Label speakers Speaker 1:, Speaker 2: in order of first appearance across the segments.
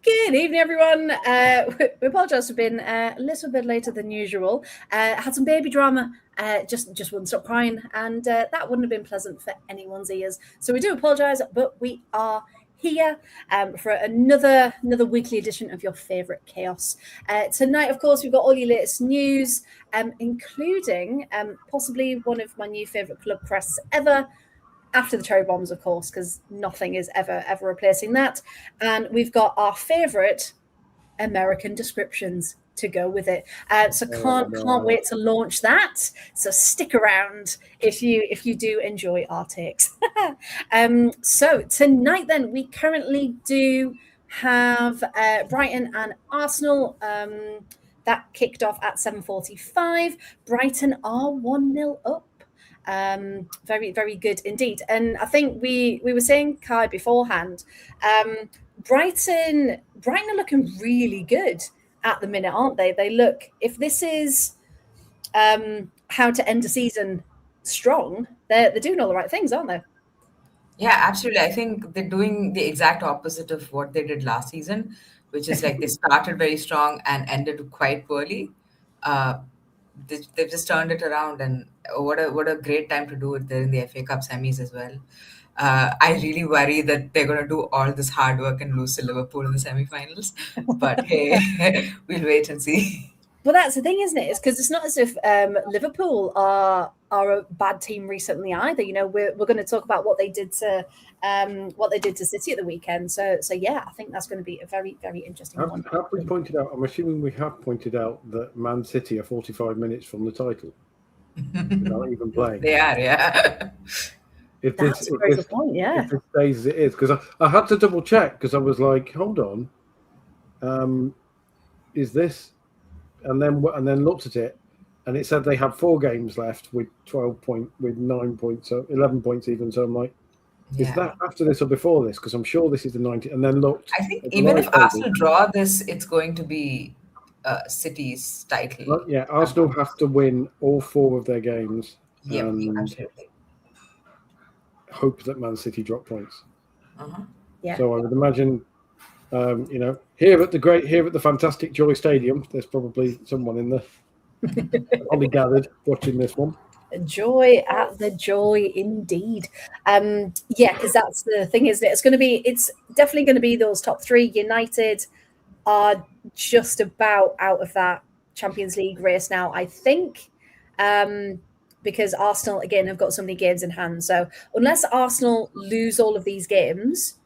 Speaker 1: Good evening, everyone. We apologise for being a little bit later than usual. Had some baby drama, just wouldn't stop crying, and that wouldn't have been pleasant for anyone's ears. So we do apologise, but we are here for another weekly edition of your favourite chaos. Tonight, of course, we've got all your latest news, including possibly one of my new favourite club crests ever. After the cherry bombs, of course, because nothing is ever replacing that. And we've got our favourite American descriptions to go with it. So can't wait to launch that. So stick around if you do enjoy our takes. So tonight, then, we currently do have Brighton and Arsenal. That kicked off at 7:45. Brighton are 1-0 up. Very, very good indeed. And I think we were saying, Kai, beforehand, Brighton are looking really good at the minute, aren't they? They look, if this is how to end a season strong, they're doing all the right things, aren't they?
Speaker 2: Yeah, absolutely. I think they're doing the exact opposite of what they did last season, which is like they started very strong and ended quite poorly. They've just turned it around, and what a great time to do it there in the FA Cup semis as well. I really worry that they're going to do all this hard work and lose to Liverpool in the semi-finals. But hey, we'll wait and see.
Speaker 1: Well, that's the thing, isn't it? It's because it's not as if Liverpool are a bad team recently either. You know, we're going to talk about what they did to City at the weekend. So yeah, I think that's going to be a very, very interesting one.
Speaker 3: Have we pointed out? I'm assuming we have pointed out that Man City are 45 minutes from the title. They're not even playing.
Speaker 2: They are, yeah.
Speaker 1: That's a very good point. Yeah.
Speaker 3: If it stays as it is, because I had to double check because I was like, hold on, is this? And then looked at it, and it said they had 4 games left with 9 points, so 11 points even. So I'm like, is that after this or before this? Because I'm sure this is the 90. And then looked.
Speaker 2: I think even if Arsenal draw this, it's going to be City's title.
Speaker 3: Well, yeah, Arsenal have to win all 4 of their games.
Speaker 2: Yeah, absolutely.
Speaker 3: Hope that Man City drop points.
Speaker 1: Yeah.
Speaker 3: So I would imagine. Here at the fantastic Joy Stadium, there's probably someone in there, probably gathered watching this one.
Speaker 1: Joy at the Joy, indeed. Because that's the thing, isn't it? It's definitely going to be those top 3. United are just about out of that Champions League race now, I think, because Arsenal again have got so many games in hand. So unless Arsenal lose all of these games.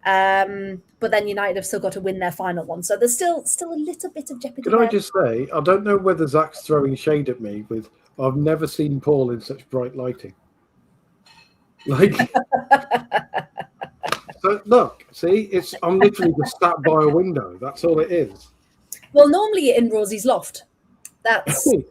Speaker 1: But then United have still got to win their final one. So there's still a little bit of jeopardy.
Speaker 3: Can I just say, I don't know whether Zach's throwing shade at me with, I've never seen Paul in such bright lighting. Like, so look, see, I'm literally just sat by a window. That's all it is.
Speaker 1: Well, normally you're in Rosie's loft. That's
Speaker 3: what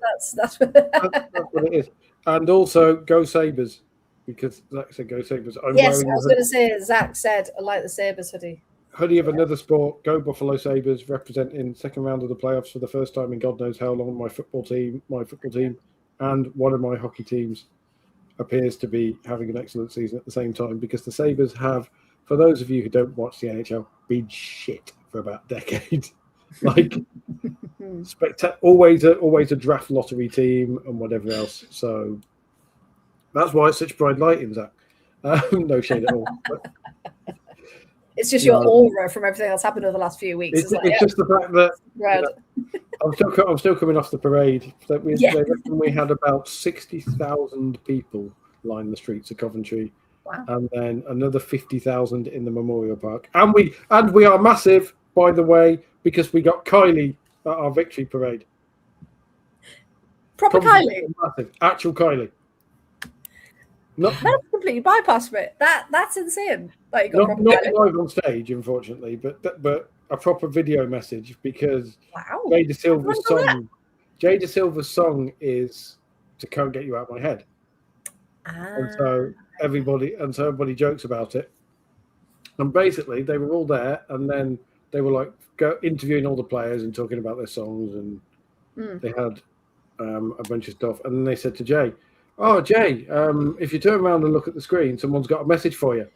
Speaker 3: it is. And also, go Sabres. Because Zach said go Sabres.
Speaker 1: Yes, I was going to say, Zach said, I like the Sabres hoodie.
Speaker 3: Hoodie of another sport. Go Buffalo Sabres, representing second round of the playoffs for the first time in God knows how long. My football team, and one of my hockey teams appears to be having an excellent season at the same time, because the Sabres have, for those of you who don't watch the NHL, been shit for about a decade. Like, always a draft lottery team and whatever else. So that's why it's such bright lighting, Zach. No shade at all. But,
Speaker 1: it's just your aura from everything that's happened over the last few weeks.
Speaker 3: It's just the fact that I'm still coming off the parade. That we had about 60,000 people line the streets of Coventry, and then another 50,000 in the Memorial Park. And we are massive, by the way, because we got Kylie at our victory parade.
Speaker 1: Proper Kylie,
Speaker 3: massive, actual Kylie.
Speaker 1: That's completely bypassed it. That's insane. Like
Speaker 3: not live on stage, unfortunately, but a proper video message, because Jay De Silva's song is "To Can't Get You Out of My Head," and so everybody jokes about it. And basically, they were all there, and then they were like interviewing all the players and talking about their songs, and they had a bunch of stuff. And then they said to Jay, "Oh, Jay, if you turn around and look at the screen, someone's got a message for you."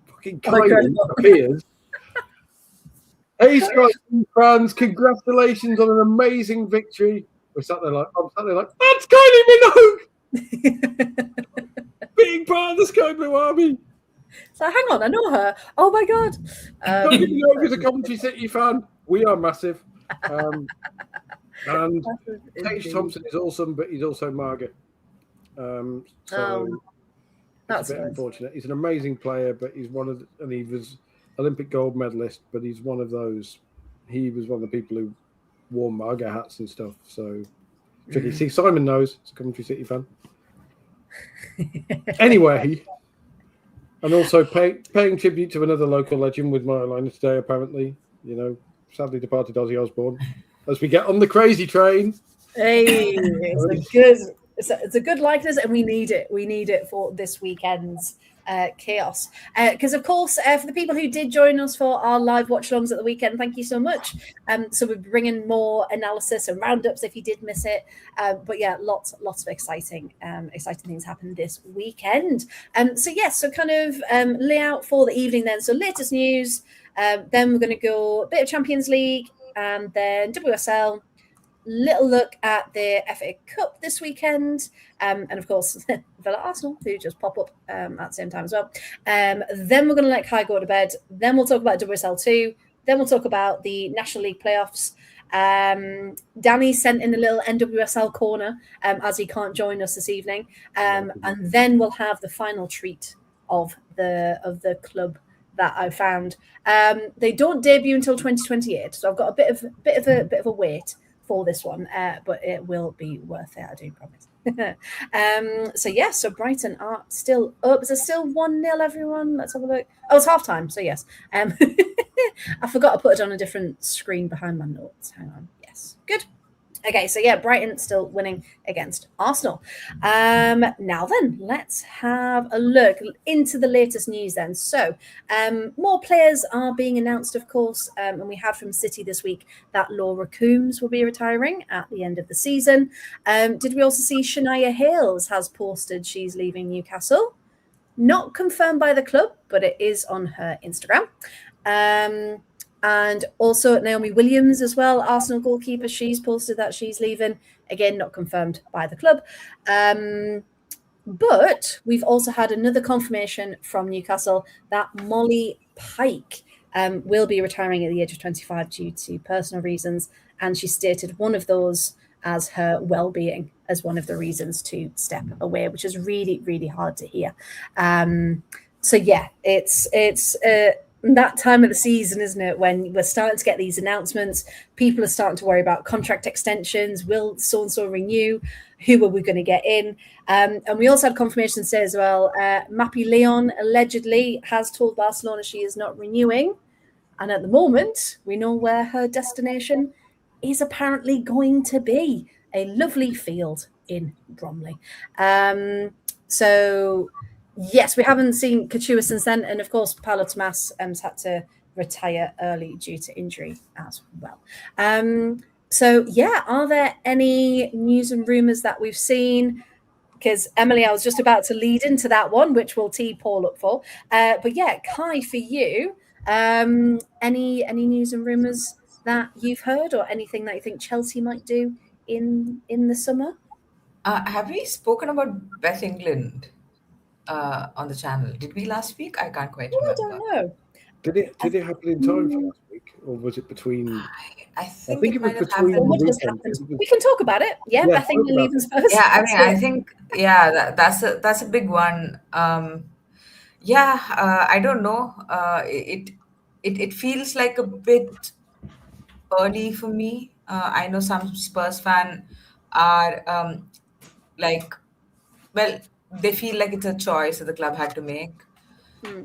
Speaker 3: Fucking Kylie appears. Hey, Sky fans, congratulations on an amazing victory. I'm sat there like, that's Kylie Minogue! Being part of the Sky Blue Army.
Speaker 1: So hang on, I know her. Oh my God.
Speaker 3: Kylie Minogue is a Coventry City fan. We are massive. And Tage Thompson is awesome, but he's also Margaret. That's a bit unfortunate. He's an amazing player, but he's and he was Olympic gold medalist, but he's one of those. He was one of the people who wore Marga hats and stuff. So tricky. See, Simon knows. He's a Coventry City fan. Anyway, and also paying tribute to another local legend with my line today. Apparently, sadly departed Ozzy Osbourne. As we get on the crazy train.
Speaker 1: Hey, it's a good likeness, and we need it. We need it for this weekend's chaos. Because, of course, for the people who did join us for our live watch-alongs at the weekend, thank you so much. So we're bringing more analysis and roundups if you did miss it. But yeah, lots of exciting things happened this weekend. So kind of layout for the evening then. So latest news. Then we're going to go a bit of Champions League, and then WSL. Little look at the FA Cup this weekend, and of course Villa Arsenal, who just pop up at the same time as well. Then we're going to let Kai go to bed. Then we'll talk about WSL2. Then we'll talk about the National League playoffs. Danny sent in a little NWSL corner as he can't join us this evening, and then we'll have the final treat of the club that I found. They don't debut until 2028, so I've got a bit of a wait for this one, but it will be worth it, I do promise. So Brighton are still up. Is it still 1-0, everyone? Let's have a look. Oh, it's half-time, so yes. I forgot to put it on a different screen behind my notes. Hang on. Yes, good. Okay, so yeah, Brighton still winning against Arsenal. Now then, let's have a look into the latest news then. So more players are being announced, of course, and we had from City this week that Laura Coombs will be retiring at the end of the season. Did we also see Shania Hales has posted she's leaving Newcastle? Not confirmed by the club, but it is on her Instagram. And also Naomi Williams as well, Arsenal goalkeeper. She's posted that she's leaving. Again, not confirmed by the club. But we've also had another confirmation from Newcastle that Molly Pike will be retiring at the age of 25 due to personal reasons. And she stated one of those as her well-being as one of the reasons to step away, which is really, really hard to hear. It's that time of the season, isn't it, when we're starting to get these announcements. People are starting to worry about contract extensions. Will so-and-so renew? Who are we going to get in? And we also had confirmation today as well. Mappy Leon allegedly has told Barcelona she is not renewing. And at the moment, we know where her destination is apparently going to be. A lovely field in Bromley. Yes, we haven't seen Couture since then. And of course, Paolo Tomas has had to retire early due to injury as well. Are there any news and rumours that we've seen? Because Emily, I was just about to lead into that one, which we'll tee Paul up for. But yeah, Kai, for you, any news and rumours that you've heard, or anything that you think Chelsea might do in the summer?
Speaker 2: Have we spoken about Beth England on the channel? Did we last week? I can't quite remember.
Speaker 1: I don't know.
Speaker 3: Did it happen in time for last week, or was it between?
Speaker 2: I think it
Speaker 3: was
Speaker 2: might have
Speaker 3: between.
Speaker 2: happened.
Speaker 1: We can talk about it. Yeah, Beth England leaving Spurs.
Speaker 2: Yeah, I mean, I think that's a big one. I don't know. It feels like a bit early for me. I know some Spurs fan are they feel like it's a choice that the club had to make,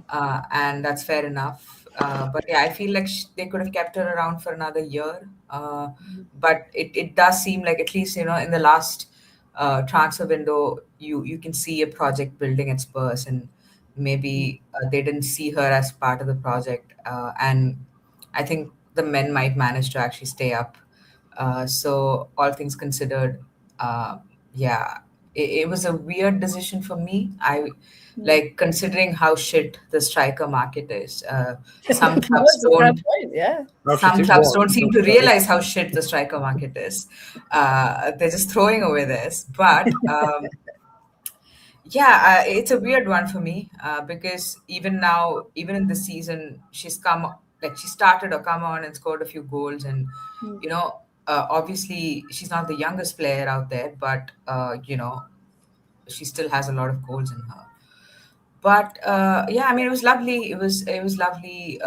Speaker 2: and that's fair enough. But yeah, I feel like they could have kept her around for another year. But it does seem like, at least in the last transfer window, you can see a project building at Spurs, and maybe they didn't see her as part of the project, and I think the men might manage to actually stay up. So all things considered, it was a weird decision for me. I like considering how shit the striker market is. Some
Speaker 1: No,
Speaker 2: clubs
Speaker 1: it's a fair
Speaker 2: don't.
Speaker 1: point. Yeah.
Speaker 3: How should
Speaker 2: Some
Speaker 3: it
Speaker 2: clubs
Speaker 3: was?
Speaker 2: don't seem
Speaker 3: Not
Speaker 2: to
Speaker 3: so.
Speaker 2: realize how shit the striker market is. They're just throwing away this. But yeah, it's a weird one for me because even now, even in this season, she's come like she started or come on and scored a few goals, and you know, obviously she's not the youngest player out there, but you know, she still has a lot of goals in her. But yeah, I mean, it was lovely. It was lovely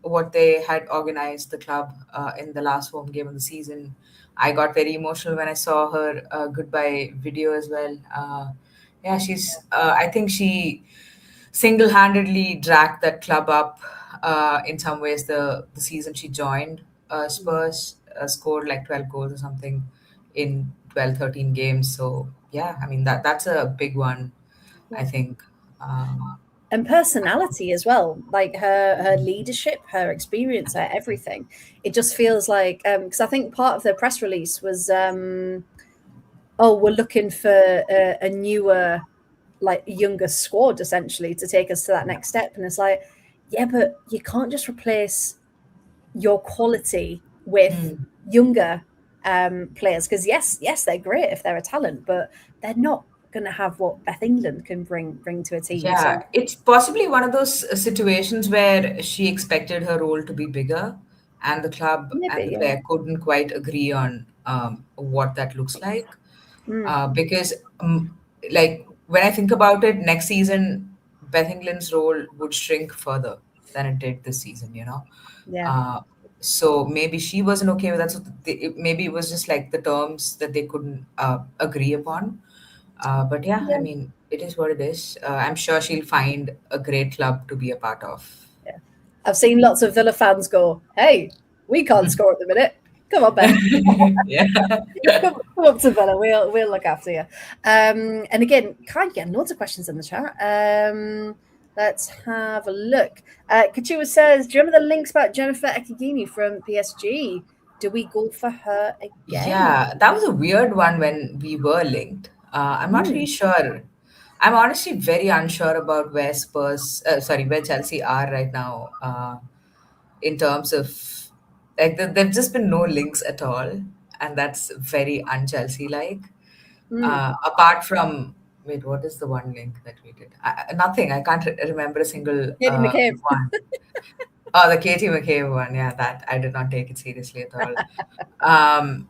Speaker 2: what they had organized the club in the last home game of the season. I got very emotional when I saw her goodbye video as well. Yeah, she's. I think she single-handedly dragged that club up in some ways. The season she joined Spurs scored like 12 goals or something in 12, 13 games. So yeah, I mean that's a big one, I think. Um,
Speaker 1: And personality as well, like her leadership, her experience, her everything. It just feels like because I think part of the press release was oh, we're looking for a newer, like younger squad essentially to take us to that next step. And it's like, yeah, but you can't just replace your quality with
Speaker 2: mm.
Speaker 1: younger players because yes, they're great if they're a talent, but they're not going to have what Beth England can bring to a team. So
Speaker 2: Yeah, it's possibly one of those situations where she expected her role to be bigger, and the club and the
Speaker 1: maybe, yeah.
Speaker 2: player couldn't quite agree on what that looks like. Because, like, when I think about it, next season, Beth England's role would shrink further than it did this season, you know?
Speaker 1: Yeah.
Speaker 2: Uh, so maybe she wasn't okay with that. So maybe it was just like the terms that they couldn't agree upon. But yeah, I
Speaker 1: Yeah.
Speaker 2: mean, it is what it is. I'm sure she'll find a great club to be a part of.
Speaker 1: Yeah. I've seen lots of Villa fans go, hey, we can't score at the minute. Come on, Beth.
Speaker 2: Yeah.
Speaker 1: Come up to Villa. We'll look after you. And again, can't get loads of questions in the chat. Let's have a look. Kachua says, do you remember the links about Jennifer Ekigini from PSG? Do we go for her again?
Speaker 2: Yeah, that was a weird one when we were linked. I'm not really sure. I'm honestly very unsure about where where Chelsea are right now in terms of like there've just been no links at all, and that's very un-Chelsea like. Apart from wait, what is the one link that we did? Nothing. I can't remember a single
Speaker 1: Katie McCabe.
Speaker 2: one. Oh, the Katie McCabe one. Yeah, that I did not take it seriously at all.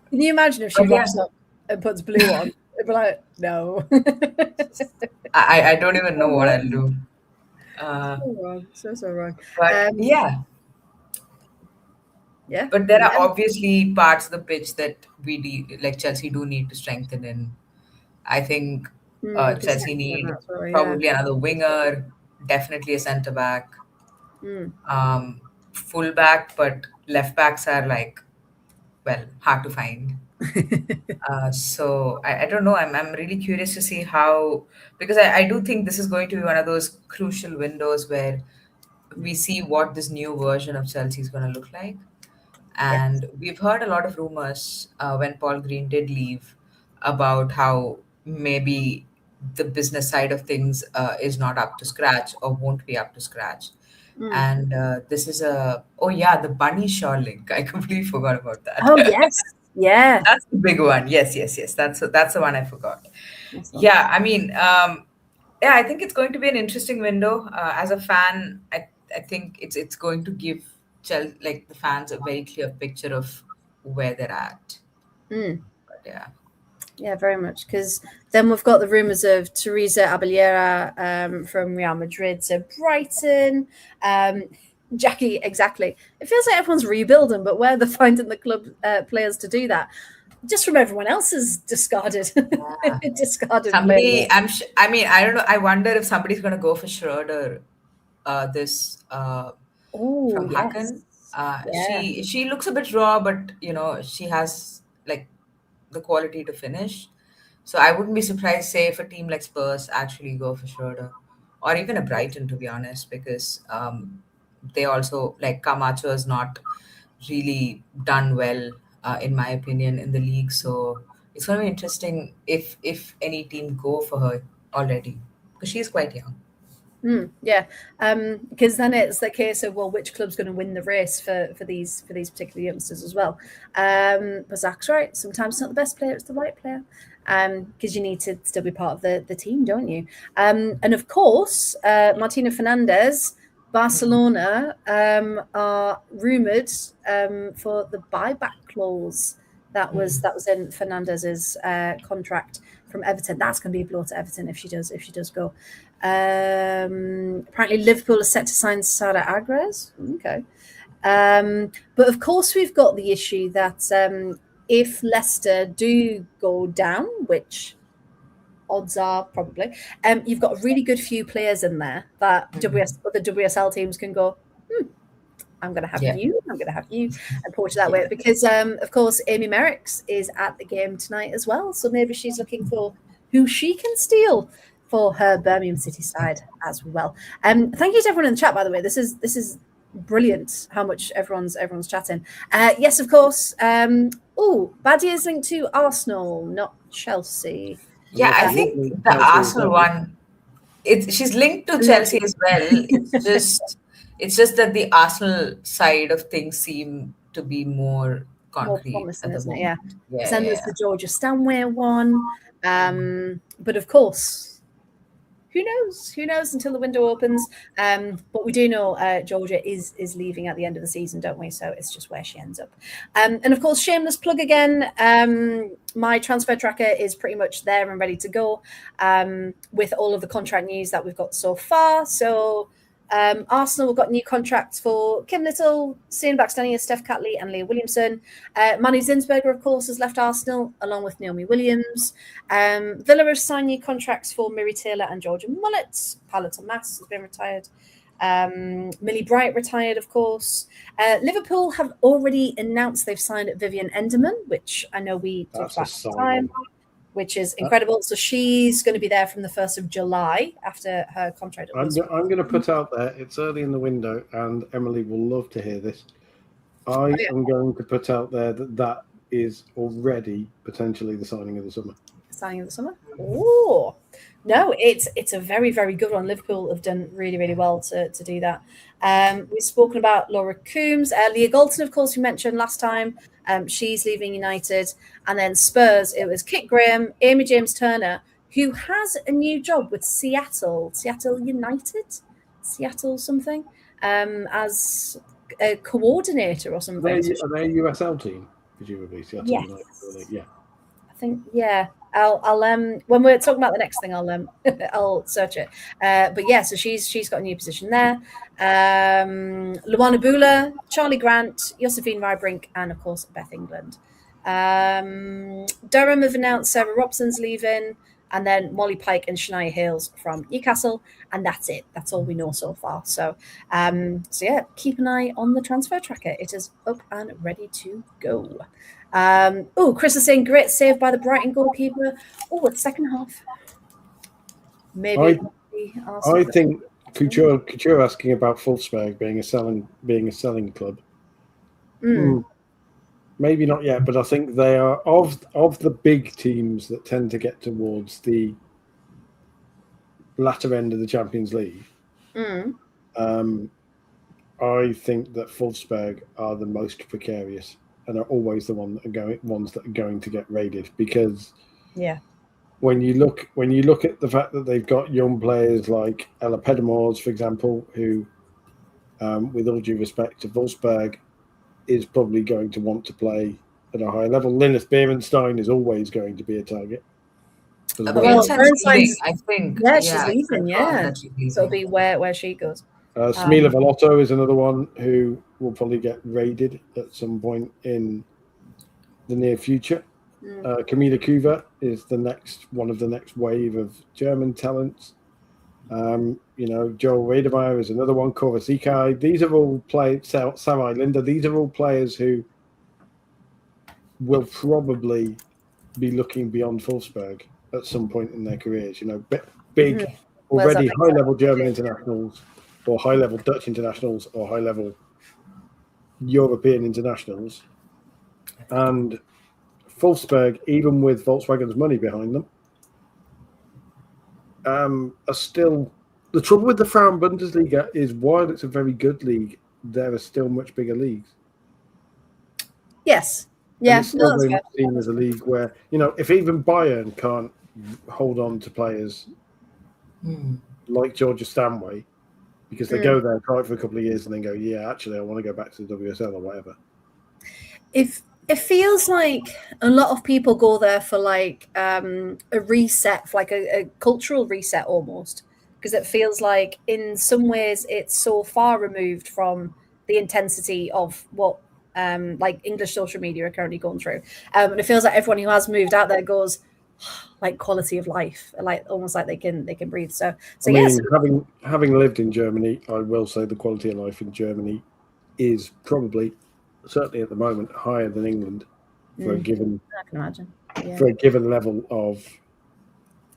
Speaker 1: Can you imagine if she
Speaker 2: But yeah,
Speaker 1: rocks up and puts blue on? It'd be like, no.
Speaker 2: I don't even know what I'll do.
Speaker 1: So wrong. So wrong.
Speaker 2: But yeah,
Speaker 1: Yeah.
Speaker 2: but there are obviously parts of the pitch that like Chelsea do need to strengthen in. I think Chelsea need probably another winger, definitely a centre back, full back, but left backs are like, well, hard to find. So I don't know. I'm really curious to see how, because I do think this is going to be one of those crucial windows where we see what this new version of Chelsea is going to look like.
Speaker 1: Yes.
Speaker 2: And we've heard a lot of rumors when Paul Green did leave about how maybe the business side of things is not up to scratch or won't be up to scratch. And this is oh yeah, the bunny shawl link. I completely forgot about that.
Speaker 1: Oh, yes. Yeah.
Speaker 2: That's the big one. Yes, yes, yes. That's the one I forgot. Yeah, I mean, yeah, I think it's going to be an interesting window. As a fan, I think it's going to give like the fans a very clear picture of where they're at. But yeah.
Speaker 1: Yeah, very much. Because then we've got the rumours of Teresa Abellera from Real Madrid to Brighton. Jackie, exactly. It feels like everyone's rebuilding, but where they're finding the club players to do that, just from everyone else's discarded, discarded.
Speaker 2: Somebody, I mean, I don't know. I wonder if somebody's going to go for Schroeder, this from Hacken. She looks a bit raw, but you know she has like the quality to finish. So I wouldn't be surprised, say, if a team like Spurs actually go for Schroeder, or even a Brighton, to be honest, because they also like Camacho has not really done well, in my opinion, in the league. So it's going to be interesting if any team go for her already, because she's quite young.
Speaker 1: Yeah, because then it's the case of, well, which club's going to win the race for these particular youngsters as well. But Zach's right. Sometimes it's not the best player; it's the right player. Because you need to still be part of the team, don't you? And of course, Martina Fernandez, Barcelona are rumoured for the buyback clause that was in Fernandez's contract from Everton. That's going to be a blow to Everton if she does go. Apparently Liverpool is set to sign Sara Agres. Okay. But of course we've got the issue that if Leicester do go down, which odds are probably, you've got a really good few players in there that other WSL teams can go, I'm going to have you, I'm going to have you, and poach that way. Because, of course, Amy Merricks is at the game tonight as well. So maybe she's looking for who she can steal for her Birmingham City side as well. Thank you to everyone in the chat, by the way. This is brilliant how much everyone's chatting. Yes, of course. Badia is linked to Arsenal, not Chelsea.
Speaker 2: Yeah, I think the Arsenal one, she's linked to Chelsea as well. It's just that the Arsenal side of things seem to be more concrete.
Speaker 1: More promising, isn't it? Yeah. Then there's the Georgia Stanway one. But of course, who knows? Who knows until the window opens? But we do know Georgia is leaving at the end of the season, don't we? So it's just where she ends up. And of course, shameless plug again. My transfer tracker is pretty much there and ready to go with all of the contract news that we've got so far. So Arsenal have got new contracts for Kim Little, Sian Baxtania, Steph Catley and Leah Williamson. Manu Zinsberger, of course, has left Arsenal along with Naomi Williams. Villa have signed new contracts for Miri Taylor and Georgia Mullett. Paula Tomas has been retired. Millie Bright retired, of course. Liverpool have already announced they've signed Vivian Enderman, which I know we talked about last time, which is incredible. So she's going to be there from the 1st of July after her contract.
Speaker 3: I'm going to put out there, it's early in the window, and Emily will love to hear this. I am going to put out there that is already potentially the signing of the summer.
Speaker 1: Signing of the summer? Oh, no, it's a very, very good one. Liverpool have done really, really well to do that. We've spoken about Laura Coombs. Leah Galton, of course, we mentioned last time. She's leaving United. And then Spurs, it was Kit Graham, Amy James Turner, who has a new job with Seattle United, Seattle something, as a coordinator or something.
Speaker 3: Are they a USL team, presumably? Seattle United, yeah.
Speaker 1: I think, yeah. I'll when we're talking about the next thing, I'll search it. But yeah, so she's got a new position there. Luana Bula, Charlie Grant, Josephine Rybrink, and of course Beth England. Durham have announced Sarah Robson's leaving, and then Molly Pike and Shania Hales from Newcastle, and that's it. That's all we know so far. So yeah, keep an eye on the transfer tracker. It is up and ready to go. Chris is saying great save by the Brighton goalkeeper. It's second half. Maybe
Speaker 3: I think Couture asking about Wolfsburg being a selling club. Maybe not yet, but I think they are of the big teams that tend to get towards the latter end of the Champions League. I think that Wolfsburg are the most precarious and are always the ones that are going to get raided, because when you look at the fact that they've got young players like Ella Pedamores, for example, who, with all due respect to Wolfsburg, is probably going to want to play at a high level. Lilith Berenstein is always going to be a target.
Speaker 2: Berenstein's I think.
Speaker 1: Yeah, she's leaving, So it'll be where she goes.
Speaker 3: Smila Velotto is another one who will probably get raided at some point in the near future. Camila Kuva is one of the next wave of German talents. Joel Rademeyer is another one. Cora Zikai. These are all Sarai Linda. These are all players who will probably be looking beyond Wolfsburg at some point in their careers. Big, already high-level German internationals, or high-level Dutch internationals, or high-level European internationals. And Wolfsburg, even with Volkswagen's money behind them, are still... The trouble with the Frauen Bundesliga is while it's a very good league, there are still much bigger leagues.
Speaker 1: Yes.
Speaker 3: Yeah, and it's still very much seen as a league where, if even Bayern can't hold on to players like Georgia Stanway, because they go there, try it for a couple of years, and then go, yeah, actually, I want to go back to the WSL or whatever.
Speaker 1: If it feels like a lot of people go there for like a reset, for like a cultural reset almost, because it feels like in some ways it's so far removed from the intensity of what like English social media are currently going through. And it feels like everyone who has moved out there goes like quality of life, like almost like they can breathe. So
Speaker 3: I mean, yes, having lived in Germany, I will say the quality of life in Germany is probably, certainly at the moment, higher than England for a given.
Speaker 1: I can imagine. Yeah.
Speaker 3: For a given level of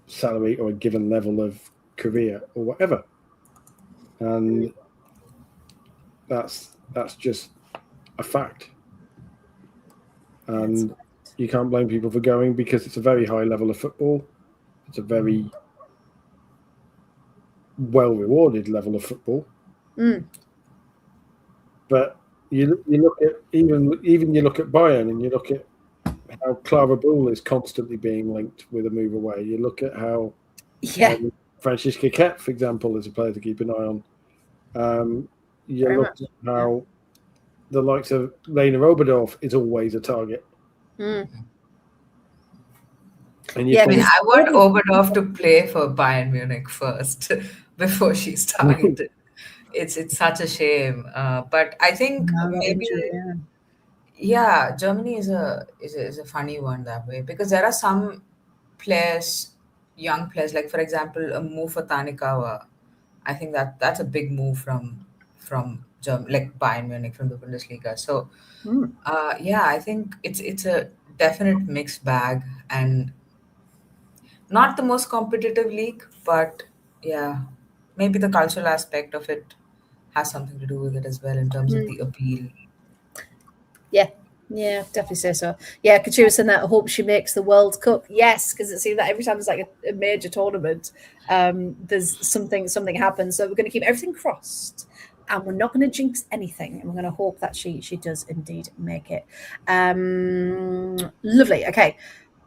Speaker 3: salary or a given level of career or whatever, and that's just a fact. And you can't blame people for going because it's a very high level of football. It's a very well rewarded level of football. But you look at even you look at Bayern and you look at how Clara Bull is constantly being linked with a move away. You look at how Franziska Kett, for example, is a player to keep an eye on. You look at how the likes of Lena Oberdorf is always a target. And
Speaker 2: I want Oberdorf to play for Bayern Munich first before she started. It's such a shame, but I think maybe Germany is a funny one that way, because there are some players, young players, like for example a move for Tanikawa. I think that's a big move from Germany, like Bayern Munich from the Bundesliga. So I think it's a definite mixed bag and not the most competitive league, but maybe the cultural aspect of it has something to do with it as well in terms of the appeal.
Speaker 1: Yeah, definitely say so. Yeah, Katura saying that I hope she makes the World Cup. Yes, because it seems that every time there's like a major tournament, there's something happens. So we're going to keep everything crossed, and we're not going to jinx anything, and we're going to hope that she does indeed make it. Lovely. Okay.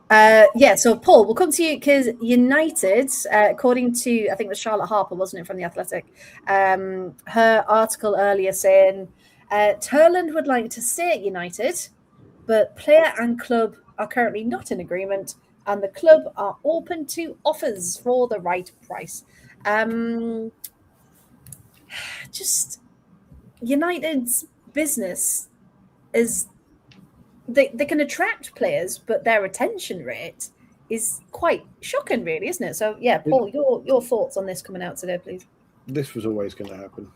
Speaker 1: So Paul, we'll come to you because United, according to, I think it was Charlotte Harper, wasn't it, from The Athletic, her article earlier saying Turland would like to stay at United, but player and club are currently not in agreement, and the club are open to offers for the right price. Just United's business is... They can attract players, but their retention rate is quite shocking, really, isn't it? So, yeah, Paul, your thoughts on this coming out today, please.
Speaker 3: This was always going to happen.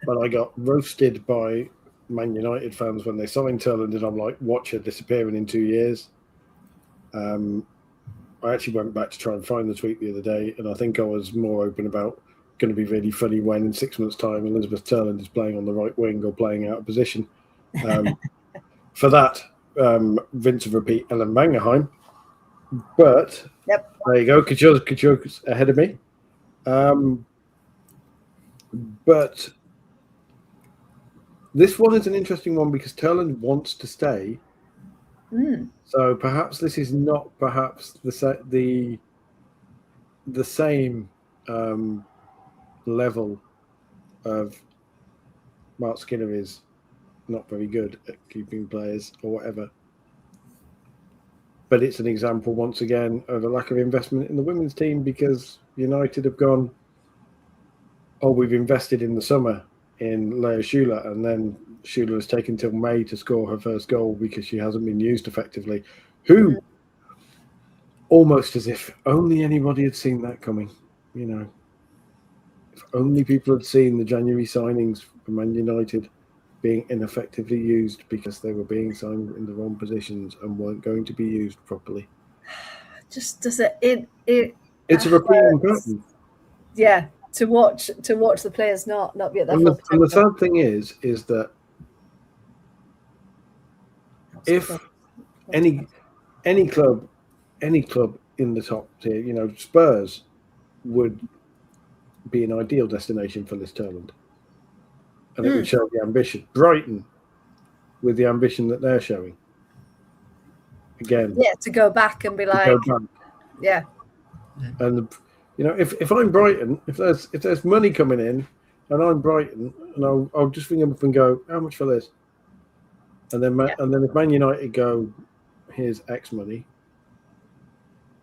Speaker 3: But I got roasted by Man United fans when they signed Turland, and I'm like, watch her disappearing in 2 years. I actually went back to try and find the tweet the other day, and I think I was more open about going to be really funny when in 6 months' time Elizabeth Turland is playing on the right wing or playing out of position. For that, rinse and repeat Ellen Wangerheim. But there you go, Couture's ahead of me. But this one is an interesting one because Turland wants to stay. So perhaps this is not the same level of Mark Skinner is not very good at keeping players or whatever. But it's an example once again of a lack of investment in the women's team because United have gone, we've invested in the summer in Lea Schuler, and then Schuler has taken till May to score her first goal because she hasn't been used effectively. Who, almost as if only anybody had seen that coming, if only people had seen the January signings for Man United being ineffectively used because they were being signed in the wrong positions and weren't going to be used properly.
Speaker 1: Just does it?
Speaker 3: It's a repeating pattern.
Speaker 1: Yeah, to watch the players not be at their full potential.
Speaker 3: And the sad thing is that if any club in the top tier, Spurs would be an ideal destination for Liz Turland, and it would show the ambition. Brighton, with the ambition that they're showing, again,
Speaker 1: to go back and be like, yeah.
Speaker 3: And if I'm Brighton, if there's money coming in, and I'm Brighton, and I'll just ring them up and go, how much for this? And then if Man United go, here's X money,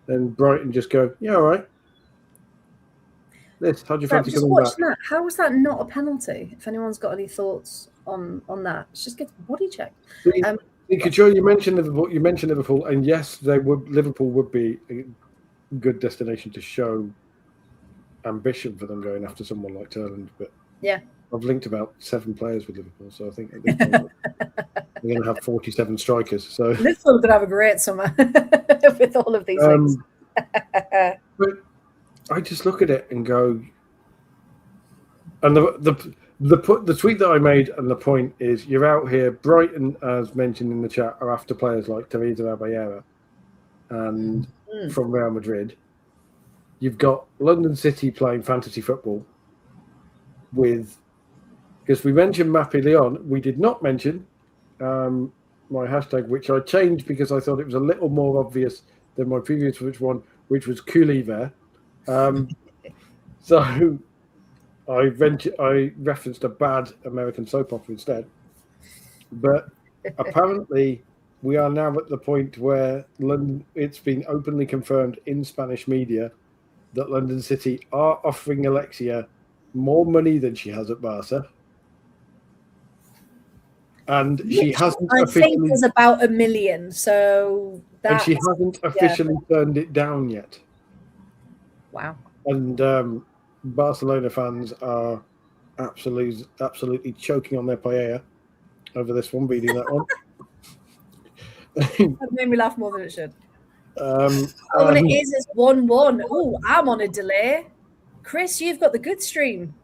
Speaker 3: then Brighton just go, yeah, all right. How do you fancy coming back?
Speaker 1: That. How is that not a penalty? If anyone's got any thoughts on that, it's just get body checked.
Speaker 3: You mentioned Liverpool, and yes, Liverpool would be a good destination to show ambition for them going after someone like Turland. But
Speaker 1: yeah,
Speaker 3: I've linked about 7 players with Liverpool, so I think at this point we're going to have 47 strikers. So
Speaker 1: Liverpool could have a great summer with all of these things.
Speaker 3: But I just look at it and go, and the tweet that I made, and the point is, you're out here. Brighton, as mentioned in the chat, are after players like Teresa Aballera and from Real Madrid. You've got London City playing fantasy football because we mentioned Mappy Leon. We did not mention my hashtag, which I changed because I thought it was a little more obvious than my previous one, which was Couliver. So I referenced a bad American soap opera instead. But apparently we are now at the point where it's been openly confirmed in Spanish media that London City are offering Alexia more money than she has at Barca. And she hasn't officially... I think
Speaker 1: it's about $1 million, so...
Speaker 3: And she hasn't officially turned it down yet.
Speaker 1: Wow.
Speaker 3: And Barcelona fans are absolutely choking on their paella over this one, beating that one.
Speaker 1: That made me laugh more than it should. What it is, it's 1-1. Oh, I'm on a delay. Chris, you've got the good stream.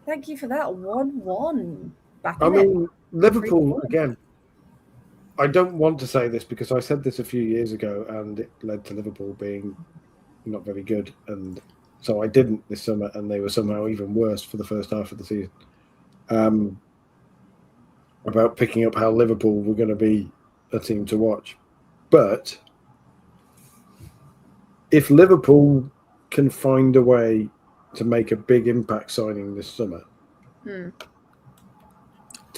Speaker 1: Thank you for that. 1-1.
Speaker 3: Liverpool, again, I don't want to say this because I said this a few years ago and it led to Liverpool being not very good. And so I didn't this summer, and they were somehow even worse for the first half of the season. About picking up how Liverpool were going to be a team to watch. But if Liverpool can find a way to make a big impact signing this summer to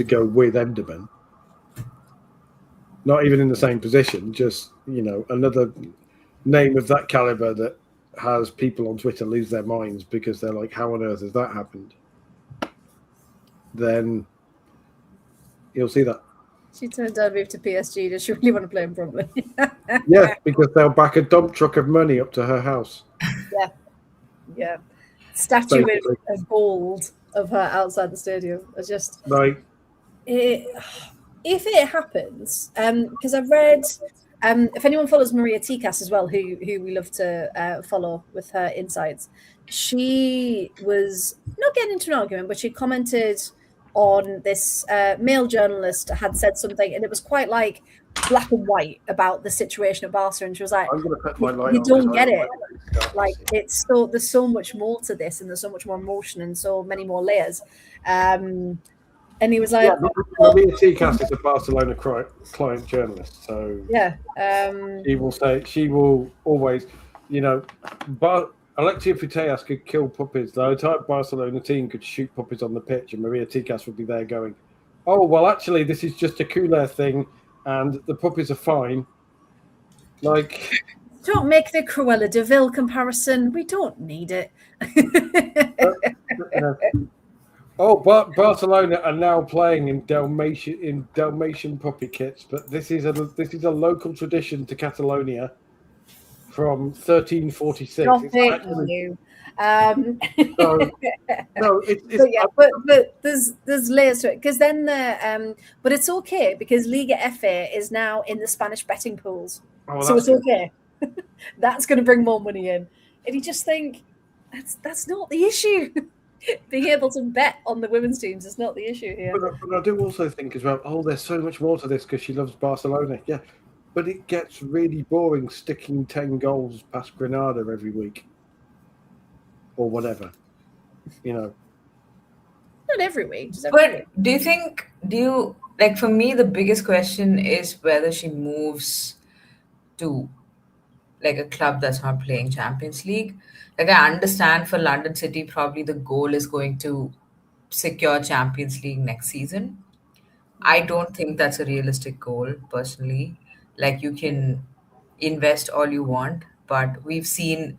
Speaker 3: go with Enderman, not even in the same position, just, another name of that caliber that has people on Twitter lose their minds because they're like, how on earth has that happened? Then you'll see that.
Speaker 1: She turned down a move to PSG. Does she really want to play him properly?
Speaker 3: Yeah, because they'll back a dump truck of money up to her house.
Speaker 1: Yeah. Statue of gold of her outside the stadium. It's just
Speaker 3: like,
Speaker 1: if it happens, because I've read, if anyone follows Maria Tikas as well, who we love to follow with her insights, she was not getting into an argument, but she commented on this male journalist had said something, and it was quite like black and white about the situation at Barca, and she was like,
Speaker 3: I'm going to put my light
Speaker 1: you don't get it. Like,
Speaker 3: it's
Speaker 1: there's so much more to this, and there's so much more emotion and so many more layers. And he was like,
Speaker 3: Maria Tikas is a Barcelona client journalist, so she will always, Alexia Putellas could kill puppies. The entire Barcelona team could shoot puppies on the pitch, and Maria Tikas would be there going, oh, well, actually, this is just a cooler thing, and the puppies are fine. Like,
Speaker 1: don't make the Cruella de Vil comparison. We don't need it.
Speaker 3: Barcelona are now playing in Dalmatian puppy kits, but this is a local tradition to Catalonia from 1346.
Speaker 1: Stop it, you. But there's layers to it, because then but it's okay because Liga FA is now in the Spanish betting pools, so it's okay. That's going to bring more money in, and you just think that's not the issue. Being able to bet on the women's teams is not the issue here.
Speaker 3: But I do also think as well, there's so much more to this because she loves Barcelona. Yeah, but it gets really boring sticking 10 goals past Granada every week. Or whatever. Not
Speaker 1: every week.
Speaker 2: But do you like, for me, the biggest question is whether she moves to like a club that's not playing Champions League. Like, I understand for London City, probably the goal is going to secure Champions League next season. I don't think that's a realistic goal, personally. Like, you can invest all you want, but we've seen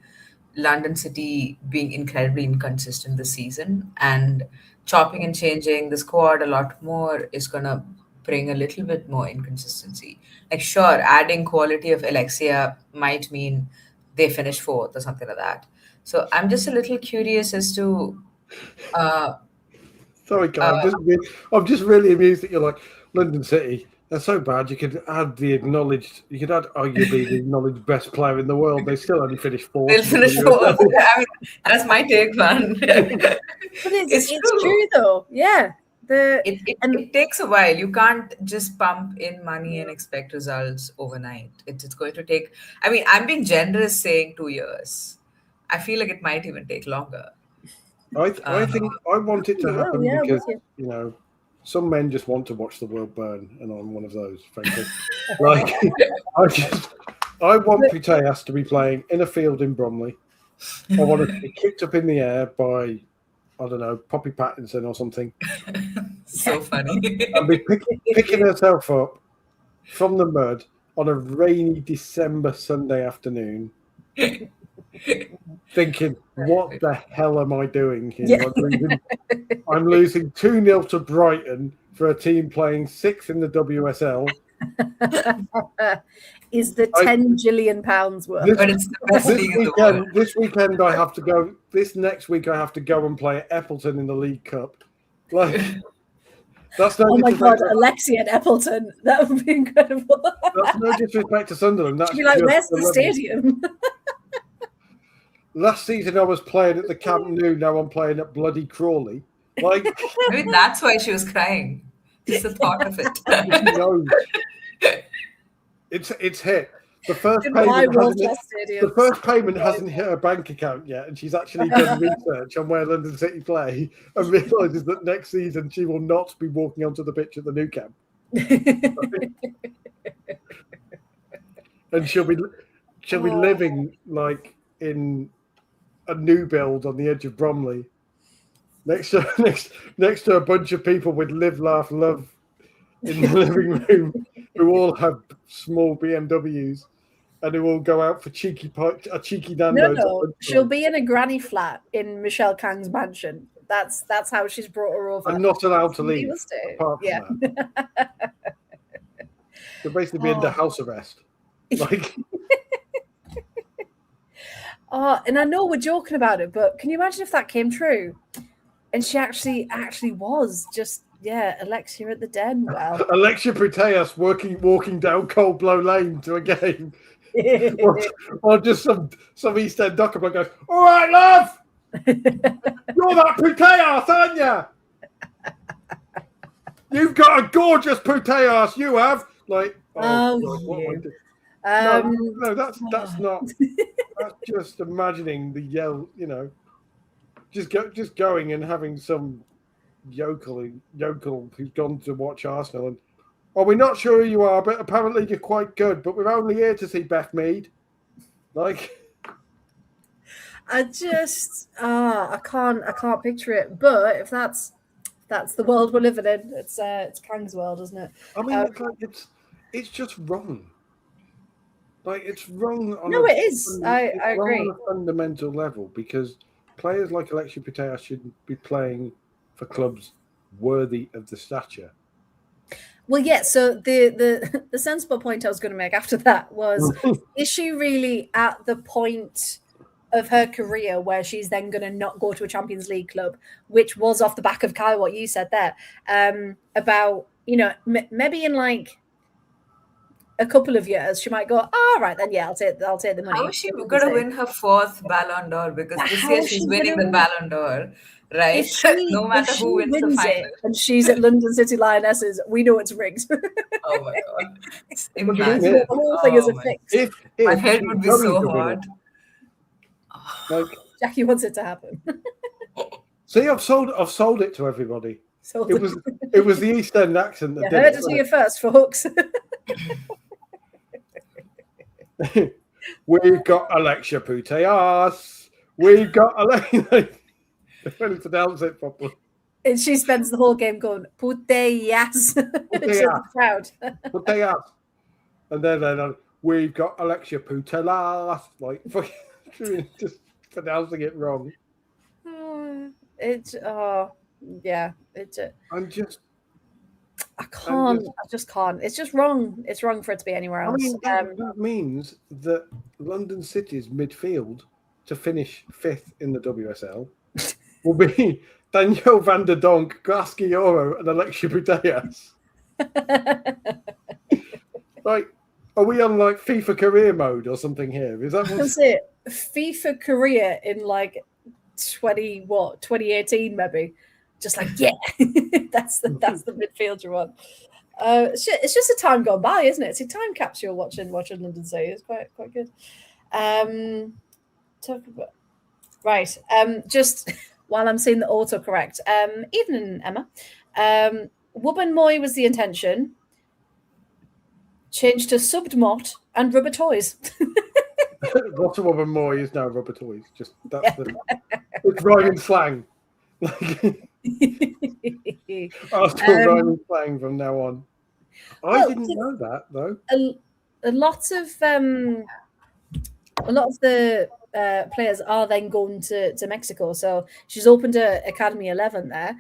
Speaker 2: London City being incredibly inconsistent this season, and chopping and changing the squad a lot more is going to bring a little bit more inconsistency. Like, sure, adding quality of Alexia might mean they finish fourth or something like that. So I'm just a little curious as to.
Speaker 3: Sorry, guys. I'm just really amused that you're like, London City, they're so bad. You could add arguably the acknowledged best player in the world. They still only finished fourth.
Speaker 2: They'll finish fourth. I mean, that's my take, man.
Speaker 1: But it's true, though. Yeah.
Speaker 2: It takes a while. You can't just pump in money and expect results overnight. It's going to take. I mean, I'm being generous saying 2 years. I feel like it might even take longer.
Speaker 3: I think I want it to happen because some men just want to watch the world burn, and I'm one of those, frankly. Like, I want Putellas to be playing in a field in Bromley. I want it to be kicked up in the air by, I don't know, Poppy Pattinson or something.
Speaker 2: So funny.
Speaker 3: And be picking herself up from the mud on a rainy December Sunday afternoon, thinking, what the hell am I doing here? Yeah. I'm losing 2-0 to Brighton for a team playing 6th in the WSL.
Speaker 1: Is the £10 billion worth?
Speaker 2: But it's the best league in the world.
Speaker 3: This weekend I have to go. This next week I have to go and play Eppleton in the League Cup. Like, that's no.
Speaker 1: Oh my God, Alexia and Eppleton. That would be incredible.
Speaker 3: That's no disrespect to Sunderland. That's
Speaker 1: be like, where's the stadium?
Speaker 3: Last season I was playing at the Camp Nou. Now I'm playing at bloody Crawley. Like,
Speaker 2: I mean, that's why she was crying. Just the thought of it.
Speaker 3: It's hit. The first payment hasn't hit her bank account yet, and she's actually done research on where London City play and realises that next season she will not be walking onto the pitch at the Nou Camp. And she'll be living like in a new build on the edge of Bromley, next to a bunch of people with live, laugh, love in the living room, who all have small BMWs and who all go out for cheeky Nando's.
Speaker 1: No, she'll be in a granny flat in Michelle Kang's mansion. That's how she's brought her over.
Speaker 3: I'm not allowed to leave. Apart from that. She'll basically be under house arrest. Like.
Speaker 1: And I know we're joking about it, but can you imagine if that came true? And she actually was just, Alexia at the Den. Well,
Speaker 3: Alexia Putellas walking down Cold Blow Lane to a game. or just some East End docker bloke goes, all right, love! You're that Putellas, aren't you? You've got a gorgeous Putellas, you have. Like, no, that's not. That's just imagining the yell. Just going and having some yokel who's gone to watch Arsenal and, we're not sure who you are, but apparently you're quite good. But we're only here to see Beth Mead. Like,
Speaker 1: I can't picture it. But if that's the world we're living in, it's Kang's world, isn't it?
Speaker 3: I mean, it's just wrong. Like, it's wrong.
Speaker 1: It is. I agree.
Speaker 3: On a fundamental level, because players like Alexia Putellas should be playing for clubs worthy of the stature.
Speaker 1: Well, yeah. So the sensible point I was going to make after that was: is she really at the point of her career where she's then going to not go to a Champions League club, which was off the back of Kyle, what you said there about maybe in like a couple of years she might go, all right then, I'll take the money.
Speaker 2: How is she going to win her 4th Ballon d'Or? Because this year she's winning the Ballon d'Or, right? No matter who wins the final.
Speaker 1: And she's at London City Lionesses, we know it's rigged.
Speaker 2: Oh my God.
Speaker 1: Imagine the whole thing is a fix.
Speaker 2: My head would be so hard.
Speaker 3: Like,
Speaker 1: Jackie wants it to happen.
Speaker 3: See, I've sold it to everybody. It was the East End accent that did
Speaker 1: heard it here first, folks.
Speaker 3: We've got Alexia Putellas. We've got Alexia. They can't pronounce it properly.
Speaker 1: And she spends the whole game going, Putellas. To the crowd.
Speaker 3: Putellas. And then we've got Alexia Putellas. Like, just pronouncing it wrong.
Speaker 1: I just can't. It's just wrong. It's wrong for it to be anywhere else.
Speaker 3: I mean, that means that London City's midfield to finish 5th in the WSL will be Danielle van der Donk, Glaskioro, and Alexia Putellas. Like, are we on like FIFA career mode or something here? Is that
Speaker 1: That's it? FIFA career in like 2018 maybe. Just like, yeah, that's the midfield you want. It's just a time gone by, isn't it? It's a time capsule watching London City. It's quite good. Just while I'm seeing the autocorrect. Evening, Emma. Woban Moy was the intention. Changed to subbed mot and rubber toys.
Speaker 3: What a Woban Moy is now rubber toys. Just that's it's rhyming slang. I'll still rhyming slang from now on. I didn't know that though.
Speaker 1: A lot of the players are then going to Mexico. So she's opened a Academy 11 there.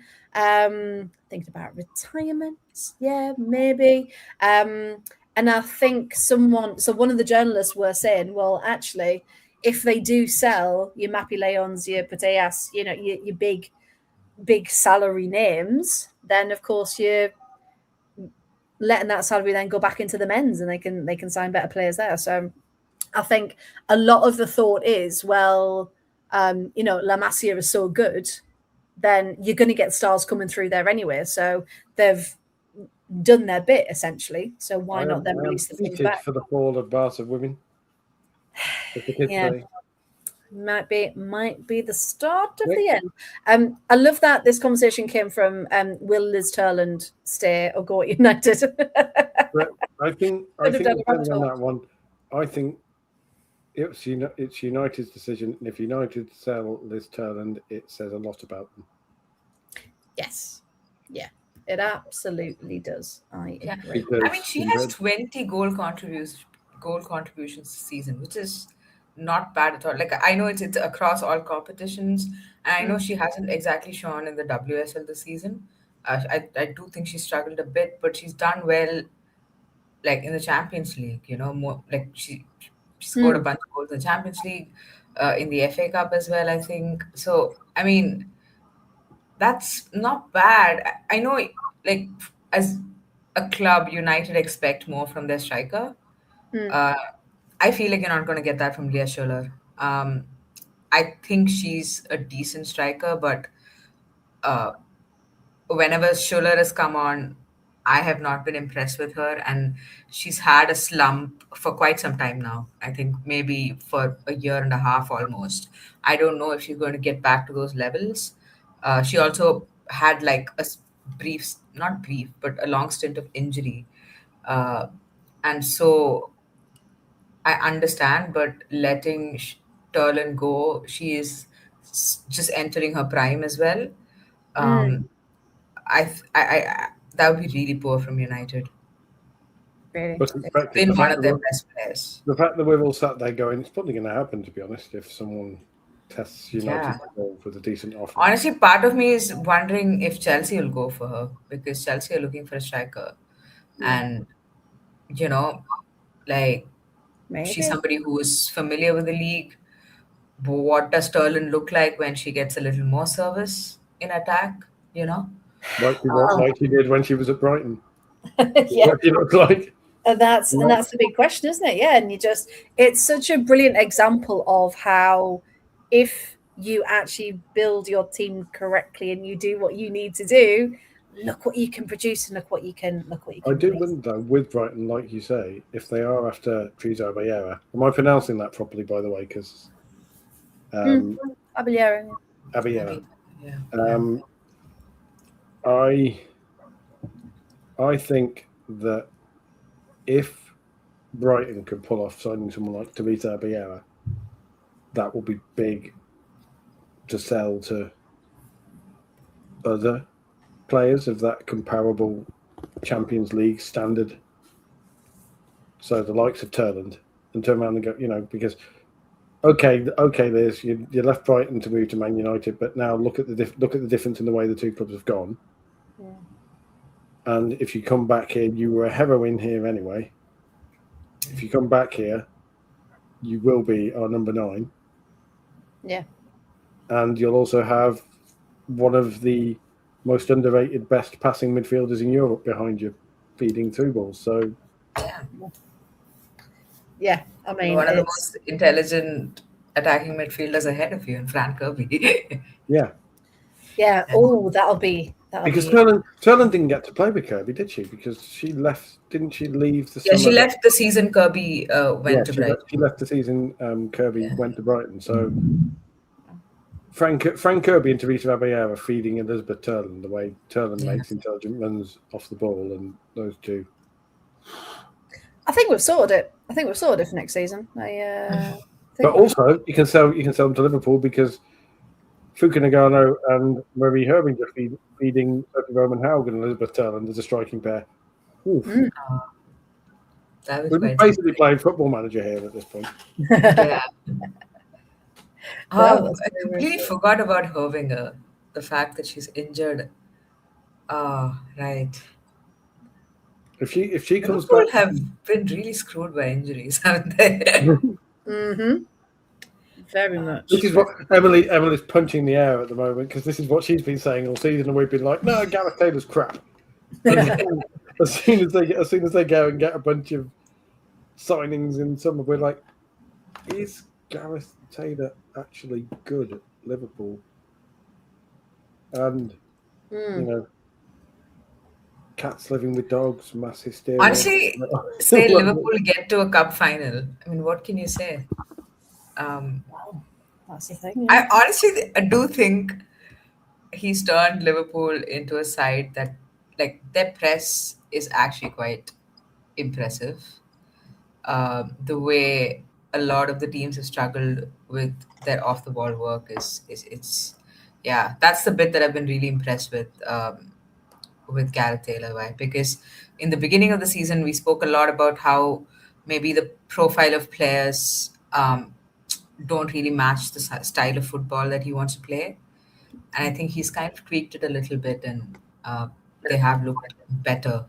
Speaker 1: Thinking about retirement, yeah, maybe. And I think one of the journalists were saying, well, actually, if they do sell your Mappy Leons, your Putellas, your big salary names, then of course you're letting that salary then go back into the men's, and they can sign better players there. So I think a lot of the thought is, well, La Masia is so good, then you're going to get stars coming through there anyway. So they've done their bit essentially. So why not then release the things back
Speaker 3: for the fall of Barca women?
Speaker 1: Might be the start of the end. I love that this conversation came from will Liz Turland stay or go at United?
Speaker 3: I think on that one, I think it's United's decision, and if United sell Liz Turland, it says a lot about them.
Speaker 1: Yes, yeah, it absolutely does. I agree.
Speaker 2: I mean, she has 20 goal contributions this season, which is not bad at all. Like, I know it's across all competitions, and I know she hasn't exactly shown in the WSL this season. I do think she struggled a bit, but she's done well, like in the Champions League. More like she scored a bunch of goals in the Champions League, in the FA Cup as well, I think. So I mean, that's not bad. I know, like, as a club, United expect more from their striker. I feel like you're not going to get that from Leah Schuller. I think she's a decent striker, but whenever Schuller has come on, I have not been impressed with her, and she's had a slump for quite some time now. I think maybe for a year and a half almost. I don't know if she's going to get back to those levels. She also had like a long stint of injury. And so I understand, but letting Turland go, she is just entering her prime as well. That would be really poor from United.
Speaker 1: Really?
Speaker 3: But
Speaker 2: been one of their best players.
Speaker 3: The fact that we've all sat there going, it's probably going to happen, to be honest, if someone tests United with a decent offer.
Speaker 2: Honestly, part of me is wondering if Chelsea will go for her, because Chelsea are looking for a striker. And, like, maybe. She's somebody who is familiar with the league. What does Turland look like when she gets a little more service in attack,
Speaker 3: Like she did when she was at Brighton.
Speaker 1: Yeah.
Speaker 3: What she looked like.
Speaker 1: And that's the big question, isn't it? Yeah, and it's such a brilliant example of how if you actually build your team correctly and you do what you need to do, look what you can produce and look what you can.
Speaker 3: I do wonder with Brighton, like you say, if they are after Teresa Abellera. Am I pronouncing that properly, by the way? Because
Speaker 1: Abellera.
Speaker 3: Abellera.
Speaker 2: Yeah.
Speaker 3: I think that if Brighton could pull off signing someone like Teresa Abellera, that will be big to sell to other players of that comparable Champions League standard. So the likes of Turland, and turn around and go, because okay, there's you left Brighton to move to Man United, but now look at the difference in the way the two clubs have gone.
Speaker 1: Yeah.
Speaker 3: And if you come back here, you were a heroine here anyway. If you come back here, you will be our number 9.
Speaker 1: Yeah.
Speaker 3: And you'll also have one of the most underrated, best passing midfielders in Europe behind you, feeding through balls. So,
Speaker 1: yeah, I mean,
Speaker 2: one of the most intelligent attacking midfielders ahead of you, in Fran Kirby.
Speaker 3: yeah.
Speaker 1: Oh, that'll be.
Speaker 3: Because Turland didn't get to play with Kirby, did she? Because she left. Didn't she leave the?
Speaker 2: Yeah, she left the season. Kirby went to Brighton.
Speaker 3: She left the season. Kirby went to Brighton. So Frank Kirby and Teresa Abellera feeding Elizabeth Turland the way Turland makes intelligent runs off the ball, and those two.
Speaker 1: I think we've sorted it. I think we've sorted it for next season.
Speaker 3: But also, you can sell them to Liverpool because Fuka Nagano and Marie Herbinger are feeding Sophie Roman Haug and Elizabeth Turland as a striking pair.
Speaker 2: We're
Speaker 3: basically playing Football Manager here at this point.
Speaker 2: Yeah. I completely forgot about Herbinger. The fact that she's injured. Right.
Speaker 3: If she comes
Speaker 2: Liverpool
Speaker 3: back,
Speaker 2: have been really screwed by injuries, haven't they?
Speaker 1: Mm-hmm. Very much.
Speaker 3: This is what Emily's punching the air at the moment because this is what she's been saying all season, and we've been like, no, Gareth Taylor's crap. as soon as they go and get a bunch of signings in summer, we're like, is Gareth Taylor actually good at Liverpool? And cats living with dogs, mass hysteria.
Speaker 2: Honestly, say Liverpool get to a cup final. I mean, what can you say?
Speaker 1: That's the thing.
Speaker 2: Yeah. I do think he's turned Liverpool into a side that, like, their press is actually quite impressive. The way a lot of the teams have struggled with their off the ball work is that's the bit that I've been really impressed with Gareth Taylor. Why? Because in the beginning of the season we spoke a lot about how maybe the profile of players don't really match the style of football that he wants to play, and I think he's kind of tweaked it a little bit, and they have looked better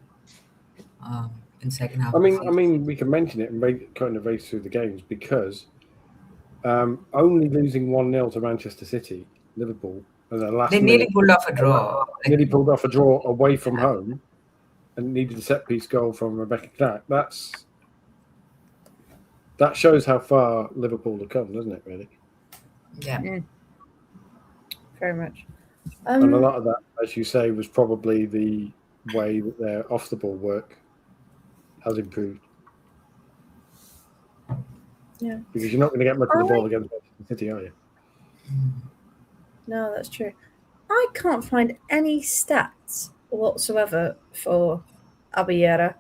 Speaker 2: in second half.
Speaker 3: I mean, we can mention it and kind of race through the games because only losing 1-0 to Manchester City, Liverpool, and they nearly pulled off a draw. Nearly pulled off a draw away from home, and needed a set piece goal from Rebecca Knack. That shows how far Liverpool have come, doesn't it? Really?
Speaker 2: Yeah.
Speaker 1: Very much.
Speaker 3: And a lot of that, as you say, was probably the way that their off the ball work has improved.
Speaker 1: Yeah.
Speaker 3: Because you're not going to get much of the ball against Manchester City, are you?
Speaker 1: No, that's true. I can't find any stats whatsoever for Abellera.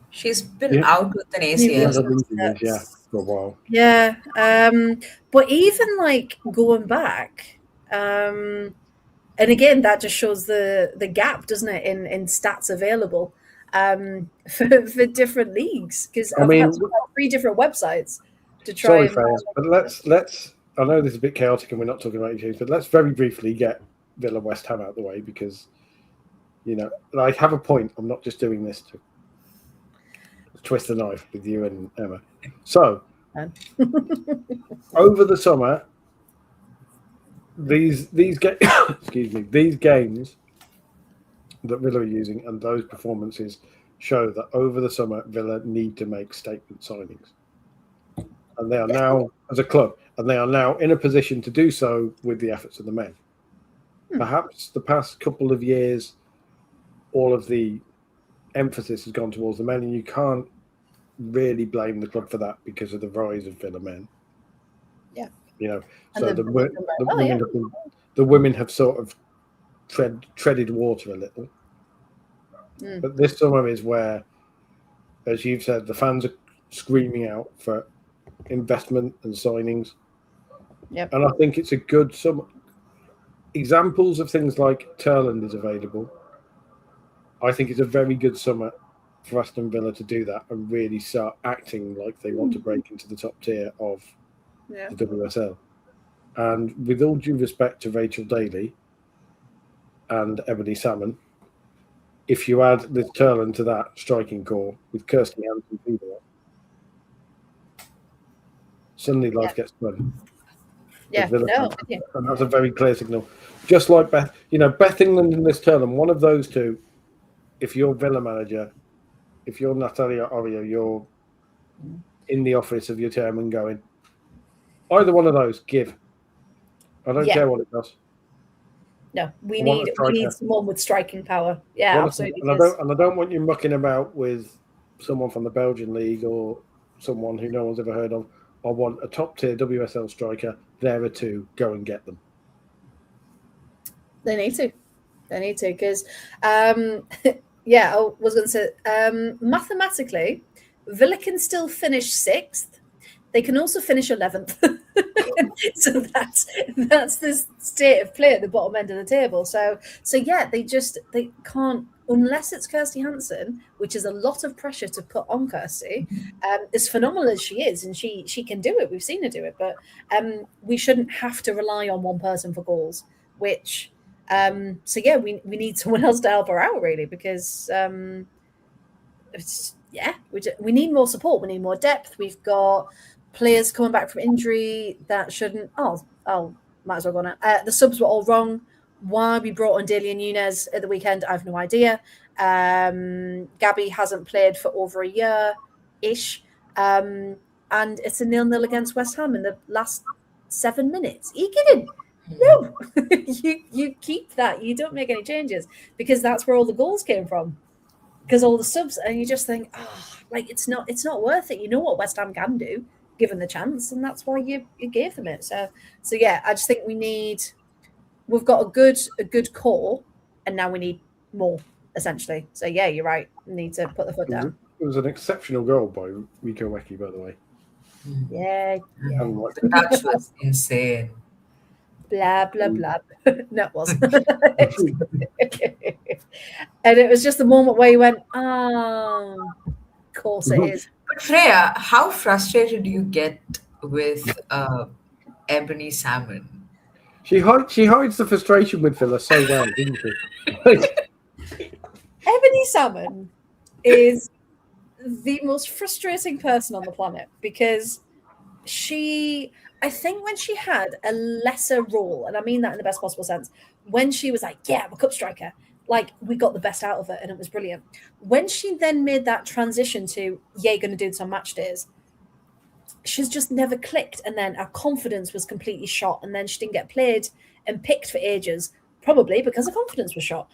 Speaker 2: She's been out with an ACL.
Speaker 3: For a while.
Speaker 1: Yeah. But even like going back, and again, that just shows the gap, doesn't it, in stats available for different leagues? Because I've had to find 3 different websites to try.
Speaker 3: Sorry, Freya, but let's. I know this is a bit chaotic and we're not talking about each teams, but let's very briefly get Villa West Ham out of the way because, I have a point. I'm not just doing this to twist the knife with you and Emma. So, over the summer, these games that Villa are using and those performances show that over the summer Villa need to make statement signings, and they are now as a club. and they are now in a position to do so with the efforts of the men. Perhaps the past couple of years, all of the emphasis has gone towards the men, and you can't really blame the club for that because of the rise of Villa men.
Speaker 1: Yeah,
Speaker 3: so the women have sort of treaded water a little. But this summer is where, as you've said, the fans are screaming out for investment and signings.
Speaker 1: Yep.
Speaker 3: And I think it's a good summer. Examples of things like Turland is available. I think it's a very good summer for Aston Villa to do that and really start acting like they want to break into the top tier of the WSL. And with all due respect to Rachel Daly and Ebony Salmon, if you add this Turland to that striking core with Kirsty Hansen, suddenly life gets fun.
Speaker 1: Yeah,
Speaker 3: and that's a very clear signal. Just like Beth England and this Turland, one of those two. If you're Villa manager, if you're Natalia Orio, you're in the office of your chairman going, either one of those, give. I don't care what it does.
Speaker 1: No, we need someone with striking power. Yeah, absolutely.
Speaker 3: And I don't want you mucking about with someone from the Belgian league or someone who no one's ever heard of. I want a top tier WSL striker. There are two. Go and get them.
Speaker 1: They need to because I was going to say mathematically, Villa can still finish 6th. They can also finish 11th. So that's this state of play at the bottom end of the table. So yeah, they can't, unless it's Kirsty Hansen, which is a lot of pressure to put on Kirsty. As phenomenal as she is, and she can do it. We've seen her do it, but we shouldn't have to rely on one person for goals. Which we need someone else to help her out, really, because we need more support. We need more depth. We've got players coming back from injury that shouldn't. Might as well go on. The subs were all wrong. Why we brought on Daly and Lionesses at the weekend, I have no idea. Gabby hasn't played for over a year-ish. And it's a 0-0 against West Ham in the last 7 minutes. Are you kidding? No. you keep that. You don't make any changes because that's where all the goals came from. Because all the subs, and you just think, it's not worth it. You know what West Ham can do, given the chance, and that's why you gave them it. So yeah, I just think we've got a good core, and now we need more, essentially. So yeah, you're right. We need to put the foot down.
Speaker 3: It was an exceptional goal by Rico Wecki, by the way.
Speaker 1: Yeah.
Speaker 2: The touch was insane.
Speaker 1: Blah blah blah. No, it wasn't. And it was just the moment where you went, of course it is.
Speaker 2: But Freya, how frustrated do you get with Ebony Salmon?
Speaker 3: She hides the frustration with Villa so well, didn't she?
Speaker 1: Ebony Salmon is the most frustrating person on the planet because I think when she had a lesser role, and I mean that in the best possible sense, when she was like, I'm a cup striker, like we got the best out of it and it was brilliant. When she then made that transition to, going to do this on match days, she's just never clicked. And then her confidence was completely shot. And then she didn't get played and picked for ages, probably because her confidence was shot.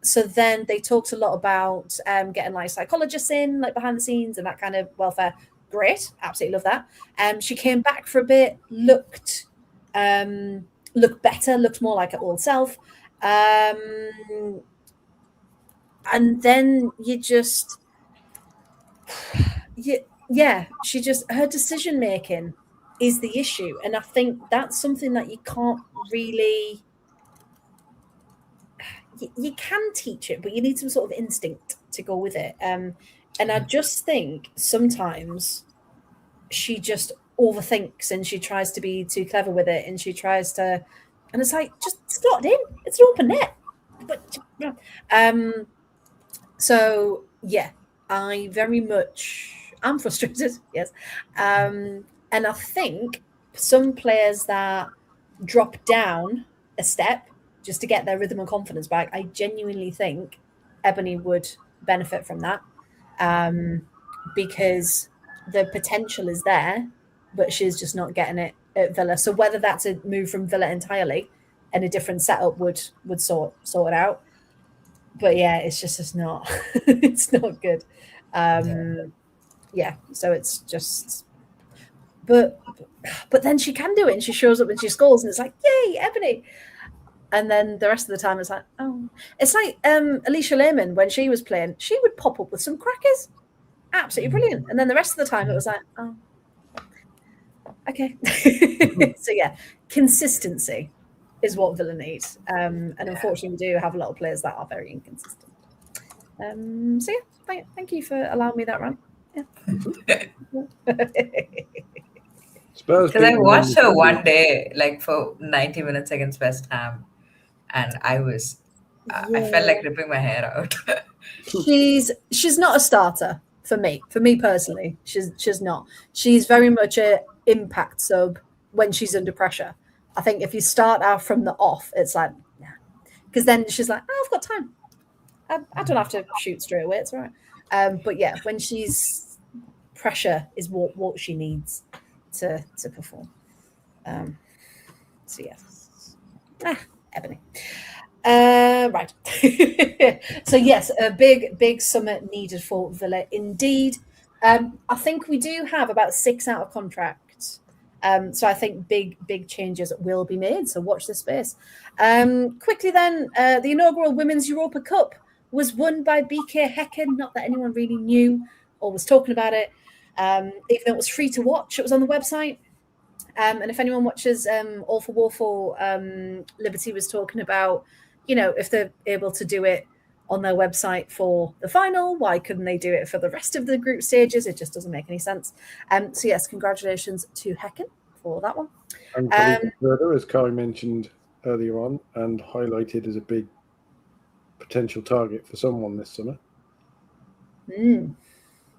Speaker 1: So then they talked a lot about getting like psychologists in, like behind the scenes and that kind of welfare. Great, absolutely love that. She came back for a bit, looked better, looked more like her old self. And then her decision making is the issue. And I think that's something that you can't really, you can teach it, but you need some sort of instinct to go with it. And I just think sometimes she just overthinks and she tries to be too clever with it and she tries to, and it's like, just slot it in. It's an open net. But, so, yeah, I'm frustrated, yes. And I think some players that drop down a step just to get their rhythm and confidence back, I genuinely think Ebony would benefit from that. Because the potential is there, but she's just not getting it at Villa. So whether that's a move from Villa entirely and a different setup would sort it out. But yeah, it's not it's not good. Yeah, so it's just but then she can do it, and she shows up and she scores, and it's like, yay, Ebony. And then the rest of the time it's like, oh, it's like Alicia Lehman when she was playing, she would pop up with some crackers, absolutely brilliant. And then the rest of the time it was like, oh, okay. So yeah, consistency is what Villa needs, and unfortunately we do have a lot of players that are very inconsistent. So yeah, thank you for allowing me that run. Yeah.
Speaker 2: Because I watched her one day, like for 90 minutes against West Ham, and I felt like ripping my hair out.
Speaker 1: She's not a starter for me personally. She's not. She's very much a impact sub when she's under pressure. I think if you start out from the off, it's like, yeah, because then she's like, oh, I've got time. I don't have to shoot straight away. It's all right. But yeah, when she's pressure is what she needs to perform. So yes, Ebony. Right. So yes, a big summer needed for Villa indeed. I think we do have about 6 out of contract. So I think big changes will be made. So watch this space. Quickly then, the inaugural Women's Europa Cup was won by BK Häcken. Not that anyone really knew or was talking about it. Even though it was free to watch, it was on the website. And if anyone watches All for Warful, Liberty was talking about, if they're able to do it on their website for the final, why couldn't they do it for the rest of the group stages? It just doesn't make any sense. So yes, congratulations to Häcken for that one.
Speaker 3: And further, as Kai mentioned earlier on, and highlighted as a big potential target for someone this summer.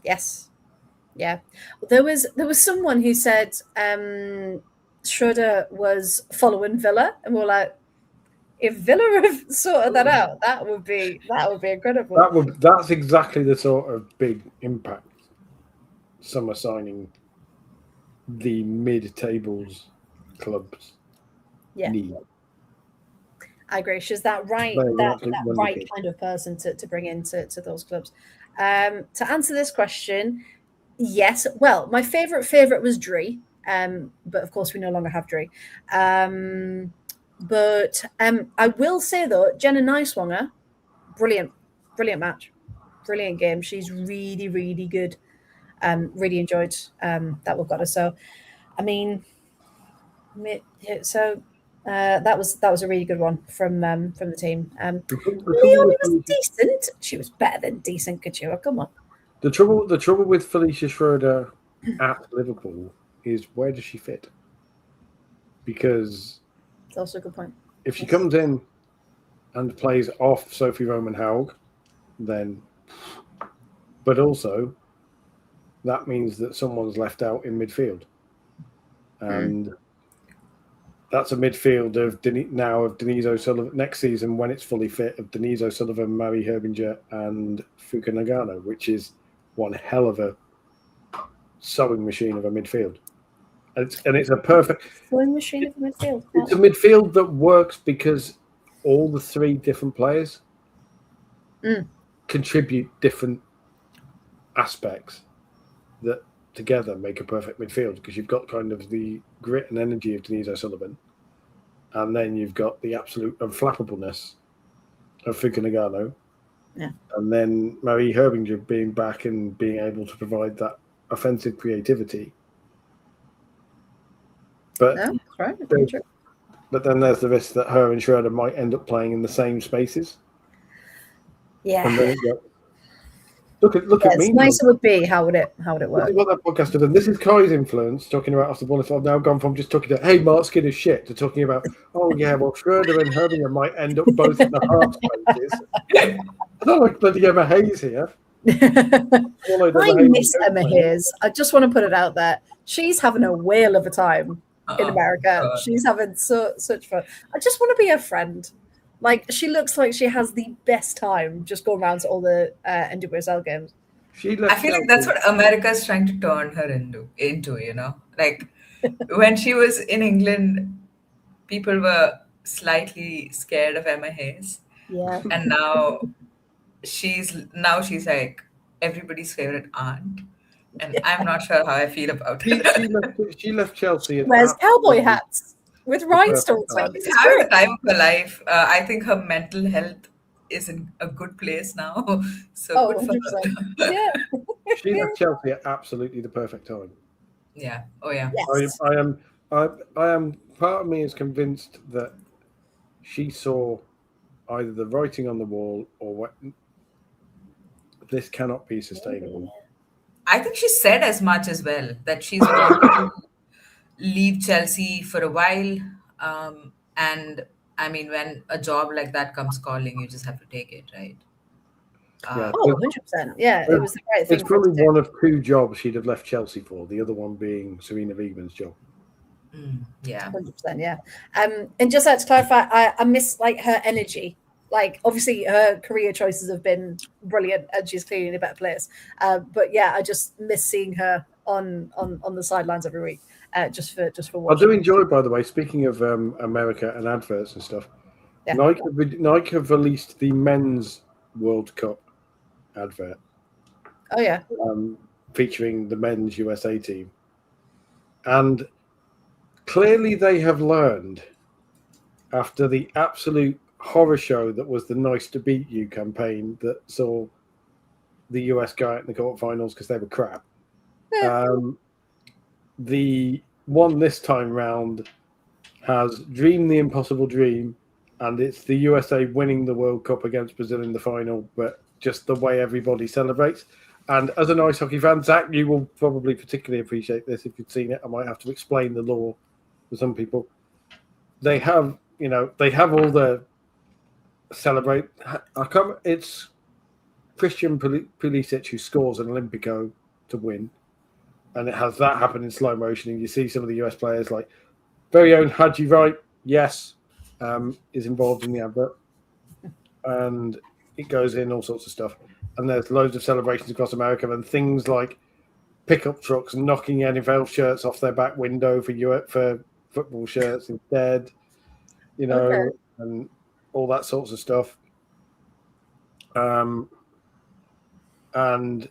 Speaker 1: Yes. Yeah. There was someone who said Schroeder was following Villa, and we're like, if Villa have sorted that out, that would be incredible.
Speaker 3: That's exactly the sort of big impact summer signing the mid-tables clubs need.
Speaker 1: I agree. She's that right kind of person to bring into those clubs. To answer this question, yes. Well, my favorite was Dree, but of course we no longer have Dree. But I will say though, Jenna Niswanger, brilliant match, brilliant game. She's really, really good. Really enjoyed that we've got her. So, I mean, that was a really good one from the team. Leonie was decent. She was better than decent, Couture. Come on.
Speaker 3: The trouble with Felicia Schroeder at Liverpool is, where does she fit? Because
Speaker 1: that's also a good point.
Speaker 3: If she comes in and plays off Sophie Roman-Haug, then, but also that means that someone's left out in midfield, and that's a midfield of Denise O'Sullivan next season when it's fully fit, of Denise O'Sullivan, Mary Herbinger, and Fuka Nagano, which is one hell of a sewing machine of a midfield. And it's a perfect
Speaker 1: sewing machine of a midfield.
Speaker 3: It's a midfield that works because all the 3 different players contribute different aspects that together make a perfect midfield, because you've got kind of the grit and energy of Denise O'Sullivan, and then you've got the absolute unflappableness of Fuka Nagano, and then Marie Herbinger being back and being able to provide that offensive creativity. But but then there's the risk that her and Schroeder might end up playing in the same spaces.
Speaker 1: Yeah.
Speaker 3: And then look at me.
Speaker 1: Nicer would be how would it work?
Speaker 3: What that podcast has done. This is Kai's influence, talking about off the ball. I've now gone from just talking to, hey, Mark Skinner's shit, to talking about, oh yeah, well, Schroeder and Herbinger might end up both in the half spaces. I don't like bloody Emma Hayes here.
Speaker 1: I miss Emma Hayes. I just want to put it out there. She's having a whale of a time in America. God. She's having such fun. I just want to be her friend. Like, she looks like she has the best time just going around to all the WSL games.
Speaker 2: I feel like that's what America is trying to turn her into, Like when she was in England, people were slightly scared of Emma Hayes,
Speaker 1: Yeah.
Speaker 2: and she's like everybody's favorite aunt, and I'm not sure how I feel about her.
Speaker 3: She left Chelsea at
Speaker 1: Wears cowboy
Speaker 3: absolutely
Speaker 1: hats with rhinestones on.
Speaker 2: She's
Speaker 1: It's
Speaker 2: having the
Speaker 1: great.
Speaker 2: time of her life. I think her mental health is in a good place now, so
Speaker 1: Oh,
Speaker 2: good for
Speaker 1: 100%.
Speaker 2: her.
Speaker 1: Yeah.
Speaker 3: She left Chelsea at absolutely the perfect time.
Speaker 2: Yeah. Oh yeah.
Speaker 1: Yes.
Speaker 3: I am. Part of me is convinced that she saw either the writing on the wall or what. This cannot be sustainable.
Speaker 2: I think she said as much as well that she's wanted to leave Chelsea for a while. And I mean, when a job like that comes calling, you just have to take it, right?
Speaker 3: Yeah,
Speaker 1: Oh, 100%. Yeah, it was the right thing
Speaker 3: it's
Speaker 1: for her to
Speaker 3: probably
Speaker 1: do.
Speaker 3: one of two jobs she'd have left Chelsea for. The other one being Serena Wiegmann's job.
Speaker 2: Yeah.
Speaker 1: 100%, yeah. And just to clarify, I miss like her energy. Like obviously her career choices have been brilliant and she's clearly in a better place. But yeah, I just miss seeing her on the sidelines every week. Just for
Speaker 3: I
Speaker 1: watching.
Speaker 3: do enjoy, by the way, speaking of America and adverts and stuff,
Speaker 1: Yeah.
Speaker 3: Nike have released the men's World Cup advert.
Speaker 1: Oh yeah.
Speaker 3: Featuring the men's USA team. And clearly they have learned after the absolute horror show that was the Nice to Beat You campaign that saw the US go out in the quarterfinals because they were crap. The one this time round has Dream the Impossible Dream, and it's the USA winning the World Cup against Brazil in the final, but just the way everybody celebrates. And as an ice hockey fan, Zach, you will probably particularly appreciate this if you've seen it. I might have to explain the law for some people. They have all the celebrate. It's Christian Pulisic who scores an Olympico to win, and it has that happen in slow motion. And you see some of the US players like very own Haji Wright, yes, is involved in the advert, and it goes in all sorts of stuff. And there's loads of celebrations across America and things like pickup trucks knocking NFL shirts off their back window for football shirts instead, and all that sorts of stuff. And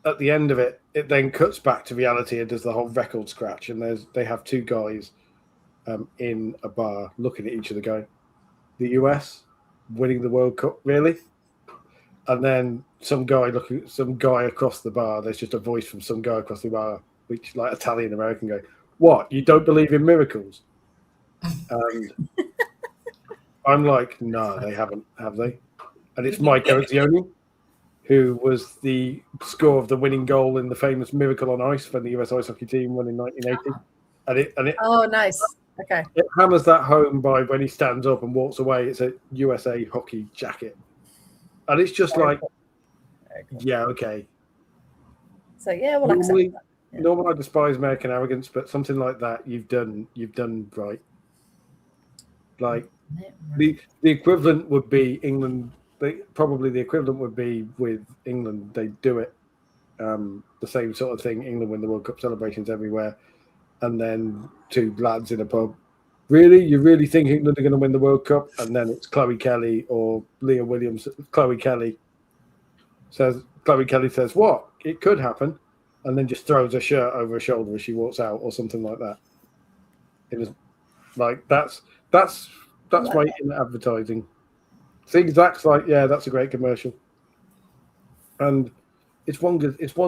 Speaker 3: at the end of it, it then cuts back to reality and does the whole record scratch. And they have two guys in a bar looking at each other going, the US winning the World Cup, really? And then some guy across the bar, there's just a voice from some guy across the bar, which like Italian American going, what, you don't believe in miracles? And I'm like, no, they haven't, have they? And it's Mike Erizzioni, who was the score of the winning goal in the famous Miracle on Ice when the US ice hockey team won in 1980. And it
Speaker 1: oh, nice. Okay.
Speaker 3: It hammers that home by when he stands up and walks away. It's a USA hockey jacket. And it's just like, yeah, okay.
Speaker 1: So yeah, well,
Speaker 3: normally I despise American arrogance, but something like that you've done right. Like the equivalent would be England. Probably the equivalent would be with England. They do it the same sort of thing. England win the World Cup celebrations everywhere, and then two lads in a pub. Really? You really think England are going to win the World Cup? And then it's Chloe Kelly or Leah Williams. Chloe Kelly says, what? It could happen. And then just throws her shirt over her shoulder as she walks out or something like that. It was like, that's my in advertising. See, Zach's like, yeah, that's a great commercial. And it's one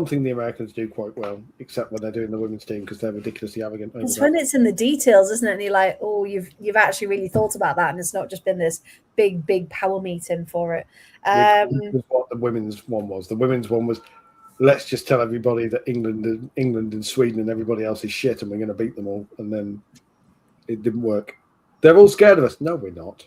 Speaker 3: thing the Americans do quite well, except when they're doing the women's team because they're ridiculously arrogant.
Speaker 1: It's when it's in the details, isn't it? And you're like, oh, you've actually really thought about that, and it's not just been this big power meeting for it.
Speaker 3: Which was what the women's one was. The women's one was, let's just tell everybody that England and Sweden and everybody else is shit, and we're going to beat them all. And then it didn't work. They're all scared of us. No, we're not.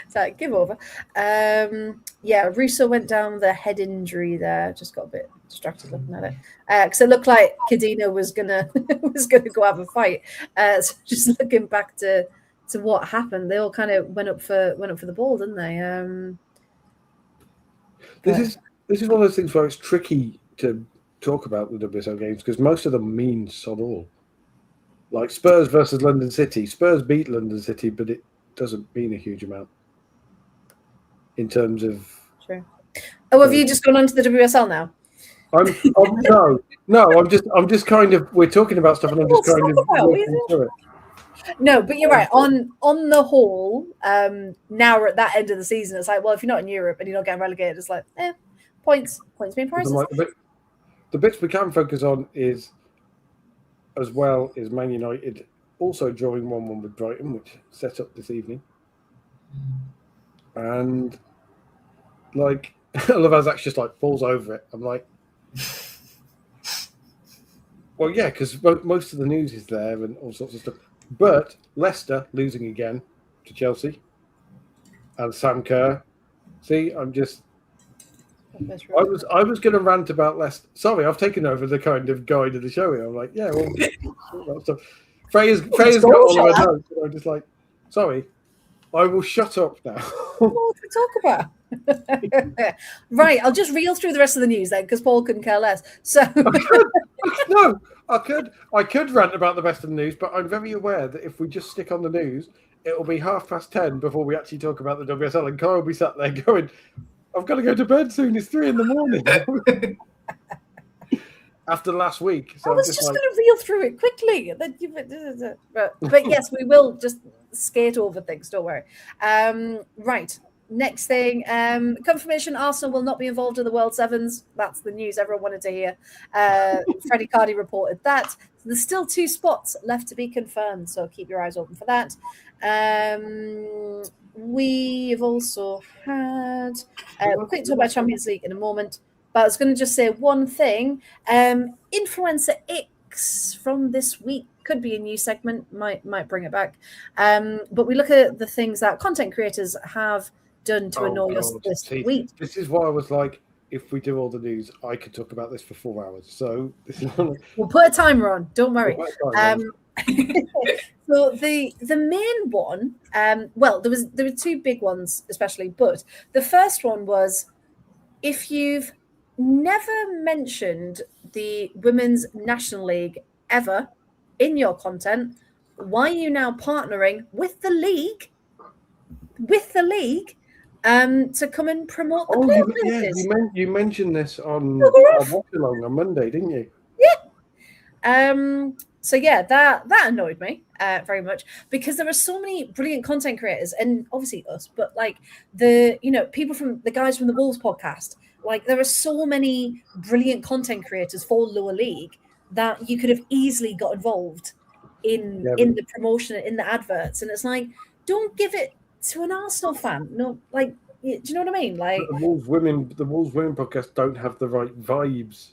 Speaker 1: So give over. Yeah, Russo went down with a head injury there. Just got a bit distracted looking at it because it looked like Cadena was gonna go have a fight. So just looking back to what happened, they all kind of went up for the ball, didn't they?
Speaker 3: This is one of those things where it's tricky to talk about the WSL games because most of them mean sod all. Like Spurs versus London City. Spurs beat London City, but it doesn't mean a huge amount in terms of.
Speaker 1: True. Oh, have you just gone on to the WSL now?
Speaker 3: I'm just kind of. We're talking about stuff, and I'm just kind of working through it.
Speaker 1: No, but you're right. On the whole, now we're at that end of the season. It's like, well, if you're not in Europe and you're not getting relegated, it's like, points being prizes.
Speaker 3: Like the bits we can focus on is, as well, is Man United also drawing 1-1 with Brighton, which set up this evening. And like Lavazak's just like falls over it. I'm like, well, yeah, because most of the news is there and all sorts of stuff. But Leicester losing again to Chelsea and Sam Kerr. See, I'm just. I was going to rant about Leicester. Sorry, I've taken over the kind of guide of the show here. I'm like, yeah, well, stuff. Freya's got all of her notes. And I'm just like, sorry, I will shut up now.
Speaker 1: What to talk about? Right, I'll just reel through the rest of the news then, because Paul couldn't care less. So
Speaker 3: I could rant about the best of the news, but I'm very aware that if we just stick on the news, it'll be 10:30 before we actually talk about the WSL, and Kyle will be sat there going, I've got to go to bed soon. It's 3 a.m. After last week. So
Speaker 1: I was just going to reel through it quickly. But yes, we will just skate over things. Don't worry. Right. Next thing, confirmation Arsenal will not be involved in the World Sevens. That's the news everyone wanted to hear. Freddie Cardi reported that. So there's still 2 spots left to be confirmed, so keep your eyes open for that. We've also had we'll quick talk about Champions League in a moment, but I was going to just say one thing. Influencer X from this week could be a new segment, might bring it back. But we look at the things that content creators have done to annoy us this week.
Speaker 3: This is why I was like, if we do all the news, I could talk about this for 4 hours. So this is
Speaker 1: we'll put a timer on. Don't worry. So the main one, well, there were 2 big ones especially, but the first one was, if you've never mentioned the Women's National League ever in your content, why are you now partnering with the league? To come and promote the places?
Speaker 3: Yeah, you mentioned this on Watch Along on Monday, didn't you?
Speaker 1: Yeah. So yeah, that annoyed me very much, because there are so many brilliant content creators, and obviously us, but like people from the guys from the Wolves podcast. Like, there are so many brilliant content creators for lower league that you could have easily got involved in the promotion, in the adverts, and it's like, don't give it to an Arsenal fan. No, like, do you know what I mean? Like,
Speaker 3: the Wolves Women podcast don't have the right vibes.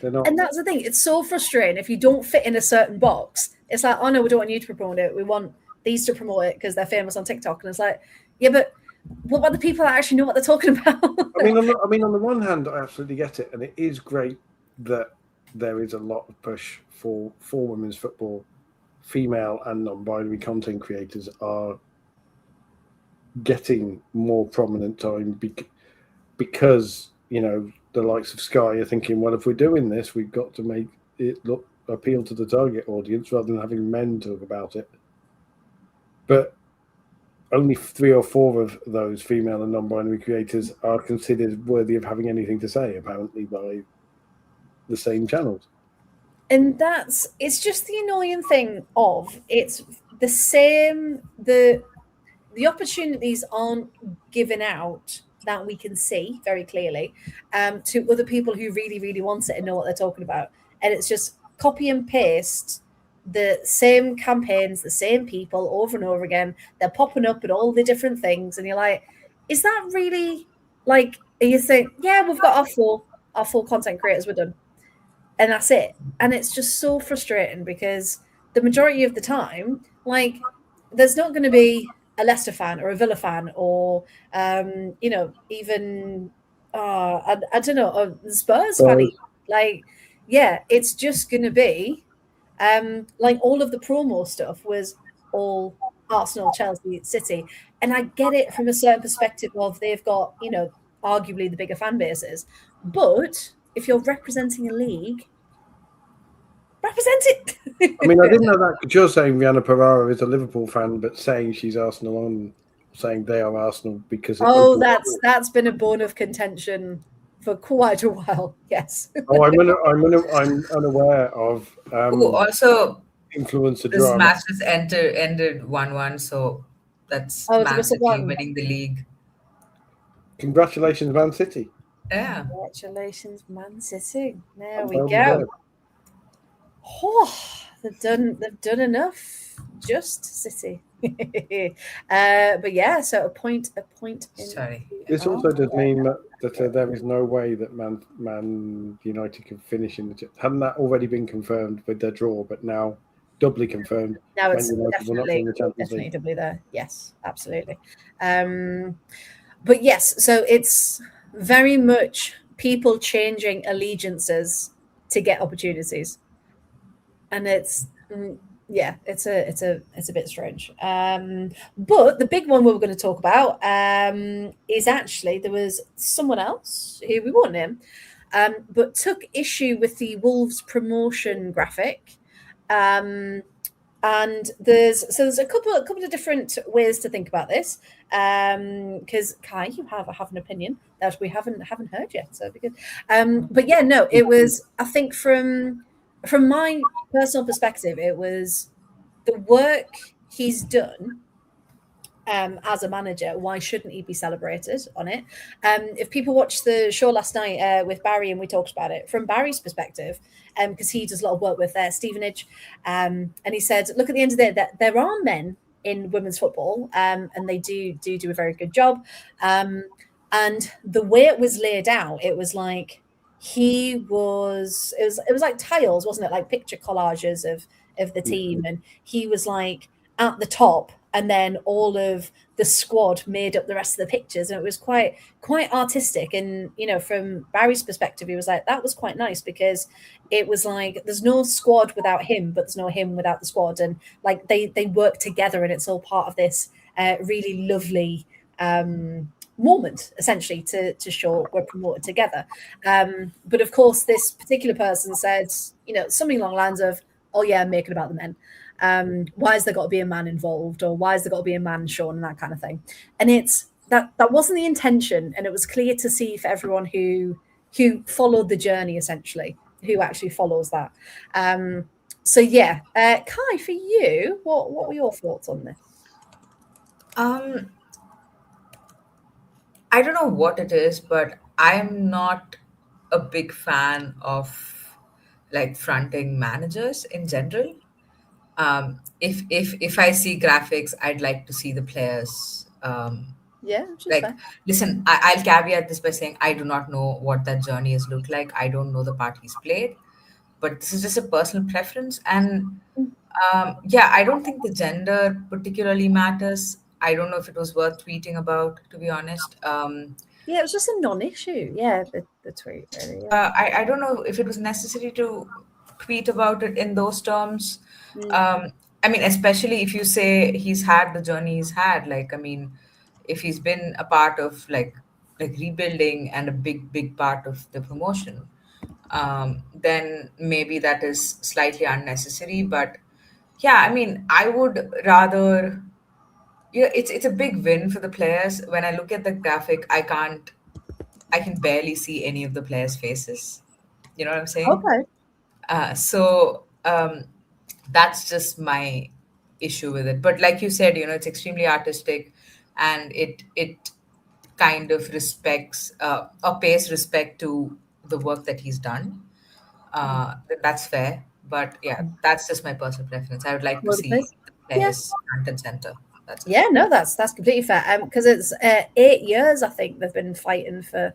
Speaker 3: They're not.
Speaker 1: And that's the thing. It's so frustrating if you don't fit in a certain box. It's like, oh no, we don't want you to promote it. We want these to promote it because they're famous on TikTok. And it's like, yeah, but what about the people that actually know what they're talking about?
Speaker 3: I mean, on the one hand, I absolutely get it, and it is great that there is a lot of push for women's football. Female and non-binary content creators are getting more prominent time because the likes of Sky are thinking, well, if we're doing this, we've got to make it appeal to the target audience rather than having men talk about it. But only 3 or 4 of those female and non-binary creators are considered worthy of having anything to say, apparently, by the same channels.
Speaker 1: And it's just the annoying thing of, it's the same, the opportunities aren't given out that we can see very clearly to other people who really, really want it and know what they're talking about. And it's just copy and paste the same campaigns, the same people over and over again. They're popping up at all the different things. And you're like, is that really, like, you think, yeah, we've got our full content creators, we're done. And that's it. And it's just so frustrating because the majority of the time, like, there's not going to be a Leicester fan or a Villa fan or, even, I don't know, a Spurs fan. Like, yeah, it's just going to be, like, all of the promo stuff was all Arsenal, Chelsea, City. And I get it from a certain perspective of they've got, arguably the bigger fan bases. But if you're representing a league, represent it.
Speaker 3: I mean, I didn't know that, because you're saying Rihanna Pereira is a Liverpool fan, but saying she's Arsenal on, saying they are Arsenal because
Speaker 1: that's been a bone of contention for quite a while. Yes.
Speaker 3: I'm unaware of
Speaker 2: also
Speaker 3: influencer
Speaker 2: this
Speaker 3: drama.
Speaker 2: match just ended 1-1, so that's Man City winning the league.
Speaker 3: Congratulations, Man City.
Speaker 2: Yeah.
Speaker 1: Congratulations, Man City. There we go. Oh, they've done enough. Just City. But yeah, so a point.
Speaker 2: Sorry.
Speaker 3: This also does mean that there is no way that Man United can finish in the. Hadn't that already been confirmed with their draw? But now doubly confirmed.
Speaker 1: Now it's definitely doubly there. Yes, absolutely. But yes, so it's very much people changing allegiances to get opportunities, and it's it's a bit strange. But the big one we were going to talk about is actually there was someone else who we won't name, but took issue with the Wolves promotion graphic. And there's a couple of different ways to think about this. Because Kai, you have an opinion that we haven't heard yet, so it'd be good. But yeah, no, it was, I think from my personal perspective, it was the work he's done as a manager. Why shouldn't he be celebrated on it? If people watched the show last night with Barry, and we talked about it from Barry's perspective, because he does a lot of work with Stevenage, and he said, look, at the end of the day, that there are men in women's football, and they do a very good job. And the way it was laid out, it was like it was like tiles, wasn't it? Like picture collages of the team, and he was like at the top, and then all of the squad made up the rest of the pictures, and it was quite artistic. And from Barry's perspective, he was like, that was quite nice, because it was like there's no squad without him, but there's no him without the squad, and like they work together, and it's all part of this really lovely moment, essentially, to show we're promoted together. But of course, this particular person said, something along the lines of, oh yeah, make it about the men. Why has there got to be a man involved, or why has there got to be a man shown, and that kind of thing. And it's that wasn't the intention, and it was clear to see for everyone who followed the journey, essentially, who actually follows that. So yeah, Kai, for you, what were your thoughts on this?
Speaker 2: I don't know what it is, but I'm not a big fan of like fronting managers in general. If I see graphics, I'd like to see the players. Listen, I'll caveat this by saying I do not know what that journey has looked like. I don't know the part he's played, but this is just a personal preference. And I don't think the gender particularly matters. I don't know if it was worth tweeting about, to be honest.
Speaker 1: It was just a non-issue. Yeah, the tweet. Really, yeah.
Speaker 2: I don't know if it was necessary to tweet about it in those terms. I mean, especially if you say he's had the journey he's had. Like, I mean, if he's been a part of like rebuilding and a big part of the promotion, then maybe that is slightly unnecessary. But yeah, I mean, I would rather. Yeah, it's a big win for the players. When I look at the graphic, I can barely see any of the players' faces. You know what I'm saying?
Speaker 1: Okay.
Speaker 2: So that's just my issue with it. But like you said, it's extremely artistic, and it kind of respects or pays respect to the work that he's done. That's fair. But yeah, that's just my personal preference. I would like to see the players front and center.
Speaker 1: That's completely fair. Because it's 8 years, I think, they've been fighting for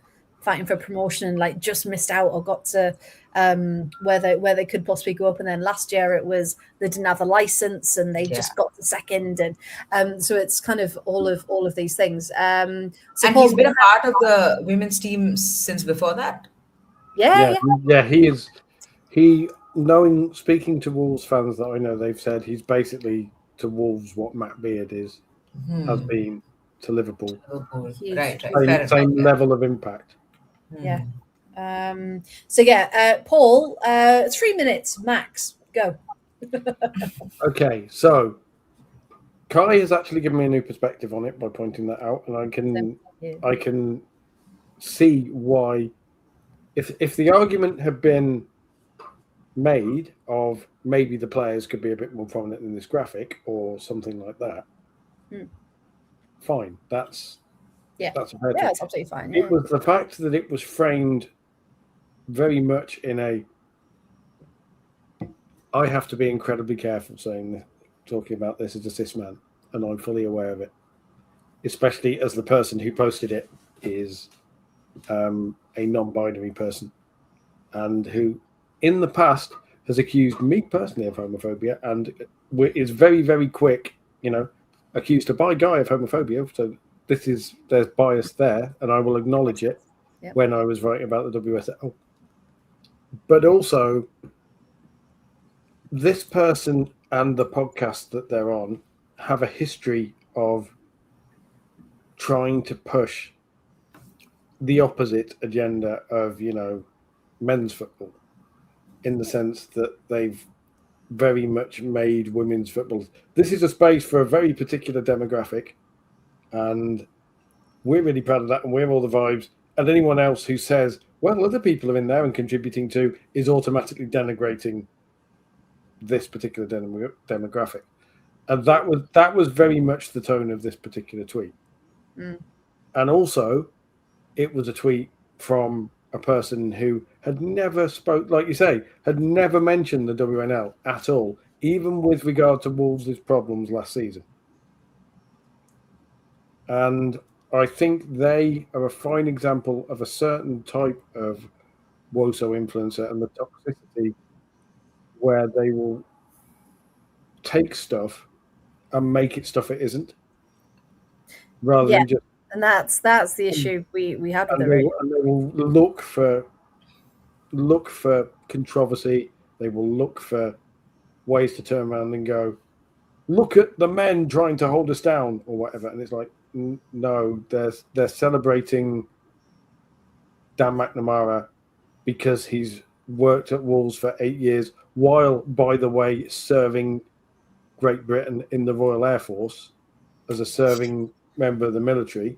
Speaker 1: promotion, and like just missed out or got to where they could possibly go up. And then last year it was they didn't have a license, and they just got to second, and so it's kind of all of these things. So
Speaker 2: and he's been a part of the women's team since before that.
Speaker 3: Yeah, he is. Speaking to Wolves fans that I know, they've said he's basically to Wolves what Matt Beard has been to Liverpool.
Speaker 2: Right.
Speaker 3: Same level of impact.
Speaker 1: Yeah. So yeah, Paul, 3 minutes max. Go.
Speaker 3: Okay, so Kai has actually given me a new perspective on it by pointing that out, and I can see why. If the argument had been made of maybe the players could be a bit more prominent in this graphic or something like that, fine. That's a fair thing.
Speaker 1: That's absolutely fine.
Speaker 3: It was the fact that it was framed very much in a. I have to be incredibly careful talking about this as a cis man, and I'm fully aware of it, especially as the person who posted it is a non-binary person, and who in the past has accused me personally of homophobia, and is very, very quick, accused a bi guy of homophobia. So there's bias there, and I will acknowledge it when I was writing about the WSL. But also, this person and the podcast that they're on have a history of trying to push the opposite agenda of, men's football, in the sense that they've very much made women's football. This is a space for a very particular demographic, and we're really proud of that, and we're all the vibes. And anyone else who says, well, other people are in there and contributing to, is automatically denigrating this particular demographic. And that was very much the tone of this particular tweet. And also, it was a tweet from a person who had never like you say, had never mentioned the WNL at all, even with regard to Wolves' problems last season. And I think they are a fine example of a certain type of WOSO influencer and the toxicity where they will take stuff and make it stuff it isn't, rather than just.
Speaker 1: And that's the issue we had with it.
Speaker 3: And they will look for controversy. They will look for ways to turn around and go, look at the men trying to hold us down or whatever. And it's like, no, they're celebrating Dan McNamara because he's worked at Wolves for 8 years, while, by the way, serving Great Britain in the Royal Air Force as a serving member of the military,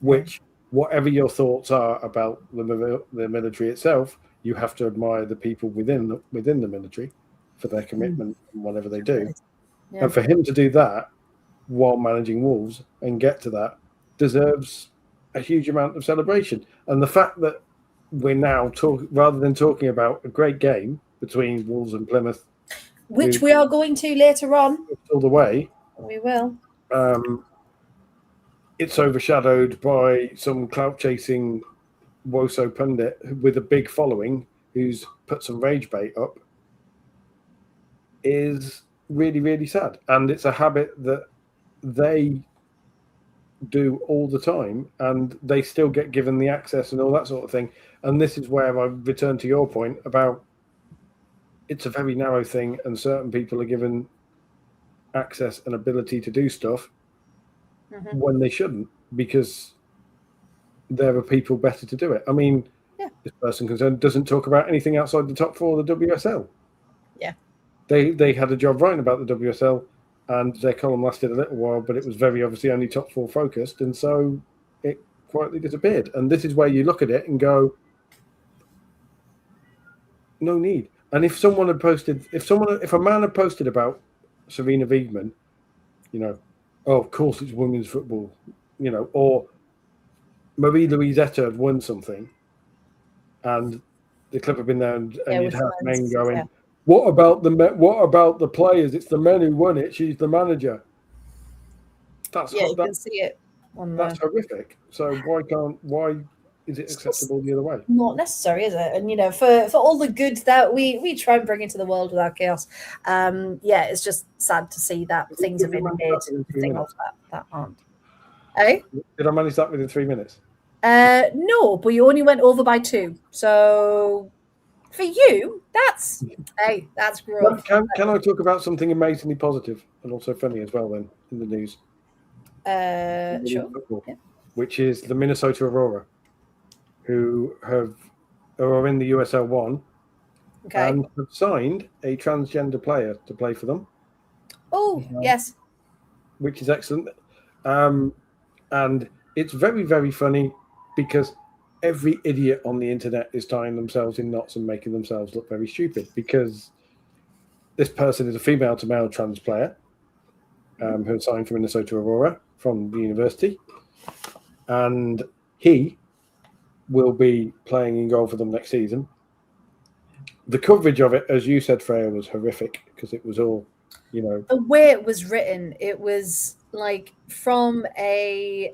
Speaker 3: which, whatever your thoughts are about the military itself, you have to admire the people within the military for their commitment and whatever they do. Yeah. And for him to do that while managing Wolves and get to that deserves a huge amount of celebration. And the fact that we're now rather than talking about a great game between Wolves and Plymouth,
Speaker 1: which we are going to later on,
Speaker 3: all the way,
Speaker 1: we will.
Speaker 3: It's overshadowed by some clout-chasing WOSO pundit with a big following who's put some rage bait up, is really, really sad. And it's a habit that they do all the time, and they still get given the access and all that sort of thing. And this is where I return to your point about it's a very narrow thing, and certain people are given access and ability to do stuff when they shouldn't, because there are people better to do it. I mean, this person concerned doesn't talk about anything outside the top four of the WSL.
Speaker 1: Yeah.
Speaker 3: They had a job writing about the WSL, and their column lasted a little while, but it was very obviously only top four focused, and so it quietly disappeared. And this is where you look at it and go, no need. And if a man had posted about Serena Wiegman, oh, of course it's women's football, or Marie-Louise Etta had won something, and the clip had been there, and you'd have men going, what about the players? It's the men who won it. She's the manager.
Speaker 1: You can see it.
Speaker 3: That's horrific. So why is it acceptable the other way?
Speaker 1: Not necessary, is it? And for all the good that we try and bring into the world without chaos, it's just sad to see that things have been made things that aren't. Hey?
Speaker 3: Did I manage that within 3 minutes?
Speaker 1: No, but you only went over by 2. So for you, that's growth.
Speaker 3: Can I talk about something amazingly positive and also funny as well then in the news?
Speaker 1: Sure.
Speaker 3: Football, which is the Minnesota Aurora, who have who are in the USL1
Speaker 1: Okay.
Speaker 3: and have signed a transgender player to play for them.
Speaker 1: Oh, yes.
Speaker 3: Which is excellent. And it's very, very funny because every idiot on the internet is tying themselves in knots and making themselves look very stupid, because this person is a female to male trans player who signed for Minnesota Aurora from the university. And he will be playing in goal for them next season. The coverage of it, as you said, Freya, was horrific because it was all,
Speaker 1: the way it was written, it was like from I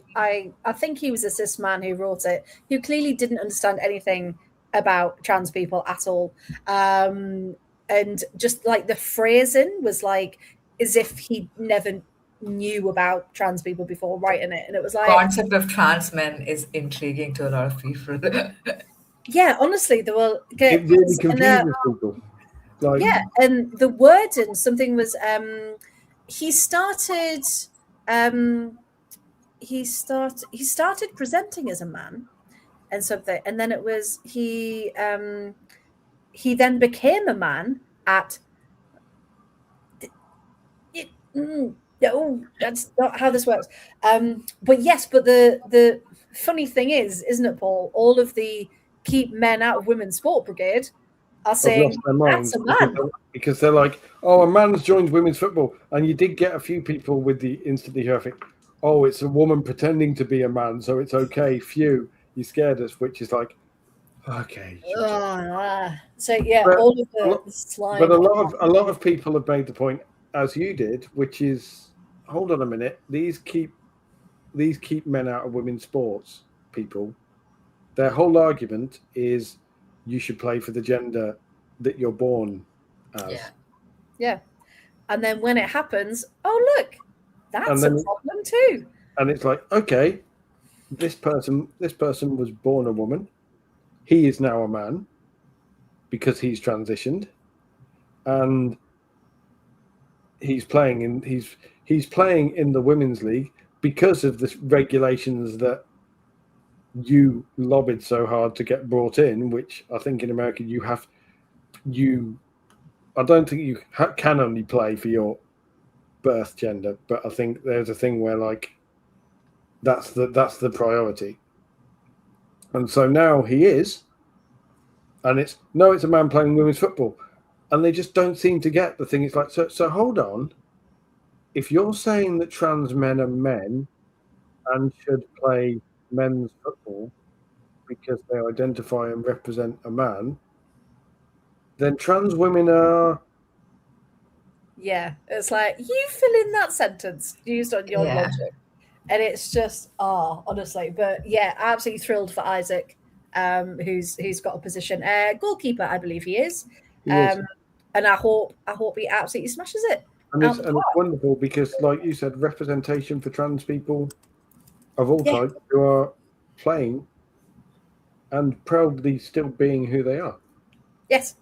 Speaker 1: think he was a cis man who wrote it, who clearly didn't understand anything about trans people at all. And just like the phrasing was like as if he never knew about trans people before writing it. And it was like,
Speaker 2: concept of trans men is intriguing to a lot of people.
Speaker 1: Yeah, honestly, there were
Speaker 3: it really confuses people. Like,
Speaker 1: yeah, and the wording, something was he started presenting as a man and something, and then it was he then became a man at no, that's not how this works. But yes, but the funny thing is, isn't it, Paul? All of the keep men out of women's sport brigade are saying that's a man.
Speaker 3: Because they're like, oh, a man's joined women's football. And you did get a few people with the instantly horrific, oh, it's a woman pretending to be a man, so it's okay. Phew, you scared us, which is like, okay.
Speaker 1: So yeah, but, all of the slime.
Speaker 3: But a lot of people have made the point, as you did, which is, hold on a minute, these keep men out of women's sports, people. Their whole argument is you should play for the gender that you're born as.
Speaker 1: Yeah. And then when it happens, oh look, that's a problem too.
Speaker 3: And it's like, okay, this person was born a woman. He is now a man because he's transitioned, and he's playing in the women's league because of the regulations that you lobbied so hard to get brought in, which I think in America I don't think you can only play for your birth gender, but I think there's a thing where like that's the priority. And so now he is, and it's a man playing women's football, and they just don't seem to get the thing. It's like, so hold on, if you're saying that trans men are men and should play men's football because they identify and represent a man, then trans women are...
Speaker 1: Yeah, it's like, you fill in that sentence used on your logic. And it's just, honestly. But yeah, absolutely thrilled for Isaac, who's got a position. Goalkeeper, I believe he is. And I hope he absolutely smashes it.
Speaker 3: And it's wonderful because, like you said, representation for trans people of all types who are playing and proudly still being who they are.
Speaker 1: Yes.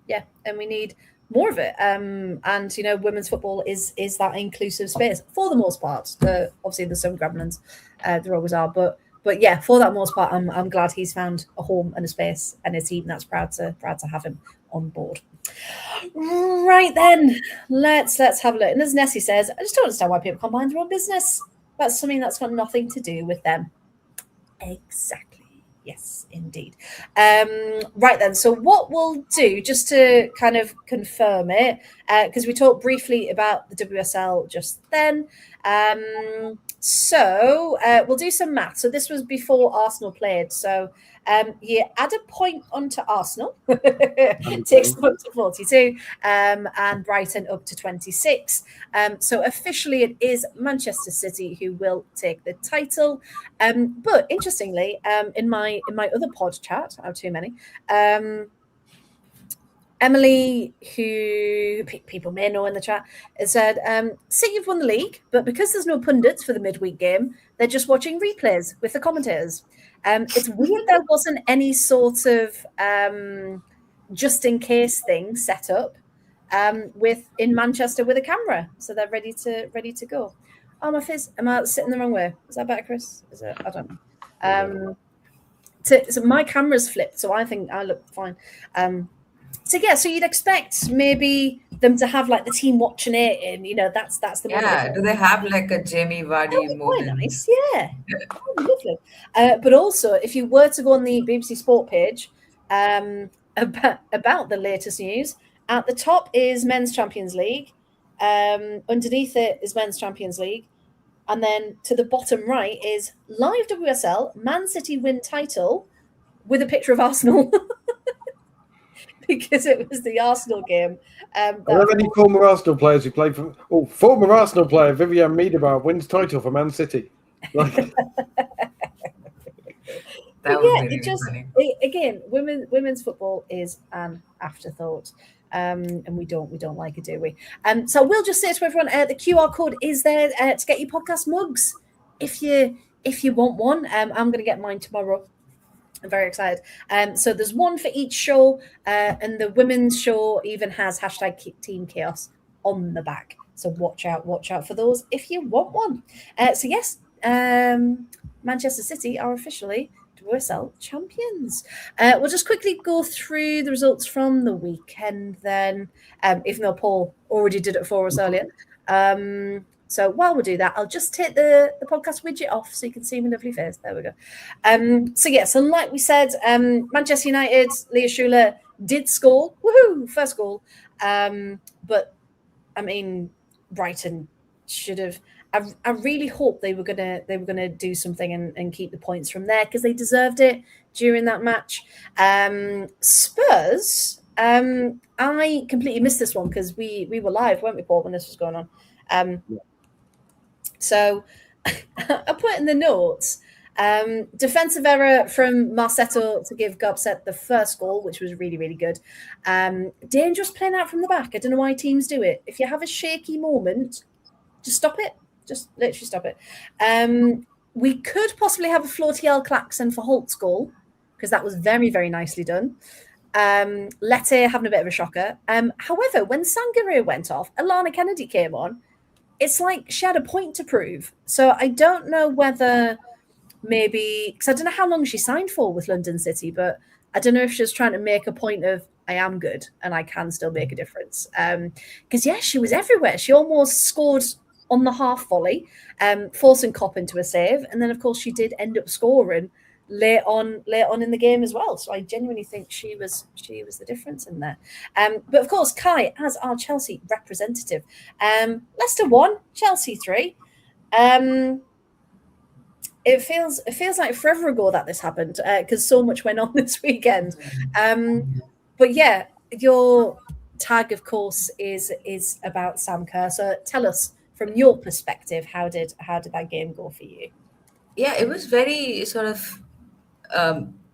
Speaker 1: Yeah. And we need more of it. And, women's football is that inclusive space for the most part. Obviously, there's some gremlins. There always are. But yeah, for that most part, I'm glad he's found a home and a space and a team that's proud to have him on board. Right then, let's have a look. And as Nessie says, I just don't understand why people can't mind their own business. That's something that's got nothing to do with them. Exactly. Yes, indeed. Right then, so what we'll do, just to kind of confirm it, because we talked briefly about the WSL just then. So we'll do some math. So this was before Arsenal played. So you add a point onto Arsenal, takes them up to 42, and Brighton up to 26. So officially it is Manchester City who will take the title. But interestingly, in my other pod chat, I have too many, Emily, who people may know in the chat, has said, City have won the league, but because there's no pundits for the midweek game, they're just watching replays with the commentators. It's weird there wasn't any sort of just in case thing set up in Manchester with a camera, so they're ready to go. Oh, my face! Am I sitting the wrong way? Is that better, Chris? Is it? I don't know. So my camera's flipped, so I think I look fine. So you'd expect maybe them to have like the team watching it, and that's the
Speaker 2: Yeah, do they have like a Jamie Vardy
Speaker 1: quite
Speaker 2: moment?
Speaker 1: nice, yeah. Lovely. But also, if you were to go on the BBC Sport page about the latest news, at the top is Men's Champions League. Underneath it is Men's Champions League. And then to the bottom right is live WSL, Man City win title with a picture of Arsenal. Because it was the Arsenal game.
Speaker 3: Are there any former Arsenal players who played for... Oh, former Arsenal player Vivian Miedema wins title for Man City.
Speaker 2: That would be really funny.
Speaker 1: Again, women's football is an afterthought. And we don't like it, do we? So we'll just say to everyone, the QR code is there to get your podcast mugs. If you want one, I'm going to get mine tomorrow. I'm very excited. So there's one for each show, and the women's show even has #Team Chaos on the back. So watch out for those if you want one. So yes, Manchester City are officially WSL champions. We'll just quickly go through the results from the weekend then, even though Paul already did it for us earlier. So while we do that, I'll just take the podcast widget off so you can see my lovely face. There we go. So like we said, Manchester United, Leah Schuler did score. Woohoo! First goal. But I mean, Brighton should have. I really hope they were gonna do something and keep the points from there because they deserved it during that match. Spurs. I completely missed this one because we were live, weren't we, Paul, when this was going on? So I put in the notes, defensive error from Marsetto to give Gobset the first goal, which was really, really good. Dangerous playing out from the back. I don't know why teams do it. If you have a shaky moment, just stop it. Just literally stop it. We could possibly have a Flotiel klaxon for Holt's goal because that was very, very nicely done. Lette having a bit of a shocker. However, when Sangare went off, Alana Kennedy came on. It's like she had a point to prove. So I don't know whether maybe, because I don't know how long she signed for with London City, but I don't know if she's trying to make a point of, I am good and I can still make a difference. Because, she was everywhere. She almost scored on the half volley, forcing Kopp into a save. And then, of course, she did end up scoring late on in the game as well. So I genuinely think she was the difference in there. But of course, Kai, as our Chelsea representative, Leicester 1, Chelsea 3. It feels like forever ago that this happened because so much went on this weekend. But yeah, your tag, of course, is about Sam Kerr. So tell us from your perspective, how did that game go for you?
Speaker 2: Yeah, it was very sort of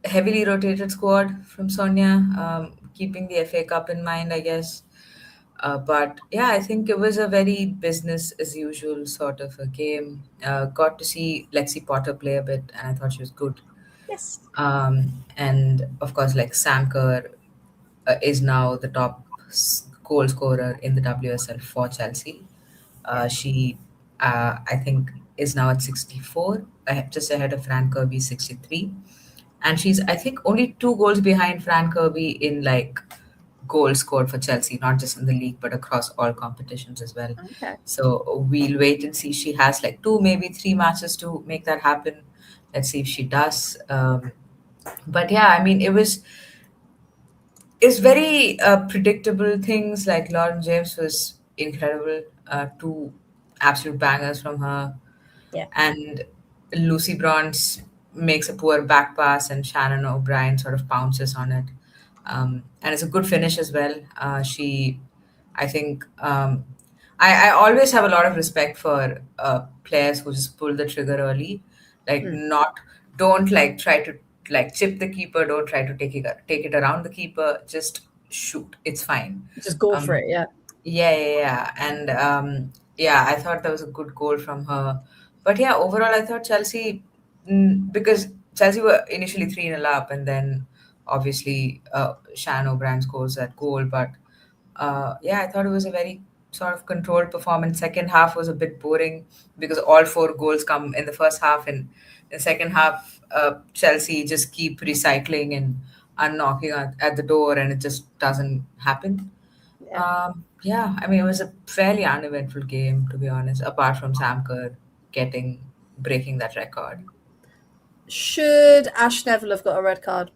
Speaker 2: heavily rotated squad from Sonia, keeping the FA Cup in mind, I guess. But yeah, I think it was a very business as usual sort of a game. Got to see Lexi Potter play a bit, and I thought she was good.
Speaker 1: Yes.
Speaker 2: And of course, like Sam Kerr is now the top goal scorer in the WSL for Chelsea. She, I think, is now at 64, just ahead of Fran Kirby, 63. And she's, I think, only 2 goals behind Fran Kirby in like goals scored for Chelsea, not just in the league, but across all competitions as well.
Speaker 1: Okay.
Speaker 2: So we'll wait and see. She has like 2, maybe 3 matches to make that happen. Let's see if she does. But yeah, I mean, it's very predictable things. Like Lauren James was incredible. 2 absolute bangers from her.
Speaker 1: Yeah.
Speaker 2: And Lucy Bronze makes a poor back pass and Shannon O'Brien sort of pounces on it. And it's a good finish as well. I think, I always have a lot of respect for players who just pull the trigger early. Like don't like try to like chip the keeper, don't try to take it around the keeper, just shoot. It's fine.
Speaker 1: Just go for it, yeah.
Speaker 2: Yeah. And I thought that was a good goal from her. But yeah, overall, I thought Chelsea, because Chelsea were initially 3-0 up, and then obviously Shannon O'Brien scores that goal. But I thought it was a very sort of controlled performance. Second half was a bit boring because all 4 goals come in the first half, and in the second half, Chelsea just keep recycling and knocking at the door, and it just doesn't happen. Yeah, I mean, it was a fairly uneventful game, to be honest, apart from Sam Kerr breaking that record.
Speaker 1: Should Ash Neville have got a red card?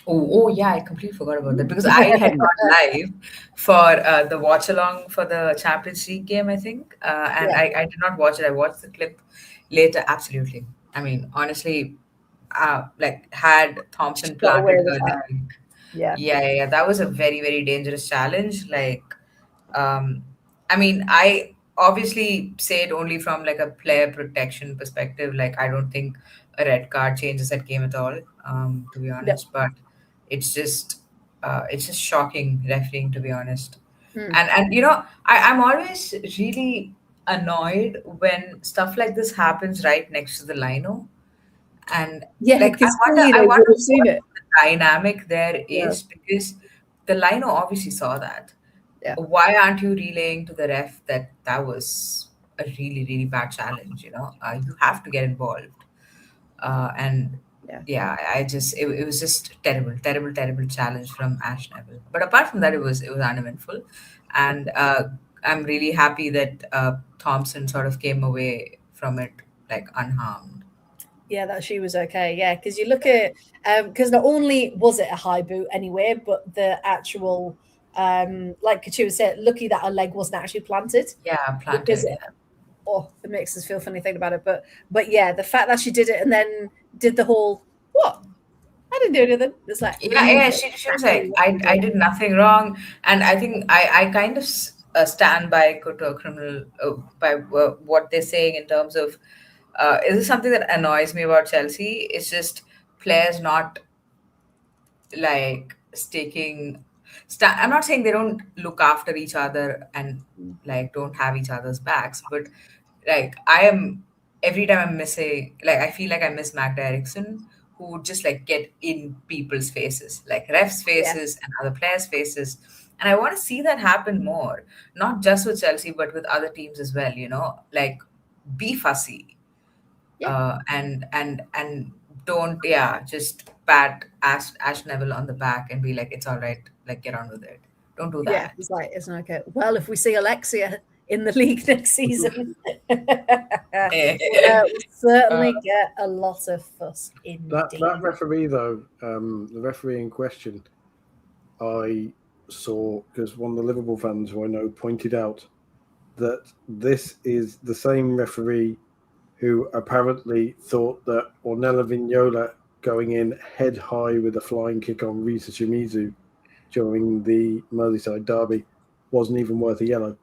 Speaker 2: Oh, yeah, I completely forgot about that because I had gone live for the watch along for the Champions League game, I think. And I did not watch it. I watched the clip later. Absolutely. I mean, honestly, like had Thompson
Speaker 1: Got away
Speaker 2: planted
Speaker 1: with
Speaker 2: her,
Speaker 1: that. Yeah.
Speaker 2: that was a very, very dangerous challenge. Like, I mean, I obviously say it only from like a player protection perspective. Like, I don't think a red card changes that game at all, to be honest. But it's just shocking refereeing, to be honest. And you know, I'm always really annoyed when stuff like this happens right next to the lino. And like I wonder what the dynamic there is because the lino obviously saw that. Why aren't you relaying to the ref that that was a really, really bad challenge? You know, you have to get involved. And I just it was just terrible, terrible, terrible challenge from Ash Neville. But apart from that, it was uneventful, and I'm really happy that Thompson sort of came away from it like unharmed.
Speaker 1: Yeah, that she was okay. Yeah, because you look at because not only was it a high boot anyway, but the actual like Kachu said, lucky that her leg wasn't actually planted.
Speaker 2: Yeah, planted.
Speaker 1: It makes us feel funny thinking about it. But yeah, the fact that she did it and then did the whole what? I didn't do anything. It's like
Speaker 2: she was like, I did nothing wrong, and I think I kind of stand by Koto criminal by what they're saying in terms of is this something that annoys me about Chelsea? It's just players not like I'm not saying they don't look after each other and like don't have each other's backs, but like every time I'm missing, like I feel like I miss Magda Eriksson, who would just like get in people's faces, like refs' faces and other players' faces. And I want to see that happen more, not just with Chelsea, but with other teams as well, you know, like be fussy. And don't just pat Ash Neville on the back and be like, it's all right, like get on with it. Don't do that.
Speaker 1: Yeah, it's like it's not okay. Well, if we see Alexia in the league next season, we'll certainly get a lot of fuss in
Speaker 3: that referee though, the referee in question, I saw because one of the Liverpool fans who I know pointed out that this is the same referee who apparently thought that Ornella Vignola going in head high with a flying kick on Risa Shimizu during the Merseyside derby wasn't even worth a yellow.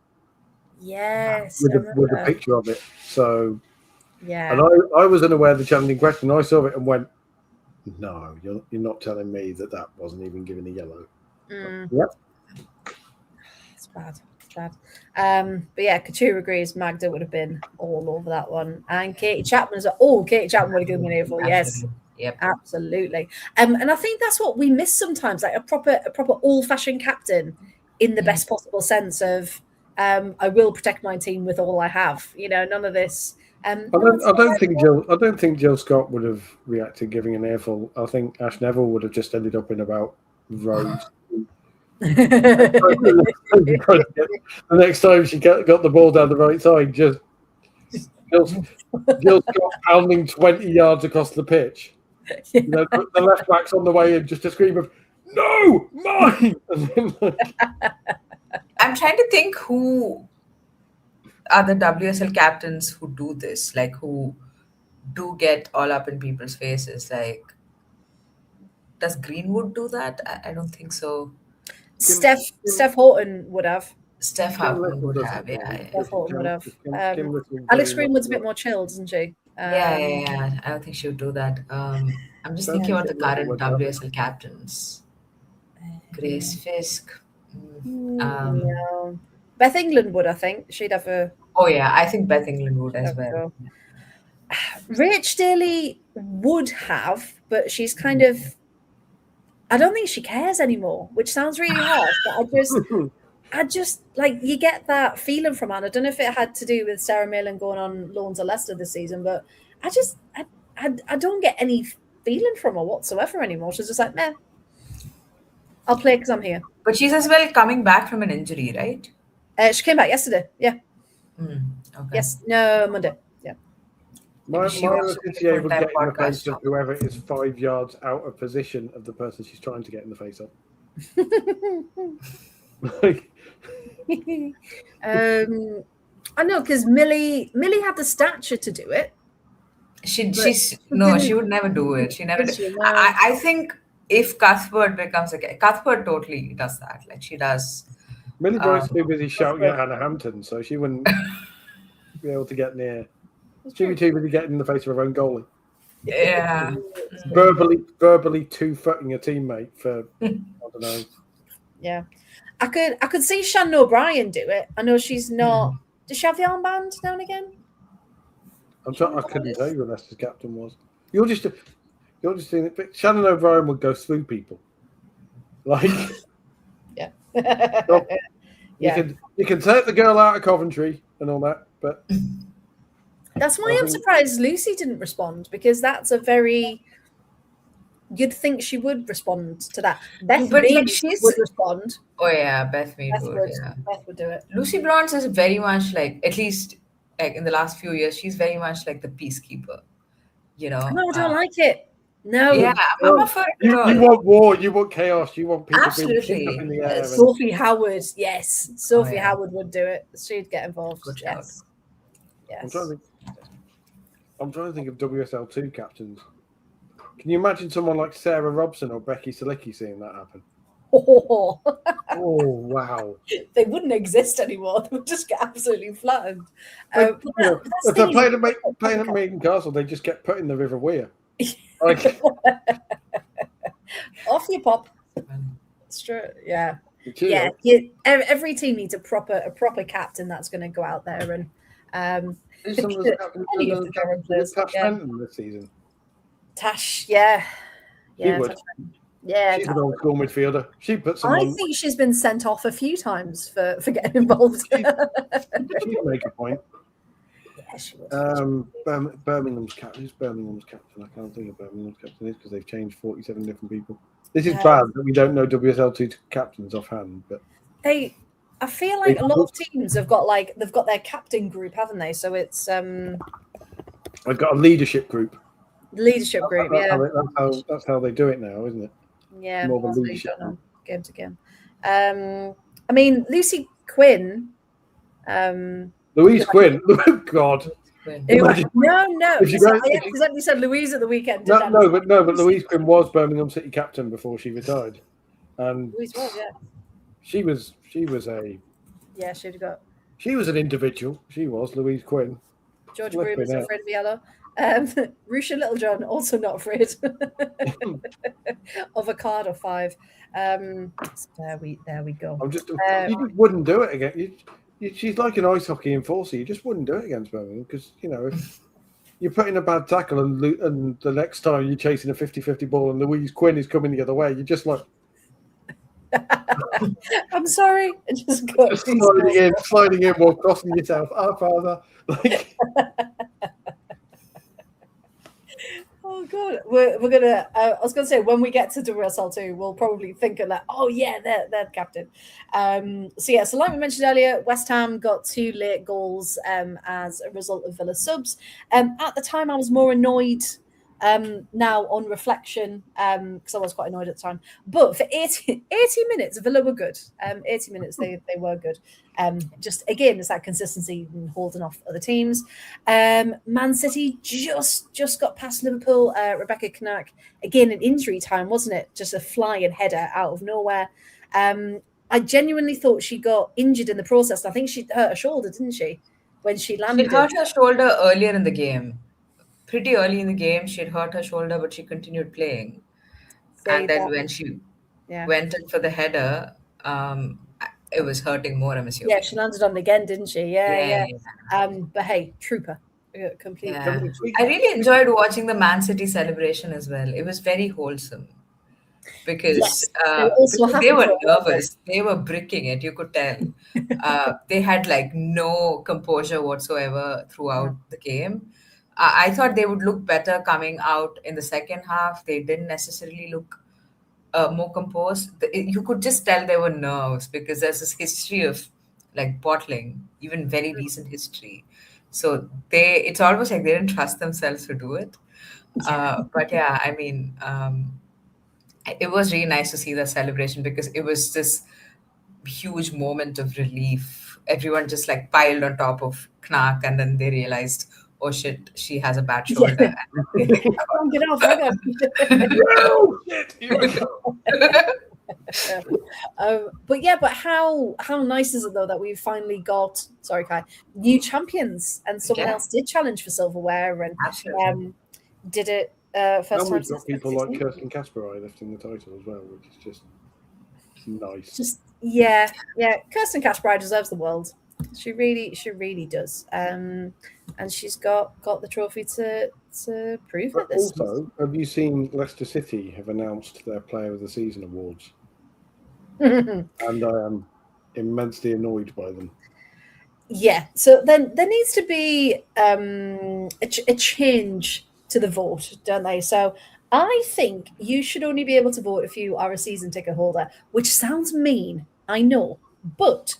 Speaker 1: Yes.
Speaker 3: With a picture of it. So,
Speaker 1: yeah.
Speaker 3: And I was unaware of the challenge in question. I saw it and went, no, you're not telling me that wasn't even given a yellow. Yep.
Speaker 1: It's bad. But yeah, Couture agrees Magda would have been all over that one. And Katie Chapman as well. Katie Chapman would have given me an A4. Yes.
Speaker 2: Yep.
Speaker 1: Absolutely. And I think that's what we miss sometimes, like a proper old-fashioned captain in the best possible sense of I will protect my team with all I have. You know, none of this.
Speaker 3: I don't think Jill Scott would have reacted giving an earful. I think Ash Neville would have just ended up in about rows. The next time she got the ball down the right side, just Jill Scott pounding 20 yards across the pitch. You know, the left back's on the way in, just a scream of "No, mine!"
Speaker 2: I'm trying to think who are the WSL captains who do this, like who do get all up in people's faces. Like, does Greenwood do that? I don't think so.
Speaker 1: Steph Horton would have.
Speaker 2: Steph Horton would have,
Speaker 1: Steph Horton would have. Alex Greenwood's a bit more chilled, isn't she?
Speaker 2: Yeah. I don't think she would do that. I'm just thinking about the current WSL captains. Grace Fisk.
Speaker 1: Beth England would, I think. She'd have a...
Speaker 2: Oh, yeah, I think Beth England would as well.
Speaker 1: Rach Daly would have, but she's kind of... I don't think she cares anymore, which sounds really harsh, but I just like you get that feeling from her. And I don't know if it had to do with Sarah Malin going on loan to Leicester this season, but I don't get any feeling from her whatsoever anymore. She's just like, meh, I'll play because I'm here.
Speaker 2: But she's as well coming back from an injury, right?
Speaker 1: She came back yesterday. Yeah.
Speaker 2: Okay.
Speaker 1: Yes. No, Monday. Yeah.
Speaker 3: My CTA would get in the face of whoever is 5 yards out of position of the person she's trying to get in the face of.
Speaker 1: I know, because Millie had the stature to do it.
Speaker 2: She would never do it. She never. I think if Cuthbert becomes Cuthbert totally does that. Like she does.
Speaker 3: Millie Boyce's too busy shouting at Hannah Hampton, so she wouldn't be able to get near. She'd be too busy getting in the face of her own goalie.
Speaker 2: Yeah.
Speaker 3: verbally 2-footing a teammate for I don't know.
Speaker 1: Yeah. I could see Shannon O'Brien do it. I know she's not. Does she have the armband now and again?
Speaker 3: I couldn't tell you who Leicester's captain was. You're just saying that Shannon O'Brien would go through people. Like
Speaker 1: yeah.
Speaker 3: You can take the girl out of Coventry and all that, but
Speaker 1: that's why I'm surprised Lucy didn't respond, because that's a very. You'd think she would respond to that. Beth Mead would respond.
Speaker 2: Oh yeah, Beth Mead would. Yeah.
Speaker 1: Beth would do it.
Speaker 2: Lucy Bronze is very much like, at least like in the last few years, she's very much like the peacekeeper. You know.
Speaker 1: No, I don't like it. No.
Speaker 2: Yeah, I'm not for
Speaker 3: you want war. You want chaos. You want people
Speaker 2: absolutely
Speaker 3: being up in the air.
Speaker 1: Sophie Howard, yes, Sophie Howard would do it. She'd get involved. Yes.
Speaker 3: I'm trying to think of WSL2 captains. Can you imagine someone like Sarah Robson or Becky Salicki seeing that happen?
Speaker 1: Oh,
Speaker 3: wow.
Speaker 1: They wouldn't exist anymore. They would just get absolutely flattened.
Speaker 3: If they're playing at Maiden Castle, they just get put in the River Weir. Like,
Speaker 1: off you pop. It's true. Yeah. Every team needs a proper captain that's going to go out there and
Speaker 3: some of the captains Tash Fenton this season.
Speaker 1: Tash, yeah.
Speaker 3: She would.
Speaker 1: Yeah,
Speaker 3: she's an old school midfielder. She put some.
Speaker 1: I think she's been sent off a few times for getting involved.
Speaker 3: She'd make a point.
Speaker 1: Yeah, she would.
Speaker 3: Birmingham's captain. Who's Birmingham's captain? I can't think of Birmingham's captain is because they've changed 47 different people. This is bad that we don't know WSL2 captains offhand, but
Speaker 1: I feel like a lot of teams have got their captain group, haven't they? So it's
Speaker 3: I've got a leadership group.
Speaker 1: Leadership group,
Speaker 3: that's how they do it now, isn't it?
Speaker 1: Yeah,
Speaker 3: more than leadership.
Speaker 1: Game to game. I mean, Lucy Quinn.
Speaker 3: Louise Quinn. God.
Speaker 1: No. Exactly said Louise at the weekend.
Speaker 3: But Louise Quinn was Birmingham City captain before she retired, and
Speaker 1: Louise was, yeah.
Speaker 3: She was an individual. She was Louise Quinn.
Speaker 1: George Broom is afraid of yellow. Rusha Littlejohn also not afraid of a card or 5. So there we go.
Speaker 3: You just wouldn't do it again. She's like an ice hockey enforcer. You just wouldn't do it against Birmingham because if you're putting a bad tackle and the next time you're chasing a 50-50 ball and Louise Quinn is coming the other way, you're just like.
Speaker 1: I'm sorry. Just
Speaker 3: sliding in while crossing yourself. Our father. Like.
Speaker 1: Oh god, we're gonna. I was gonna say when we get to WSL2, we'll probably think of that. Oh yeah, they're the captain. So like we mentioned earlier, West Ham got 2 late goals as a result of Villa subs. At the time, I was more annoyed. Now on reflection, because I was quite annoyed at the time. But for 80 minutes, Villa were good. 80 minutes, they were good. Just again, it's that consistency and holding off other teams. Man City just got past Liverpool. Rebecca Knack, again, in injury time, wasn't it? Just a flying header out of nowhere. I genuinely thought she got injured in the process. I think she hurt her shoulder, didn't she? When she landed.
Speaker 2: She hurt her shoulder earlier in the game. Pretty early in the game, she'd hurt her shoulder, but she continued playing. And then when she went in for the header, it was hurting more, I'm assuming.
Speaker 1: Yeah, she landed on it again, didn't she? Yeah. But hey, trooper. Completely.
Speaker 2: Yeah. I really enjoyed watching the Man City celebration as well. It was very wholesome. because they
Speaker 1: happy
Speaker 2: were
Speaker 1: for her,
Speaker 2: nervous. They were bricking it. You could tell. They had like no composure whatsoever throughout the game. I thought they would look better coming out in the second half. They didn't necessarily look more composed. You could just tell they were nerves because there's this history of like bottling, even very recent history. So it's almost like they didn't trust themselves to do it. But yeah, I mean, it was really nice to see the celebration because it was this huge moment of relief. Everyone just like piled on top of Knack, and then they realized, oh shit, she has a bad shoulder.
Speaker 1: Yeah.
Speaker 2: And then they
Speaker 1: get off, hang on.
Speaker 3: No, shit,
Speaker 1: but how nice is it though that we've finally got new champions, and someone else did challenge for silverware and did it first
Speaker 3: and
Speaker 1: time.
Speaker 3: We've got people like Kirsten Kasperai lifting the title as well, which is just nice.
Speaker 1: Kirsten Kasperai deserves the world. She really does. And she's got the trophy to prove it.
Speaker 3: Also, have you seen Leicester City have announced their Player of the Season awards? And I am immensely annoyed by them.
Speaker 1: Yeah. So then there needs to be a change to the vote, don't they? So I think you should only be able to vote if you are a season ticket holder, which sounds mean, I know, but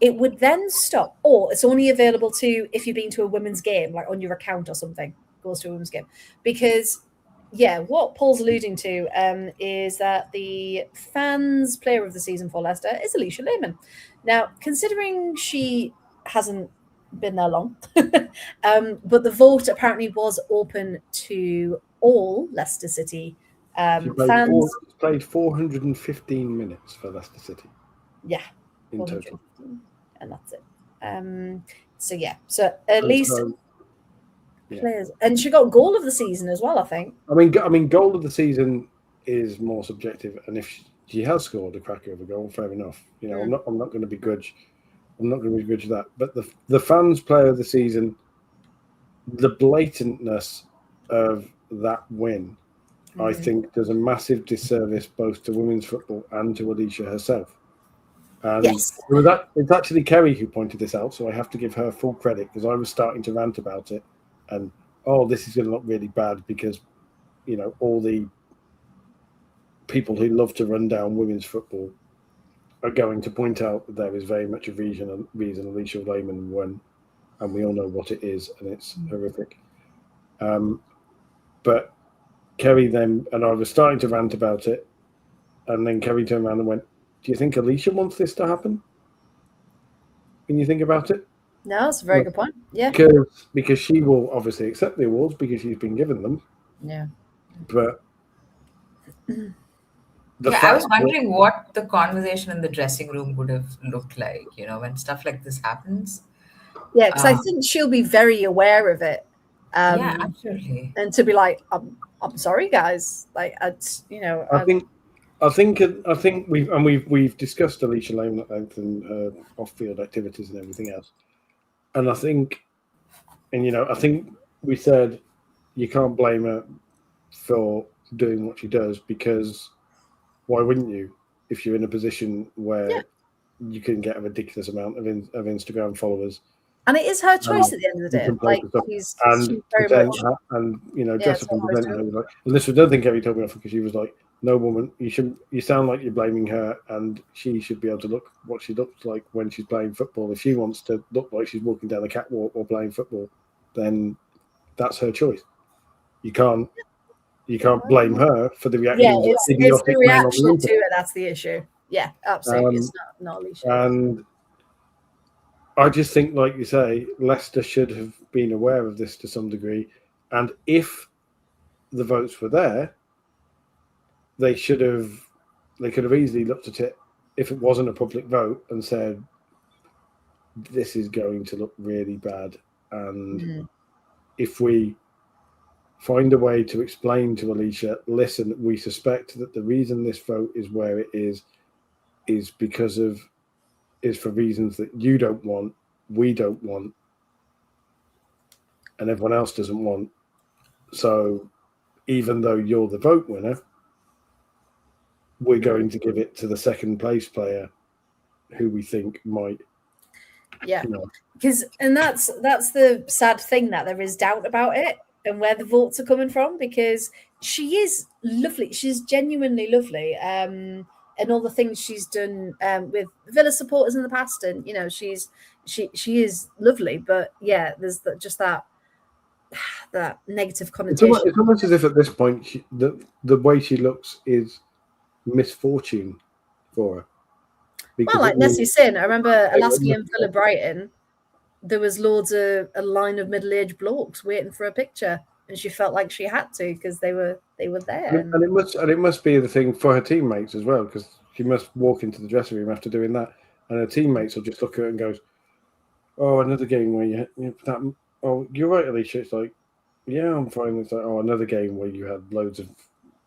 Speaker 1: it would then stop, or it's only available to if you've been to a women's game, like on your account or something, goes to a women's game. Because, what Paul's alluding to is that the fans' player of the season for Leicester is Alicia Lehmann. Now, considering she hasn't been there long, but the vote apparently was open to all Leicester City fans.
Speaker 3: She played 415 minutes for Leicester City.
Speaker 1: Yeah.
Speaker 3: In total.
Speaker 1: And that's it. So at least players, and she got goal of the season as well, I think.
Speaker 3: I mean, goal of the season is more subjective, and if she has scored a cracker of a goal, fair enough. I'm not going to begrudge. I'm not going to begrudge that. But the fans' player of the season, the blatantness of that win, I think, does a massive disservice both to women's football and to Alicia herself. And it's actually Kerry who pointed this out, so I have to give her full credit because I was starting to rant about it. And, this is going to look really bad because, all the people who love to run down women's football are going to point out that there is very much a reason Alicia Lehmann won, and we all know what it is, and it's horrific. But Kerry then, and I was starting to rant about it, and then Kerry turned around and went, do you think Alicia wants this to happen? When you think about it?
Speaker 1: No, that's a very good point. Yeah.
Speaker 3: Because she will obviously accept the awards because she's been given them.
Speaker 1: Yeah.
Speaker 3: But
Speaker 2: I was wondering what the conversation in the dressing room would have looked like, when stuff like this happens.
Speaker 1: Yeah, because I think she'll be very aware of it.
Speaker 2: Yeah, absolutely.
Speaker 1: And to be like, I'm sorry, guys. Like, I
Speaker 3: think we've discussed Alicia Lehmann at length and her off-field activities and everything else. And I think we said you can't blame her for doing what she does because why wouldn't you if you're in a position where you can get a ridiculous amount of Instagram followers?
Speaker 1: And it is her choice at the end of the day. Like she's very much
Speaker 3: dress up and present her. Like, and this was another thing Kerry told me off because she was like, "No woman, you sound like you're blaming her, and she should be able to look what she looks like when she's playing football. If she wants to look like she's walking down the catwalk or playing football, then that's her choice. You can't blame her for the reaction.
Speaker 1: Yeah, it's the reaction to it. That's the issue. Yeah, absolutely. It's not Alicia.
Speaker 3: And I just think, like you say, Leicester should have been aware of this to some degree. And if the votes were there, they could have easily looked at it if it wasn't a public vote and said, this is going to look really bad. And if we find a way to explain to Alicia, listen, we suspect that the reason this vote is where it is for reasons that you don't want, we don't want, and everyone else doesn't want. So even though you're the vote winner, we're going to give it to the second place player who we think might.
Speaker 1: Yeah, because that's the sad thing, that there is doubt about it and where the votes are coming from, because she is lovely. She's genuinely lovely. And all the things she's done with Villa supporters in the past, and she is lovely. But yeah, there's just that negative connotation.
Speaker 3: It's almost as if at this point the way she looks is misfortune for her.
Speaker 1: Well, like Nessie's saying, I remember Alaska and Villa Brighton, there was a line of middle-aged blokes waiting for a picture, and she felt like she had to because they were there.
Speaker 3: And it must be the thing for her teammates as well, because she must walk into the dressing room after doing that, and her teammates will just look at her and goes, "Oh, another game where you that. Oh, you're right, Alicia." It's like, yeah, I'm fine. It's like, oh, another game where you had loads of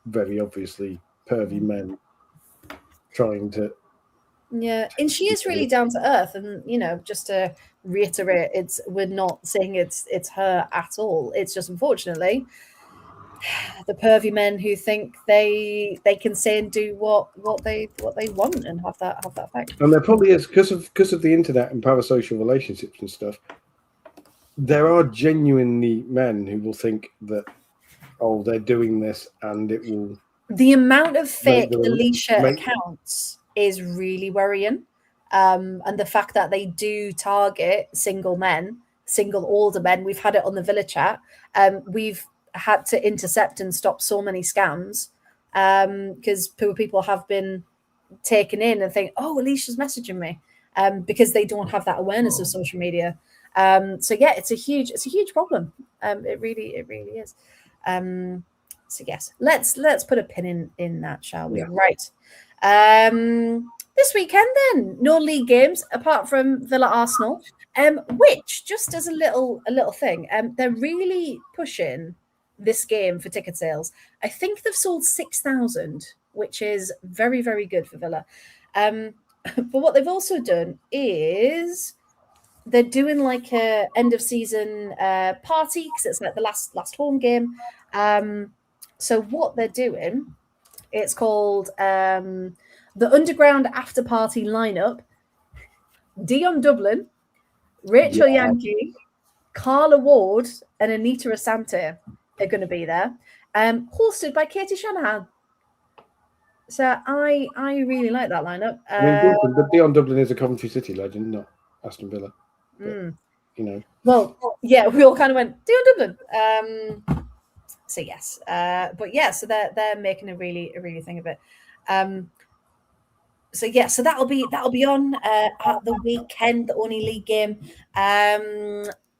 Speaker 3: very obviously pervy men trying to.
Speaker 1: Yeah, and she is really down to earth, and just to reiterate, we're not saying it's her at all. It's just, unfortunately, the pervy men who think they can say and do what they want and have that effect.
Speaker 3: And there probably is, because of the internet and parasocial relationships and stuff. There are genuinely men who will think that, oh, they're doing this and it will.
Speaker 1: The amount of fake Alicia accounts is really worrying. And the fact that they do target single older men. We've had it on the Villa chat. We've had to intercept and stop so many scams because people have been taken in and think, oh, Alicia's messaging me, because they don't have that awareness of social media. So yeah, it's a huge problem. It really is. So yes, let's put a pin in that, shall we? Yeah. Right. This weekend then, no league games apart from Villa Arsenal, which, just as a little thing, they're really pushing this game for ticket sales. I think they've sold 6,000, which is very, very good for Villa. But what they've also done is they're doing like a end of season party, because it's like the last home game. So what they're doing, it's called the Underground After Party Lineup. Dion Dublin, Rachel Yankee, Carla Ward, and Anita Asante are going to be there, hosted by Katie Shanahan. So I really like that lineup.
Speaker 3: But Dion Dublin is a Coventry City legend, not Aston Villa. But,
Speaker 1: Well, yeah, we all kind of went Dion Dublin. So yes, but yeah, so they're making a really thing of it. So yeah, so that'll be on at the weekend, the only league game.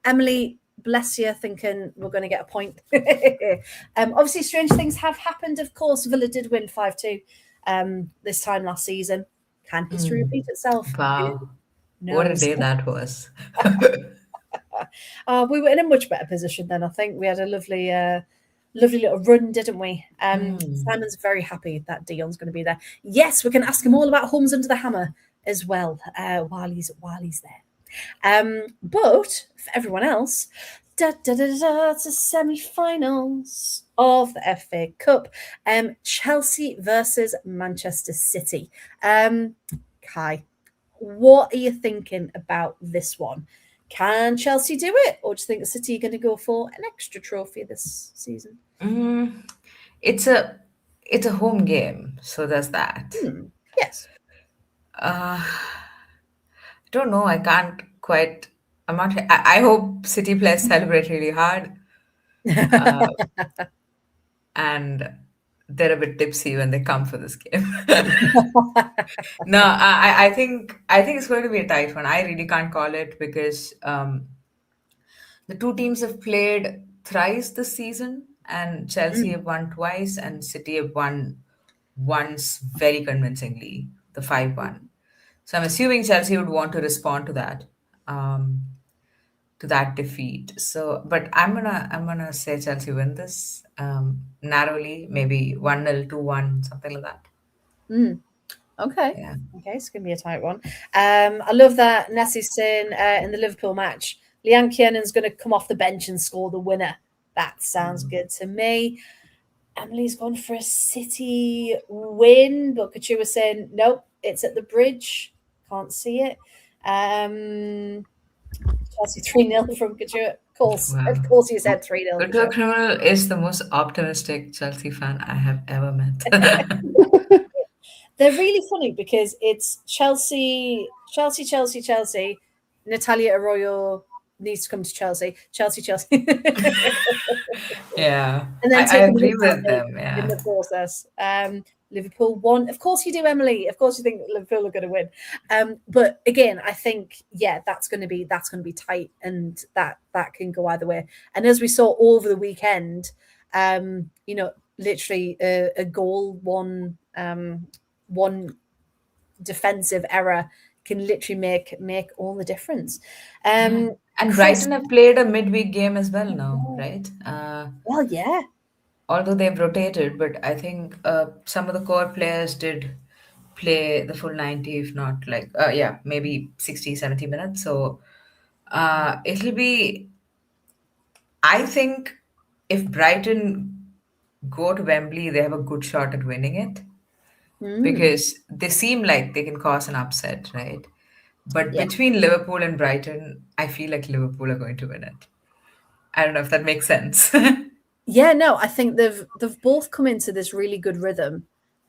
Speaker 1: Emily, bless you, thinking we're going to get a point. Obviously, strange things have happened. Of course, Villa did win 5-2 this time last season. Can history repeat itself?
Speaker 2: Wow, what a day that was.
Speaker 1: We were in a much better position then. I think we had a lovely little run, didn't we? Simon's very happy that Dion's going to be there. Yes, we can ask him all about Homes Under the Hammer as well while he's there. But for everyone else, it's the semi-finals of the FA Cup. Chelsea versus Manchester City. Kai, what are you thinking about this one? Can Chelsea do it, or do you think the City are going to go for an extra trophy this season?
Speaker 2: It's a home game, so there's that.
Speaker 1: Yes.
Speaker 2: I don't know. I can't quite. I'm not. I hope City players celebrate really hard, and they're a bit tipsy when they come for this game. No, I think it's going to be a tight one. I really can't call it because the two teams have played thrice this season, and Chelsea have won twice, and City have won once very convincingly, the 5-1. So I'm assuming Chelsea would want to respond to that defeat. So, but I'm gonna say Chelsea win this narrowly, maybe 1-0, 2-1, something like that.
Speaker 1: Okay.
Speaker 2: Yeah.
Speaker 1: Okay, it's gonna be a tight one. I love that Nessie's saying in the Liverpool match, Leanne Kiernan's going to come off the bench and score the winner. That sounds good to me. Emily's gone for a City win, but Couture was saying, nope, it's at the bridge. Can't see it. Chelsea 3-0 from Couture. Of course you said 3-0.
Speaker 2: Couture Criminal is the most optimistic Chelsea fan I have ever met.
Speaker 1: They're really funny because it's Chelsea. Natalia Arroyo needs to come to Chelsea.
Speaker 2: Yeah,
Speaker 1: And then
Speaker 2: I agree with them. Yeah,
Speaker 1: in the process. Liverpool won. Of course you do, Emily. Of course you think Liverpool are going to win. But again, I think that's going to be tight, and that can go either way. And as we saw over the weekend, literally a goal, one defensive error can literally make all the difference.
Speaker 2: And Brighton have played a midweek game as well now, right?
Speaker 1: Well, yeah.
Speaker 2: Although they've rotated, but I think some of the core players did play the full 90, if not maybe 60, 70 minutes. So it'll be, I think if Brighton go to Wembley, they have a good shot at winning it because they seem like they can cause an upset, right? But between Liverpool and Brighton, I feel like Liverpool are going to win it. I don't know if that makes sense.
Speaker 1: Yeah, no, I think they've both come into this really good rhythm,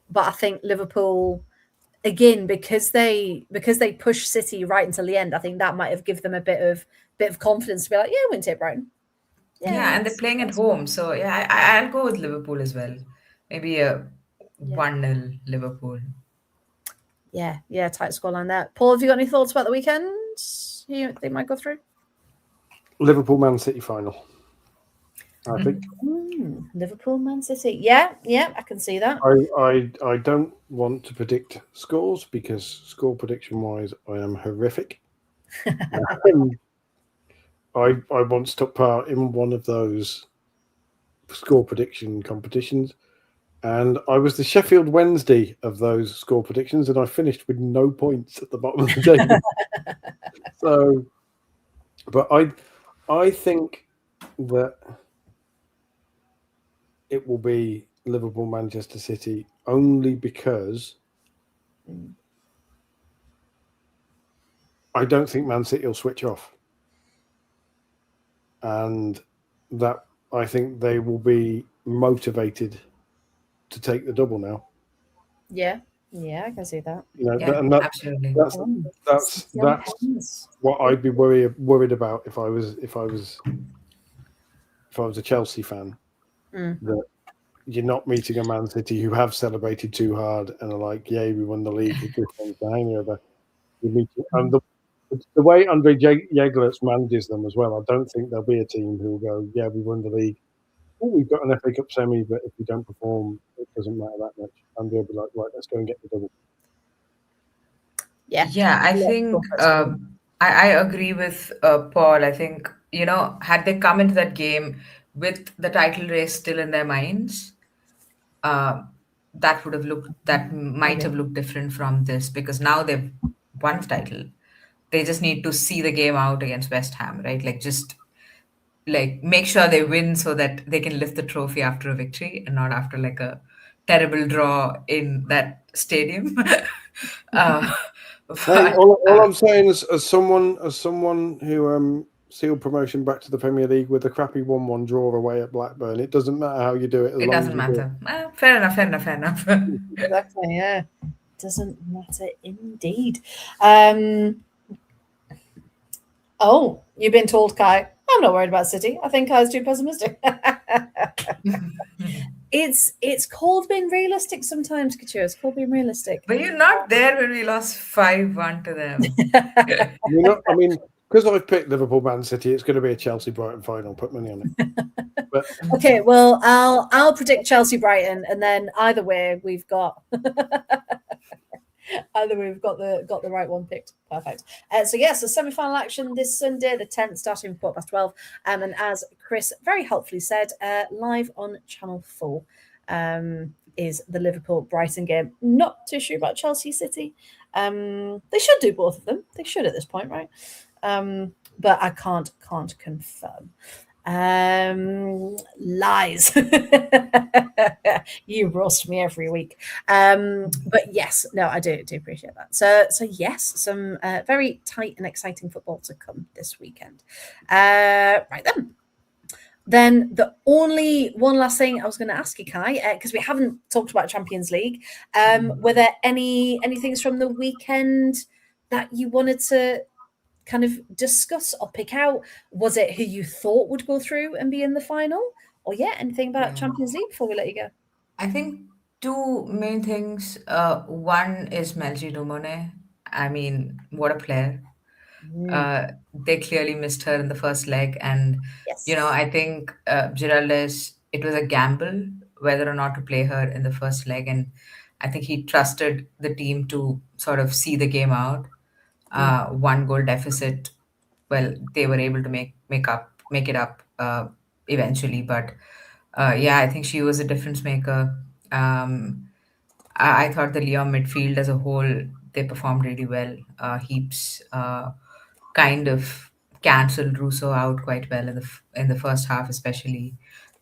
Speaker 1: but I think Liverpool, again, because they push City right until the end, I think that might have given them a bit of confidence to be like, yeah, we can take Brighton.
Speaker 2: Yeah, and they're playing at home, so yeah, I'll go with Liverpool as well. Maybe a 1-0 Liverpool.
Speaker 1: Yeah, tight scoreline there. Paul, have you got any thoughts about the weekend? You think might go through?
Speaker 3: Liverpool Man City final, I think.
Speaker 1: Liverpool Man City. Yeah, I can see that.
Speaker 3: I don't want to predict scores because score prediction wise I am horrific. I once took part in one of those score prediction competitions, and I was the Sheffield Wednesday of those score predictions, and I finished with no points at the bottom of the table. So, but I think that it will be Liverpool Manchester City only because I don't think Man City will switch off, and that I think they will be motivated to take the double now.
Speaker 1: Yeah, I can see that.
Speaker 2: Absolutely.
Speaker 3: That's what I'd be worried about if I was a Chelsea fan. That you're not meeting a Man City who have celebrated too hard and are like, "Yay, we won the league." And the way Andre Jeglerts manages them as well, I don't think there'll be a team who will go, "Yeah, we won the league. Oh, we've got an FA Cup semi, but if we don't perform, it doesn't matter that much." And they'll be like, "Right, let's go and get the double."
Speaker 2: Yeah, I think I agree with Paul. I think, had they come into that game with the title race still in their minds, that might have looked different from this, because now they've won the title. They just need to see the game out against West Ham, right? Like make sure they win so that they can lift the trophy after a victory and not after like a terrible draw in that stadium.
Speaker 3: All I'm saying is, as someone who sealed promotion back to the Premier League with a crappy 1-1 draw away at Blackburn, it doesn't matter how you do it.
Speaker 2: It doesn't matter. Fair enough.
Speaker 1: Exactly. Yeah, it doesn't matter indeed. Oh, you've been told, Kai. I'm not worried about City. I think Kai's too pessimistic. It's called being realistic sometimes, Couture. It's called being realistic.
Speaker 2: But you're not there when we lost 5-1 to them.
Speaker 3: Because I've picked Liverpool Man City, it's going to be a Chelsea Brighton final. Put money on it. But,
Speaker 1: okay, well, I'll predict Chelsea Brighton, and then either way we've got the right one picked. Perfect. So semi-final action this Sunday, the 10th, starting 12:15. And as Chris very helpfully said, live on Channel 4 is the Liverpool Brighton game. Not too sure about Chelsea City. They should do both of them. They should at this point, right? But I can't confirm. Lies. You roast me every week. But yes, no, I do appreciate that. So yes, some very tight and exciting football to come this weekend. Right then. Then the only one last thing I was going to ask you, Kai, because we haven't talked about Champions League. Were there any things from the weekend that you wanted to kind of discuss or pick out? Was it who you thought would go through and be in the final? Or anything about Champions League before we let you go?
Speaker 2: I think two main things. One is Melji Dumone. I mean, what a player. They clearly missed her in the first leg. And, I think Giraldes, it was a gamble whether or not to play her in the first leg. And I think he trusted the team to sort of see the game out. 1 goal deficit. Well, they were able to make it up eventually. But I think she was a difference maker. I thought the Lyon midfield as a whole, they performed really well. Heaps kind of cancelled Russo out quite well in the first half, especially.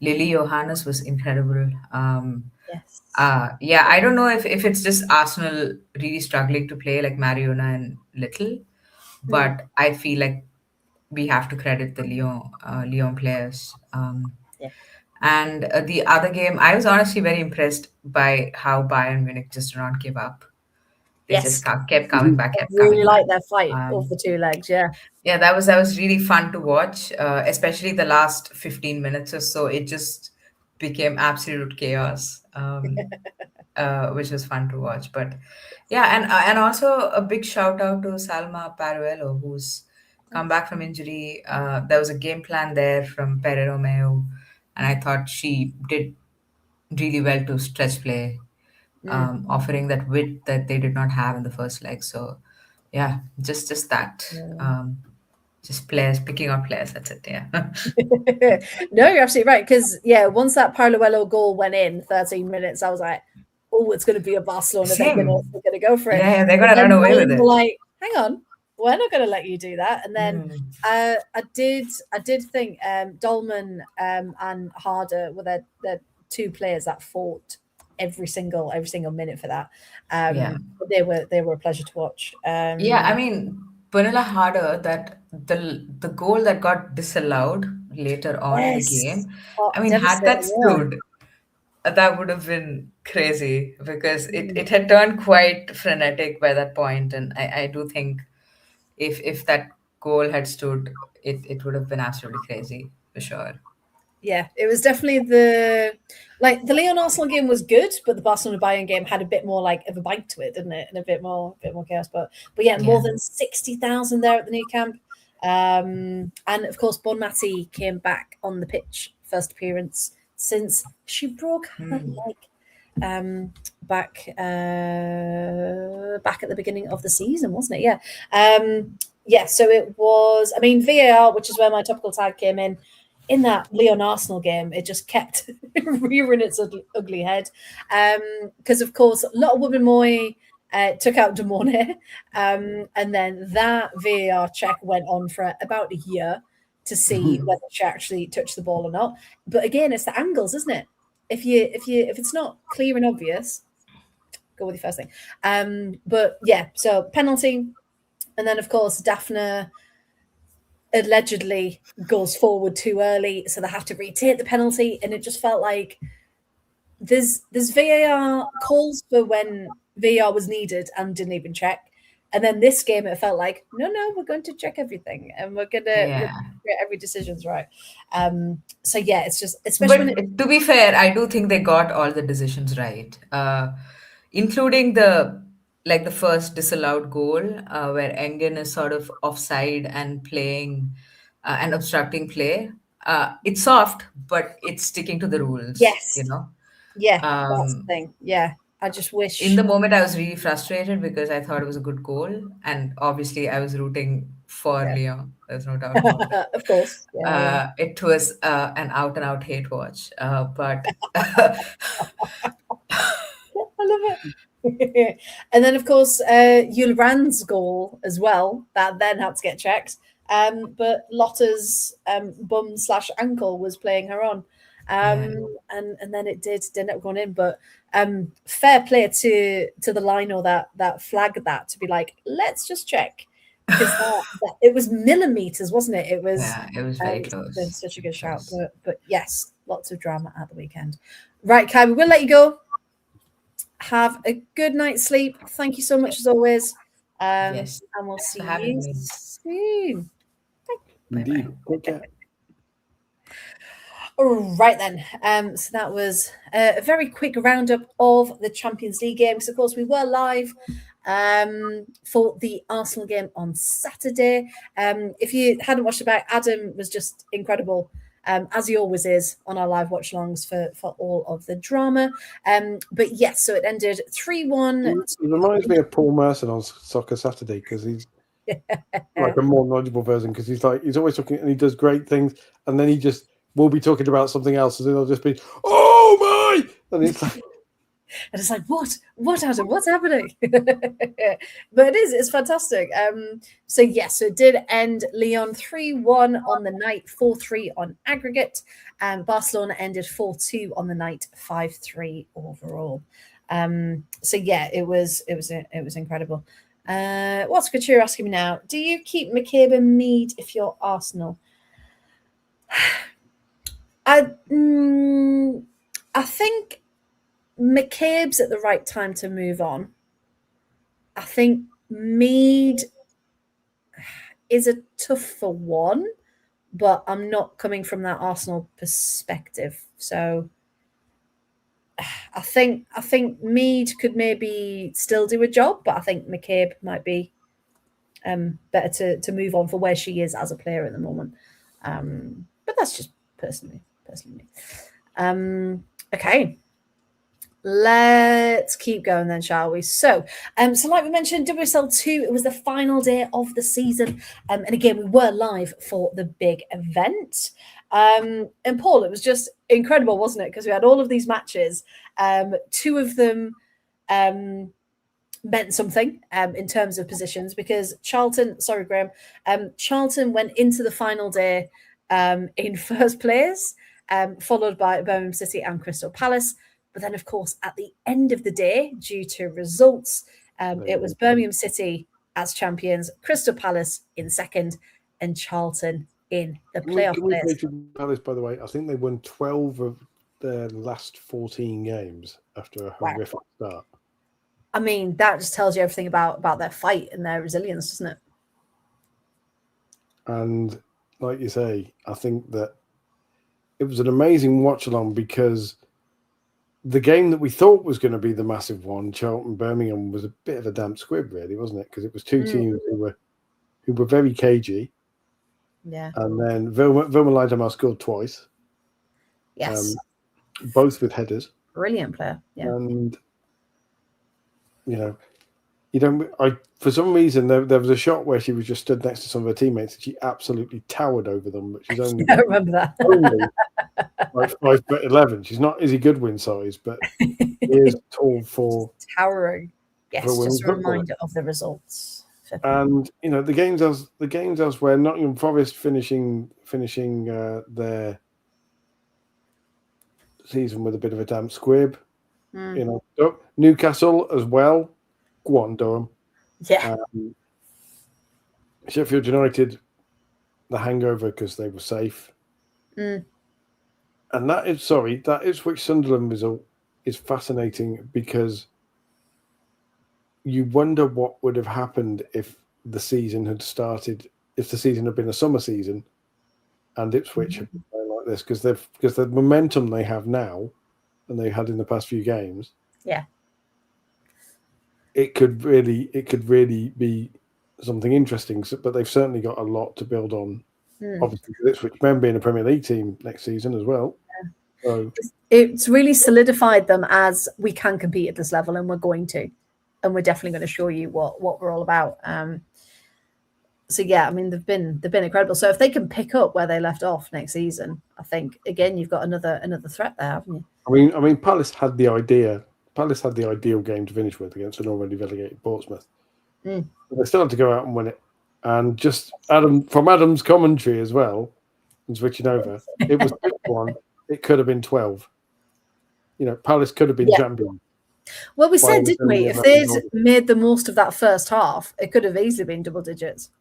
Speaker 2: Lily Johannes was incredible. I don't know if it's just Arsenal really struggling to play like Mariona and Little, but I feel like we have to credit the Lyon players. And the other game, I was honestly very impressed by how Bayern Munich just did not give up. They just kept coming back.
Speaker 1: Really like their fight of the 2 legs.
Speaker 2: Yeah, that was really fun to watch, especially the last 15 minutes or so. It just became absolute chaos, which was fun to watch. But and also a big shout out to Salma Paruello, who's come back from injury. There was a game plan there from Pere Romeo, and I thought she did really well to stretch play, offering that width that they did not have in the first leg. So, just that. Just players, picking up players. That's it. Yeah.
Speaker 1: No, you're absolutely right. Because once that Paruello goal went in, 13 minutes, I was like, oh, it's going to be a Barcelona. They're going to go for it.
Speaker 2: Yeah, they're going to run away with it.
Speaker 1: Like, hang on, we're not going to let you do that. And then I did think Dolman and Harder were the 2 players that fought every single minute for that. They were a pleasure to watch.
Speaker 2: I mean, Pernilla Harder, that the goal that got disallowed later on in the game. I mean, had that stood, that would have been crazy because it had turned quite frenetic by that point. And I do think if that goal had stood, it would have been absolutely crazy for sure.
Speaker 1: Yeah, it was definitely the Lyon Arsenal game was good, but the Barcelona Bayern game had a bit more of a bite to it, didn't it? And a bit more chaos. But more than 60,000 there at the Nou Camp. And of course, Bonmati came back on the pitch, first appearance since she broke her leg back at the beginning of the season, wasn't it? So it was. I mean, VAR, which is where my topical tag came in. In that Lyon Arsenal game, it just kept rearing its ugly head. Because, of course, Lotte Wubben-Moy took out Demone. And then that VAR check went on for about a year to see whether she actually touched the ball or not. But again, it's the angles, isn't it? If it's not clear and obvious, go with your first thing. So penalty. And then, of course, Daphne allegedly goes forward too early, so they have to retake the penalty, and it just felt like there's VAR calls for when VAR was needed and didn't even check, and then this game it felt like no, we're going to check everything and we're gonna get every decision's right. It's just especially.
Speaker 2: But to be fair, I do think they got all the decisions right, including the first disallowed goal where Engen is sort of offside and playing and obstructing play. It's soft, but it's sticking to the rules.
Speaker 1: Yes. Yeah, that's the thing. Yeah, I just wish.
Speaker 2: In the moment, I was really frustrated because I thought it was a good goal. And obviously, I was rooting for Lyon. There's no doubt about it.
Speaker 1: Of course.
Speaker 2: It was an out-and-out hate watch. But
Speaker 1: I love it. And then, of course, Yul Rand's goal as well, that then had to get checked. But Lotte's bum/ankle was playing her on. and then it didn't have gone in. But fair play to the lino that flagged that to be like, let's just check, because it was millimeters, wasn't it? It was
Speaker 2: very close.
Speaker 1: Such a good shout, but yes, lots of drama at the weekend. Right, Kai, we will let you go. Have a good night's sleep. Thank you so much as always.
Speaker 2: Yes,
Speaker 1: and we'll see you soon.
Speaker 3: Indeed. Okay.
Speaker 1: All right then. So that was a very quick roundup of the Champions League games. Of course, we were live for the Arsenal game on Saturday. If you hadn't watched it back, Adam was just incredible, as he always is on our live watch-alongs for all of the drama. But yes, so it ended 3-1.
Speaker 3: It reminds me of Paul Merson on Soccer Saturday, because he's like a more knowledgeable version, because he's always talking and he does great things, and then we'll be talking about something else, and then it'll just be, oh my, and it's like,
Speaker 1: and it's like, what, Adam? What's happening? But it's fantastic. So yes, so it did end Lyon 3-1 on the night, 4-3 on aggregate, and Barcelona ended 4-2 on the night, 5-3 overall. So yeah, it was incredible. What's Couture asking me now? Do you keep McCabe and Mead if you're Arsenal? I think McCabe's at the right time to move on. I think Mead is a tougher one, but I'm not coming from that Arsenal perspective. So I think Mead could maybe still do a job, but I think McCabe might be better to move on for where she is as a player at the moment. But that's just personally. Okay. Let's keep going then, shall we? So like we mentioned, WSL2, it was the final day of the season. And again, we were live for the big event. And Paul, it was just incredible, wasn't it? Because we had all of these matches. Two of them meant something in terms of positions, because Charlton went into the final day in first place, followed by Birmingham City and Crystal Palace. But then, of course, at the end of the day, due to results, it was Birmingham City as champions, Crystal Palace in second, and Charlton in the playoff place.
Speaker 3: Palace, by the way, I think they won 12 of their last 14 games after a horrific start.
Speaker 1: I mean, that just tells you everything about their fight and their resilience, doesn't it?
Speaker 3: And like you say, I think that it was an amazing watch-along, because the game that we thought was going to be the massive one, Charlton-Birmingham, was a bit of a damp squib, really, wasn't it? Because it was two teams who were very cagey.
Speaker 1: Yeah.
Speaker 3: And then Vilma Leidemar scored twice.
Speaker 1: Yes.
Speaker 3: Both with headers.
Speaker 1: Brilliant player. Yeah.
Speaker 3: And, for some reason, there was a shot where she was just stood next to some of her teammates and she absolutely towered over them. But she's only,
Speaker 1: I remember that.
Speaker 3: only like 5'11". She's not Izzy Goodwin size, but she is tall for
Speaker 1: towering. Yes, just a reminder of the results.
Speaker 3: And the games elsewhere, Nottingham Forest finishing their season with a bit of a damp squib. Newcastle as well. Go on, Durham.
Speaker 1: Yeah.
Speaker 3: Sheffield United, the hangover because they were safe. And that Ipswich Sunderland result is fascinating, because you wonder what would have happened if the season had been a summer season and Ipswich had been playing like this, because the momentum they have now and they had in the past few games.
Speaker 1: Yeah.
Speaker 3: It could really be something interesting, but they've certainly got a lot to build on. Obviously, Ipswich men being a Premier League team next season as well. Yeah. So
Speaker 1: it's really solidified them as we can compete at this level, and we're going to, and we're definitely going to show you what we're all about. So yeah, I mean they've been incredible. So if they can pick up where they left off next season, I think again you've got another threat there, haven't
Speaker 3: you? I mean, Palace had the ideal game to finish with against an already relegated Portsmouth. But they still had to go out and win it. And just from Adam's commentary as well, and switching over, it was 6-1, it could have been 12. Palace could have been champions.
Speaker 1: Well, we said, didn't we? If they'd made the most of that first half, it could have easily been double digits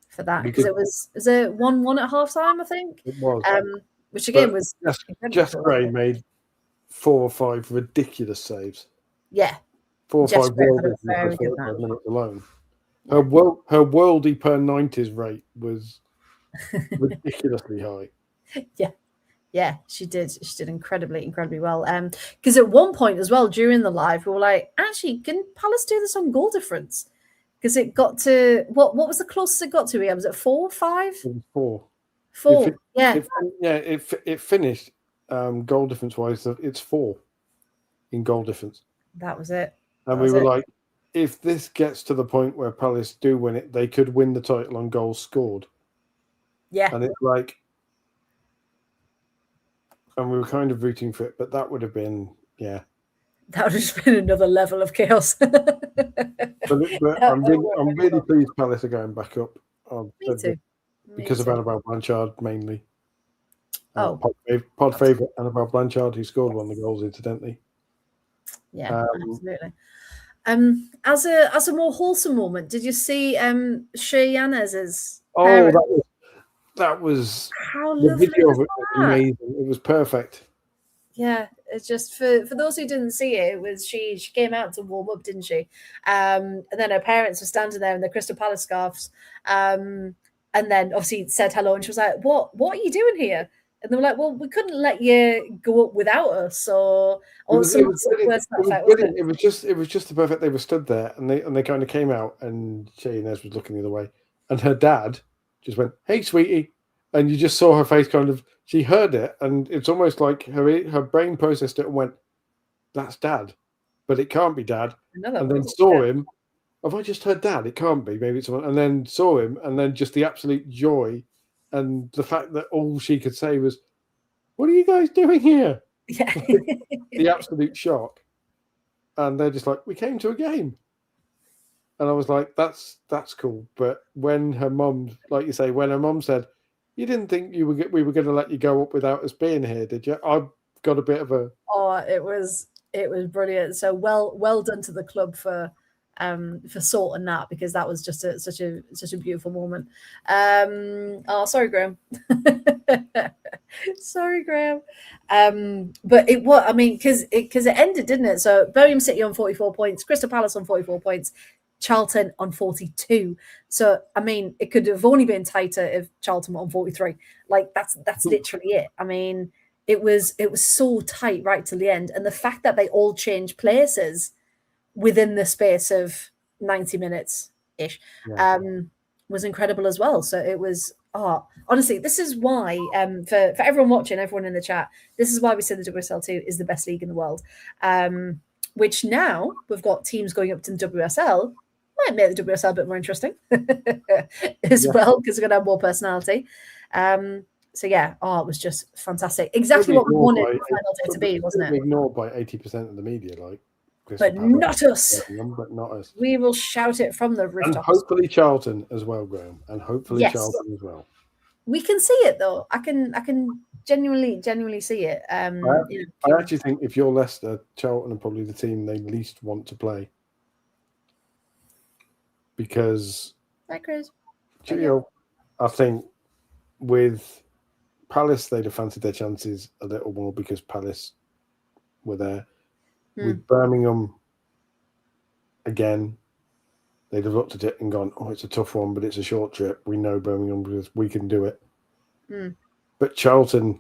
Speaker 1: for that, because it was 1-1 at half time, I think.
Speaker 3: It was.
Speaker 1: Which again was
Speaker 3: Jess Gray made 4 or 5 ridiculous saves.
Speaker 1: Yeah.
Speaker 3: 4 or 5 worldies in the first 5 minutes alone. Her worldie per 90s rate was ridiculously high.
Speaker 1: Yeah, she did. She did incredibly well. Because at one point as well during the live, we were like, actually, can Palace do this on goal difference? Because it got to what was the closest it got to? Was it 4, 5?
Speaker 3: It was 4.
Speaker 1: 4.
Speaker 3: It finished goal difference wise. It's 4 in goal difference.
Speaker 1: That was it.
Speaker 3: And we were like, if this gets to the point where Palace do win it, they could win the title on goals scored.
Speaker 1: Yeah.
Speaker 3: And it's like, and we were kind of rooting for it, but that would have been, that
Speaker 1: would have just been another level of chaos.
Speaker 3: but I'm really pleased Palace are going back up.
Speaker 1: Me too.
Speaker 3: Because of Annabelle Blanchard mainly.
Speaker 1: Pod
Speaker 3: favourite Annabelle Blanchard, who scored one of the goals, incidentally.
Speaker 1: Yeah, absolutely. As a more wholesome moment, did you see Lionesses?
Speaker 3: Oh, that was
Speaker 1: how lovely. The video of it
Speaker 3: was amazing. It was perfect.
Speaker 1: Yeah, it's just for those who didn't see it, it was she came out to warm up, didn't she? And then her parents were standing there in their Crystal Palace scarves. And then obviously said hello, and she was like, "What are you doing here?" And they were like, "Well, we couldn't let you go up without us." It was
Speaker 3: just the perfect. They were stood there, and they kind of came out, and Inez was looking the other way, and her dad just went, "Hey, sweetie," and you just saw her face kind of. She heard it, and it's almost like her brain processed it and went, "That's Dad," but it can't be Dad. And then saw him. Have I just heard Dad? It can't be. Maybe it's someone. And then saw him, and then just the absolute joy. And the fact that all she could say was, "What are you guys doing here?"
Speaker 1: Yeah.
Speaker 3: The absolute shock. And they're just like, "We came to a game." And I was like, that's cool. But when her mum, like you say, when her mum said, "You didn't think we were going to let you go up without us being here, did you?" I've got a bit of a...
Speaker 1: Oh, it was brilliant. So well done to the club for sorting that, because that was just such a beautiful moment. Sorry, Graham. Sorry, Graham. But because it ended, didn't it? So Birmingham City on 44 points, Crystal Palace on 44 points, Charlton on 42. So it could have only been tighter if Charlton were on 43. Like that's literally it. It was so tight right to the end, and the fact that they all changed places within the space of 90 minutes ish was incredible as well. So it was honestly, this is why for everyone watching, everyone in the chat, this is why we say the WSL2 is the best league in the world, which now we've got teams going up to the WSL might make the WSL a bit more interesting as well, because we're going to have more personality. So yeah, it was just fantastic, exactly what we wanted the final day to be, wasn't it?
Speaker 3: Ignored by 80% of the media, like.
Speaker 1: But not us.
Speaker 3: But not us.
Speaker 1: We will shout it from the rooftops.
Speaker 3: And hopefully Charlton as well, Graham. And hopefully Charlton as well.
Speaker 1: We can see it though. I can genuinely see it.
Speaker 3: I actually think if you're Leicester, Charlton are probably the team they least want to play. Because I think with Palace, they'd have fancied their chances a little more because Palace were there. With Birmingham, again, they'd have looked at it and gone, "Oh, it's a tough one, but it's a short trip. We know Birmingham because we can do it." But Charlton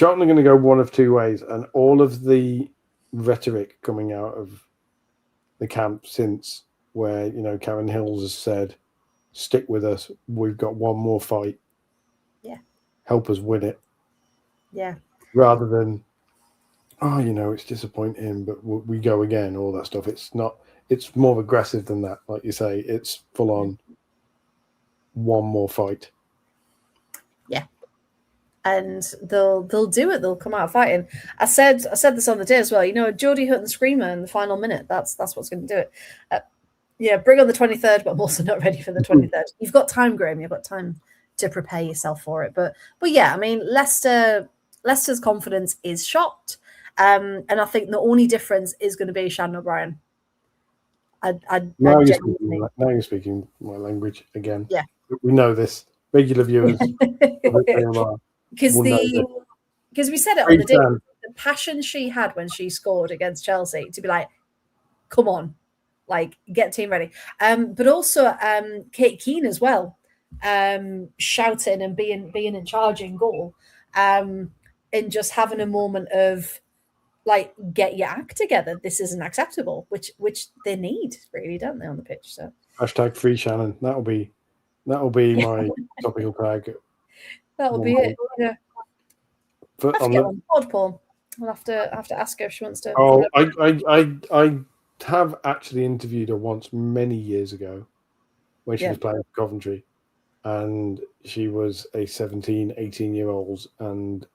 Speaker 3: are going to go one of two ways, and all of the rhetoric coming out of the camp since, where Karen Hills has said, "Stick with us. We've got one more fight.
Speaker 1: Yeah,
Speaker 3: help us win it."
Speaker 1: Yeah,
Speaker 3: rather than, it's disappointing, but we go again, all that stuff. It's not, it's more aggressive than that. Like you say, it's full on one more fight.
Speaker 1: Yeah. And they'll do it. They'll come out fighting. I said this on the day as well. Jodie Hutton Screamer in the final minute. That's what's going to do it. Bring on the 23rd, but I'm also not ready for the 23rd. You've got time, Graham. You've got time to prepare yourself for it. But yeah, Leicester Leicester's confidence is shot. And I think the only difference is going to be Shannon O'Brien.
Speaker 3: Now you're speaking my language again.
Speaker 1: Yeah.
Speaker 3: We know this. Regular viewers.
Speaker 1: Because we said it on the day, the passion she had when she scored against Chelsea to be like, come on, like get team ready. But also Kate Keane as well, shouting and being in charge in goal, and just having a moment of like, get your act together. This isn't acceptable, which they need, really, don't they, on the pitch? So
Speaker 3: hashtag free Shannon. That'll be my topical tag.
Speaker 1: That'll be it. Yeah.
Speaker 3: But
Speaker 1: I have to get on board, Paul. I'll have to ask her if she wants to.
Speaker 3: Oh, I have actually interviewed her once many years ago when she was playing for Coventry, and she was a 17, 18-year-old and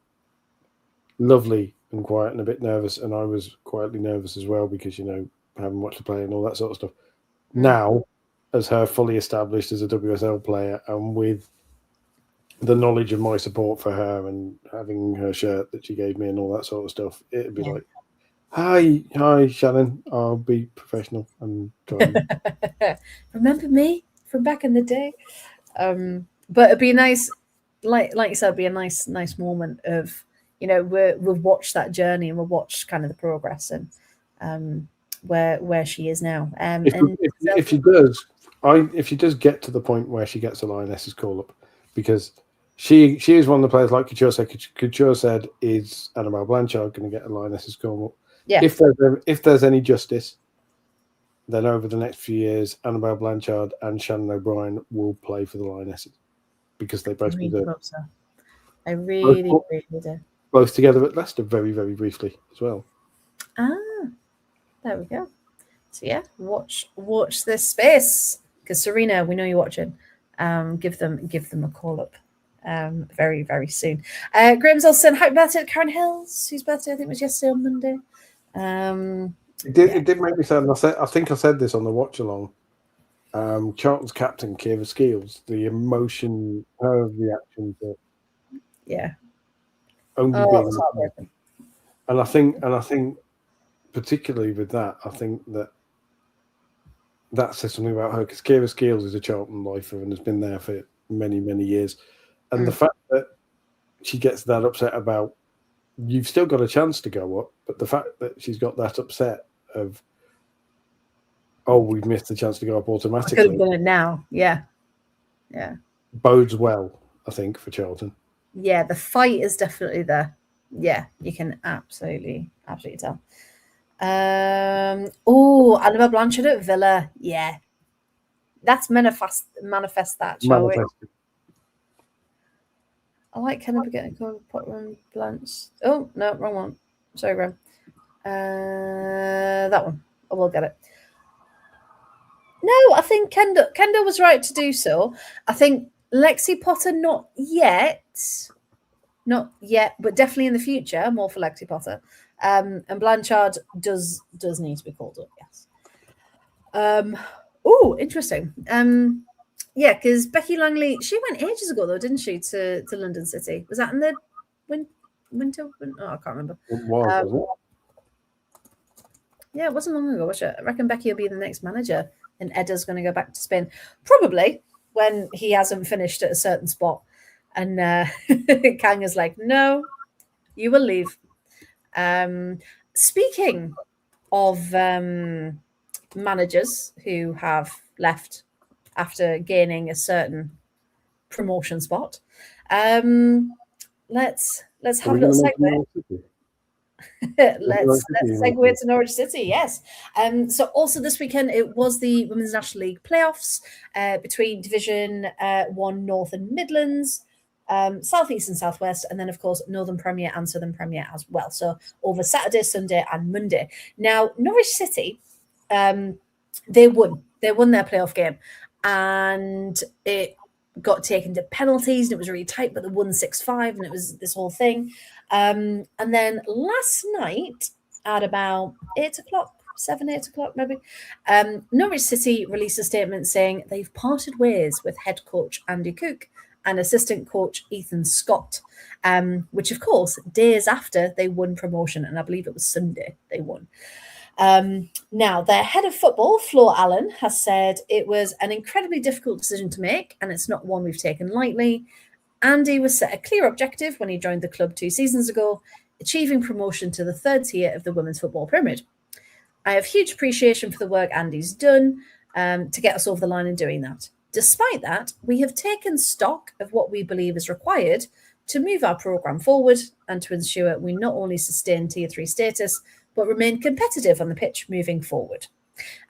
Speaker 3: lovely and quiet and a bit nervous, and I was quietly nervous as well because, you know, having watched her play and all that sort of stuff. Now, as her fully established as a WSL player and with the knowledge of my support for her and having her shirt that she gave me and all that sort of stuff, it'd be like, hi, Shannon, I'll be professional and try and...
Speaker 1: Remember me from back in the day? But it'd be nice, like you said, it'd be a nice moment of, you know, we've watched that journey and we've watched kind of the progress and where she is now.
Speaker 3: If she does get to the point where she gets a Lionesses call up, because she is one of the players, like Couture said, is Annabelle Blanchard going to get a Lionesses call up?
Speaker 1: Yeah.
Speaker 3: If there's any justice, then over the next few years, Annabelle Blanchard and Shannon O'Brien will play for the Lionesses because they both do.
Speaker 1: I really do.
Speaker 3: Both together at Leicester very, very briefly as well.
Speaker 1: There we go. So yeah, watch this space, because Serena, we know you're watching. Give them a call up very, very soon. Graham's also saying happy birthday to Karen Hills, whose birthday I think was yesterday on Monday.
Speaker 3: It did make me sad. And I think I said this on the watch along. Charlton's captain, Kira Skeels, the emotion, her reaction to only being, and I think particularly with that, I think that says something about her, because Kira Skeels is a Charlton lifer and has been there for many, many years. And the fact that she gets that upset about, you've still got a chance to go up, but the fact that she's got that upset of, oh, we've missed the chance to go up automatically.
Speaker 1: I could have done it now. Yeah.
Speaker 3: Bodes well, I think, for Charlton.
Speaker 1: Yeah, the fight is definitely there. Yeah, you can absolutely tell. Annabelle Blanchard at Villa. Yeah. That's manifest that, shall we? I like Kenneth getting called Potman Blanche. Oh, no, wrong one. Sorry, Graham. That one. I will get it. No, I think Kendall was right to do so. I think Lexi Potter, not yet, but definitely in the future, more for Lexi Potter. And Blanchard does need to be called up, yes. Interesting. Yeah, because Becky Langley, she went ages ago though, didn't she, to London City? Was that in the winter? Oh, I can't remember.
Speaker 3: It was
Speaker 1: Yeah, it wasn't long ago, was it? I reckon Becky will be the next manager and Edda's going to go back to Spain. Probably when he hasn't finished at a certain spot. And Kang is like, no, you will leave. Speaking of managers who have left after gaining a certain promotion spot, let's have a little segue. Let's segue to Norwich City, yes. So also this weekend it was the Women's National League playoffs between Division 1 North and Midlands, South East and South West, and then of course Northern Premier and Southern Premier as well. So over Saturday, Sunday, and Monday. Now Norwich City, they won their playoff game, and it got taken to penalties, and it was really tight, but they won 6-5, and it was this whole thing. And then last night at about 8 o'clock maybe, Norwich City released a statement saying they've parted ways with head coach Andy Cook and assistant coach Ethan Scott, which, of course, days after they won promotion, and I believe it was Sunday they won. Now, their head of football, Flo Allen, has said it was an incredibly difficult decision to make, and it's not one we've taken lightly. Andy was set a clear objective when he joined the club 2 seasons ago, achieving promotion to the 3rd tier of the women's football pyramid. I have huge appreciation for the work Andy's done to get us over the line in doing that. Despite that, we have taken stock of what we believe is required to move our programme forward and to ensure we not only sustain Tier 3 status, but remain competitive on the pitch moving forward.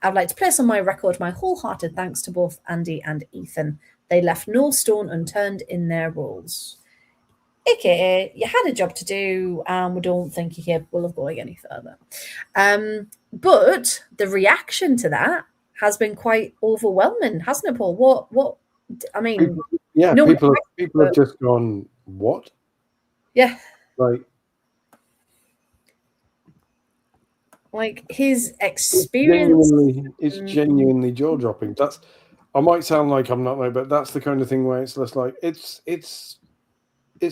Speaker 1: I'd like to place on my record my wholehearted thanks to both Andy and Ethan. They left no stone unturned in their roles. AKA, you had a job to do, and we don't think you're capable of going any further. But the reaction to that has been quite overwhelming, hasn't it, Paul? What? I mean,
Speaker 3: people have just gone, what?
Speaker 1: Yeah, like his experience.
Speaker 3: It's genuinely jaw dropping. I might sound like I'm not there, but that's the kind of thing where it's just like it's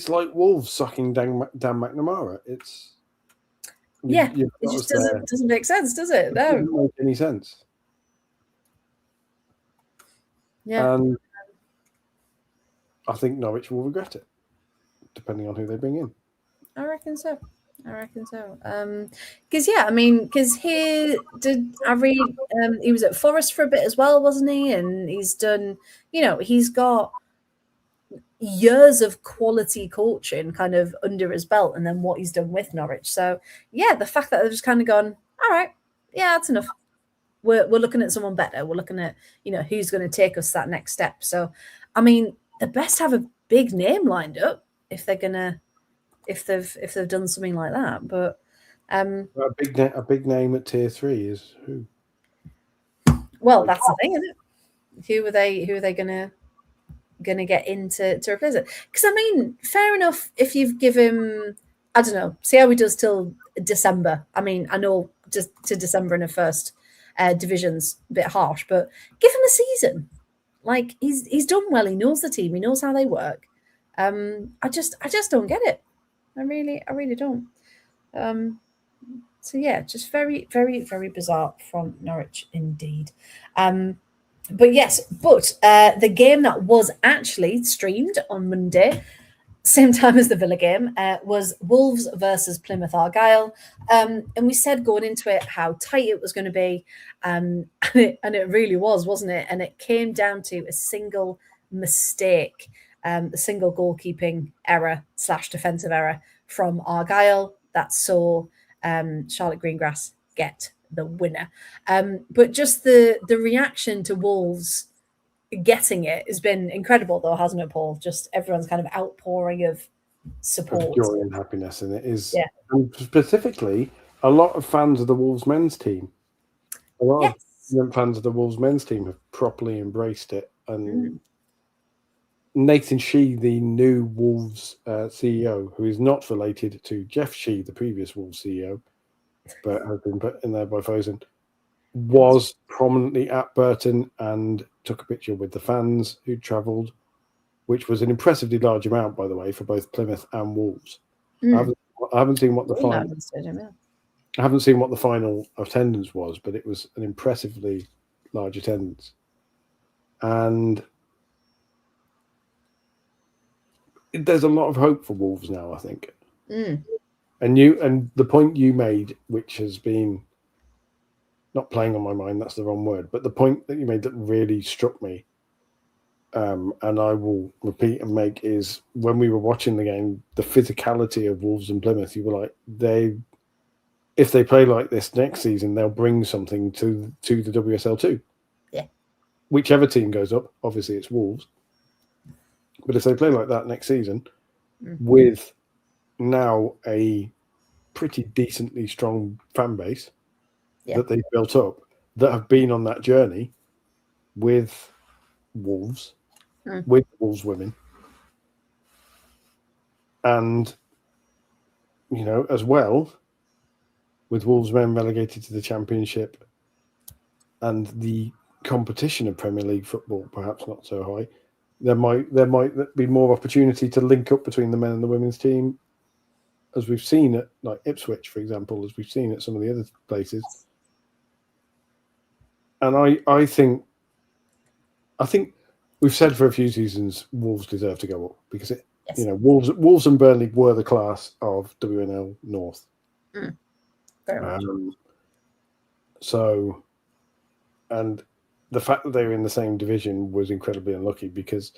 Speaker 3: like wolves sucking Dan McNamara. It just doesn't make sense, does it? No, it doesn't make any sense.
Speaker 1: Yeah,
Speaker 3: and I think Norwich will regret it, depending on who they bring in.
Speaker 1: I reckon so. Because he was at Forest for a bit as well, wasn't he? And he's done, he's got years of quality coaching kind of under his belt, and then what he's done with Norwich. So yeah, the fact that they've just kind of gone, all right, yeah, that's enough. We're looking at someone better. We're looking at, who's going to take us that next step. So, I mean, the best have a big name lined up if they've done something like that. But
Speaker 3: a big name at Tier 3 is who?
Speaker 1: Well, that's the thing, isn't it? Who are they gonna get in to replace it? Because I mean, fair enough if you've given, I don't know, see how he does till December. I mean, I know just to December in the first division's a bit harsh, but give him a season. Like he's done well. He knows the team. He knows how they work. I just don't get it. I really don't. So yeah, just very, very, very bizarre from Norwich indeed. But the game that was actually streamed on Monday, same time as the Villa game, was Wolves versus Plymouth Argyle. And we said going into it how tight it was going to be. And it really was, wasn't it? And it came down to a single mistake, a single goalkeeping error / defensive error from Argyle that saw Charlotte Greengrass get the winner. But just the reaction to Wolves getting it has been incredible, though, hasn't it, Paul? Just everyone's kind of outpouring of support,
Speaker 3: of joy and happiness, and it is.
Speaker 1: Yeah.
Speaker 3: And specifically, a lot of fans of the Wolves men's team. A lot of fans of the Wolves men's team have properly embraced it, and Nathan Shee, the new Wolves CEO, who is not related to Jeff Shee, the previous Wolves CEO, but has been put in there by Fosun, was prominently at Burton and took a picture with the fans who travelled, which was an impressively large amount, by the way, for both Plymouth and Wolves. I haven't seen what the final. I haven't seen what the final attendance was, but it was an impressively large attendance, and there's a lot of hope for Wolves now, I think. And the point you made, which has been not playing on my mind, that's the wrong word, but the point that you made that really struck me, and I will repeat and make, is when we were watching the game, the physicality of Wolves and Plymouth, you were like, if they play like this next season, they'll bring something to the WSL2.
Speaker 1: Yeah.
Speaker 3: Whichever team goes up, obviously it's Wolves. But if they play like that next season, with now a pretty decently strong fan base that they've built up, that have been on that journey with Wolves, with Wolves women, and, as well, with Wolves men relegated to the Championship and the competition of Premier League football perhaps not so high, there might be more opportunity to link up between the men and the women's team, as we've seen at like Ipswich, for example, as we've seen at some of the other places. And I think we've said for a few seasons Wolves deserve to go up because Wolves and Burnley were the class of WNL North.
Speaker 1: Very much.
Speaker 3: So, and the fact that they were in the same division was incredibly unlucky, because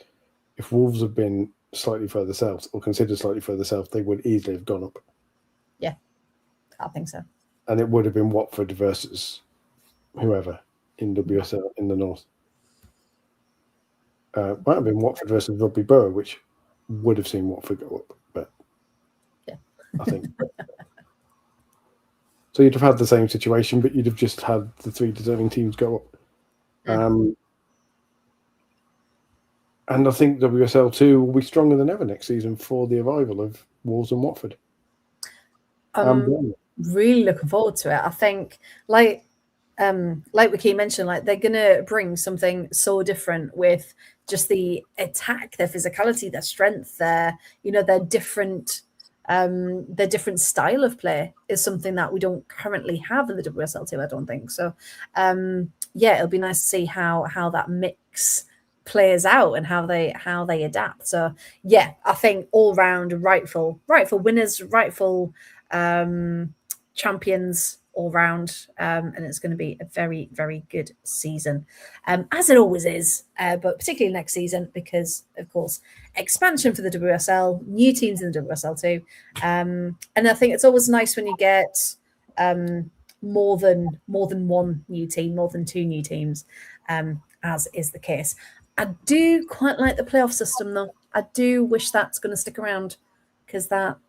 Speaker 3: if Wolves had been slightly further south or considered slightly further south, they would easily have gone up.
Speaker 1: Yeah, I think so.
Speaker 3: And it would have been Watford versus whoever in WSL in the north. Might have been Watford versus Rugby Borough, which would have seen Watford go up, but
Speaker 1: yeah,
Speaker 3: I think. So you'd have had the same situation, but you'd have just had the three deserving teams go up. And I think WSL2 will be stronger than ever next season for the arrival of Wolves and Watford.
Speaker 1: Really looking forward to it. I think, like we keep mentioning, like they're gonna bring something so different with just the attack, their physicality, their strength, their different style of play is something that we don't currently have in the WSL2, I don't think. So it'll be nice to see how that mix plays out and how they adapt. So yeah, I think all round rightful winners, rightful champions all round, and it's going to be a very, very good season, as it always is, but particularly next season because, of course, expansion for the WSL, new teams in the WSL2, and I think it's always nice when you get more than one new team, more than two new teams, as is the case. I do quite like the playoff system, though. I do wish that's going to stick around because that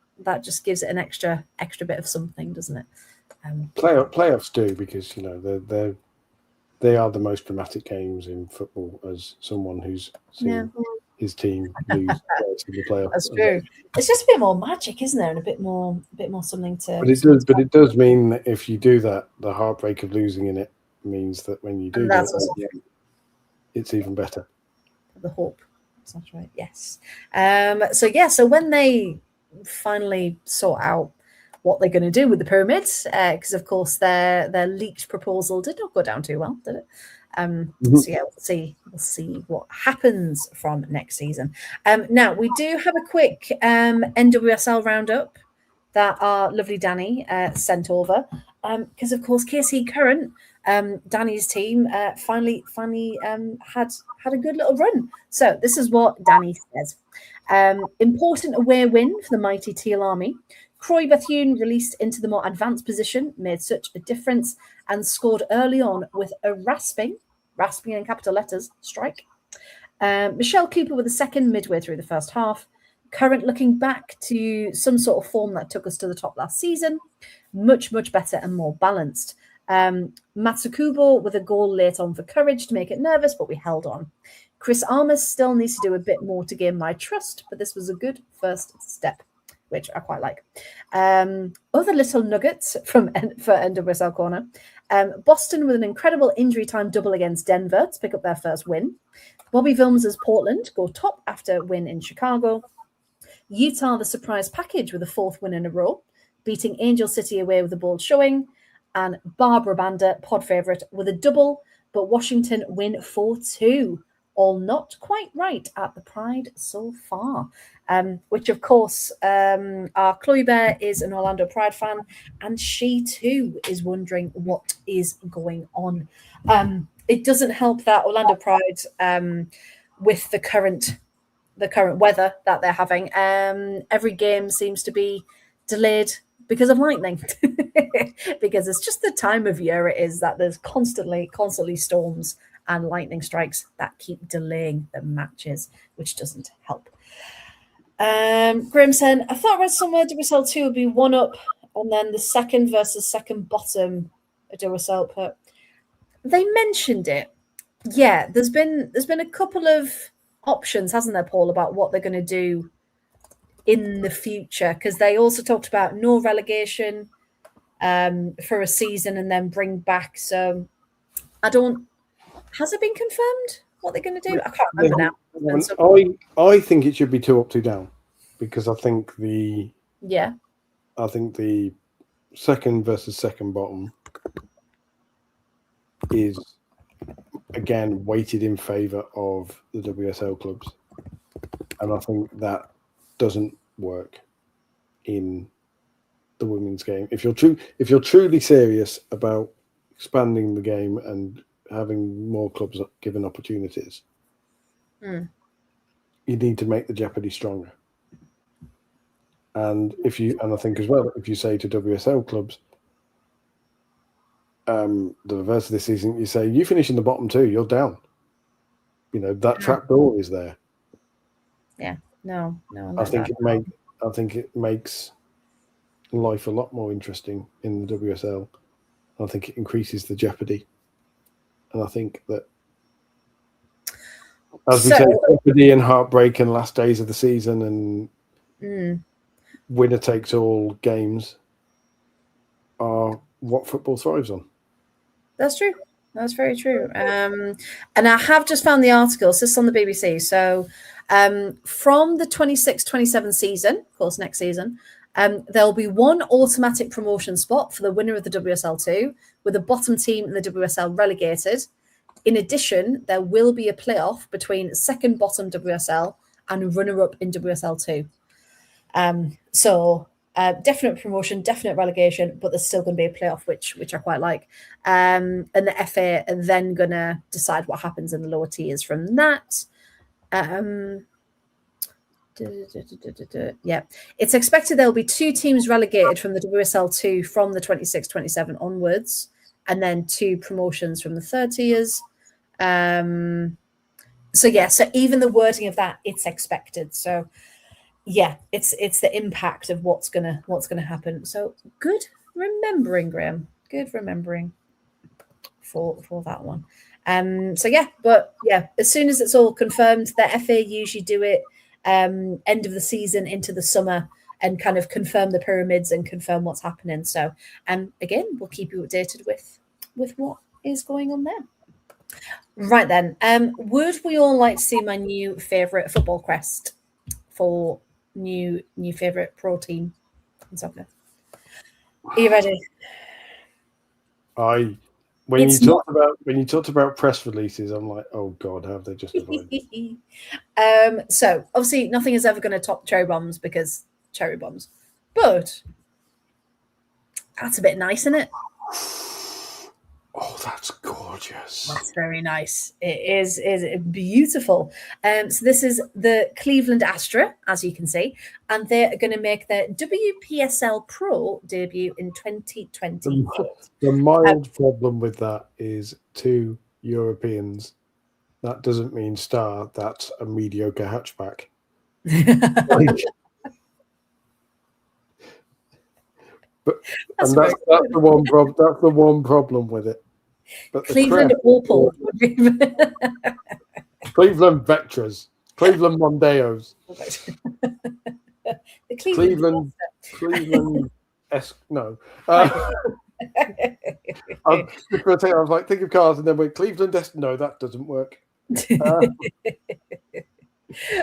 Speaker 1: just gives it an extra bit of something, doesn't it?
Speaker 3: Playoffs do, because they are the most dramatic games in football. As someone who's seen his team lose in the playoffs,
Speaker 1: that's true. It's just a bit more magic, isn't there, and a bit more something to.
Speaker 3: But it does mean that if you do that, the heartbreak of losing in it means that when you do that, it's even better.
Speaker 1: The hope. That's right. Yes. So when they finally sort out what they're going to do with the pyramids, because of course their leaked proposal did not go down too well, did it? So yeah, we'll see what happens from next season. Now we do have a quick NWSL roundup that our lovely Danny sent over, because of course KC Current, Danny's team, finally had a good little run. So this is what Danny says. Important away win for the mighty Teal Army. Croy Bethune, released into the more advanced position, made such a difference and scored early on with a rasping in capital letters, strike. Michelle Cooper with a second midway through the first half. Current looking back to some sort of form that took us to the top last season. Much, much better and more balanced. Matsukubo with a goal late on for Courage to make it nervous, but we held on. Chris Armas still needs to do a bit more to gain my trust, but this was a good first step, which I quite like. Other little nuggets for NWSL Corner. Boston with an incredible injury time double against Denver to pick up their first win. Bobby Vilms's Portland go top after win in Chicago. Utah the surprise package with a fourth win in a row, beating Angel City away with a bold showing. And Barbara Banda, pod favourite, with a double, but Washington win 4-2. All not quite right at the Pride so far. Which, of course, our Chloe Bear is an Orlando Pride fan, and she too is wondering what is going on. It doesn't help that Orlando Pride, with the current weather that they're having, every game seems to be delayed because of lightning. Because it's just the time of year it is that there's constantly storms and lightning strikes that keep delaying the matches, which doesn't help. Graham said, I thought I read somewhere WSL2 would be one up and then the second versus second bottom WSL, but they mentioned it. Yeah, there's been a couple of options, hasn't there, Paul, about what they're going to do in the future, because they also talked about no relegation for a season and then bring back. So has it been confirmed what they're going to do? I can't remember now.
Speaker 3: I think it should be 2 up, 2 down, because I think the second versus second bottom is again weighted in favour of the WSL clubs, and I think that doesn't work in the women's game. If you're truly serious about expanding the game and having more clubs given opportunities, you need to make the jeopardy stronger. And I think as well, if you say to WSL clubs, the reverse of this season, you say, you finish in the bottom 2, you're down. That trap door is there.
Speaker 1: Yeah, no.
Speaker 3: I think it makes life a lot more interesting in the WSL. I think it increases the jeopardy. And I think that, as we say, jeopardy and heartbreak and last days of the season and winner takes all games are what football thrives on.
Speaker 1: That's true. That's very true. And I have just found the article. So this is on the BBC. So from the 26-27 season, of course, next season, there'll be one automatic promotion spot for the winner of the WSL2, with the bottom team in the WSL relegated. In addition, there will be a playoff between second bottom WSL and runner-up in WSL2. So definite promotion, definite relegation, but there's still going to be a playoff, which I quite like. And the FA are then going to decide what happens in the lower tiers from that. Yeah, it's expected there will be 2 teams relegated from the WSL2 from the 26-27 onwards, and then 2 promotions from the third tiers. So even the wording of that, it's expected. So yeah, it's the impact of what's gonna happen. So good remembering, Graham. Good remembering for that one. As soon as it's all confirmed, the FA usually do it end of the season into the summer and kind of confirm the pyramids and confirm what's happening. So again, we'll keep you updated with what is going on there. Right then, would we all like to see my new favourite football crest for new favourite pro team in soccer? Are you ready?
Speaker 3: When you talked about press releases, I'm like, oh God, how have they justified it?
Speaker 1: So obviously nothing is ever going to top cherry bombs, because cherry bombs, but that's a bit nice, isn't it?
Speaker 3: Oh, that's gorgeous.
Speaker 1: That's very nice. It is beautiful. So this is the Cleveland Astra, as you can see, and they're going to make their WPSL Pro debut in 2020.
Speaker 3: The mild problem with that is 2 Europeans. That doesn't mean star. That's a mediocre hatchback. That's the one problem. That's the one problem with it. But
Speaker 1: Cleveland Opal,
Speaker 3: Cleveland Vectras, Cleveland Mondeos,
Speaker 1: the
Speaker 3: Cleveland no. I was like, think of cars, and then went Cleveland No, that doesn't work.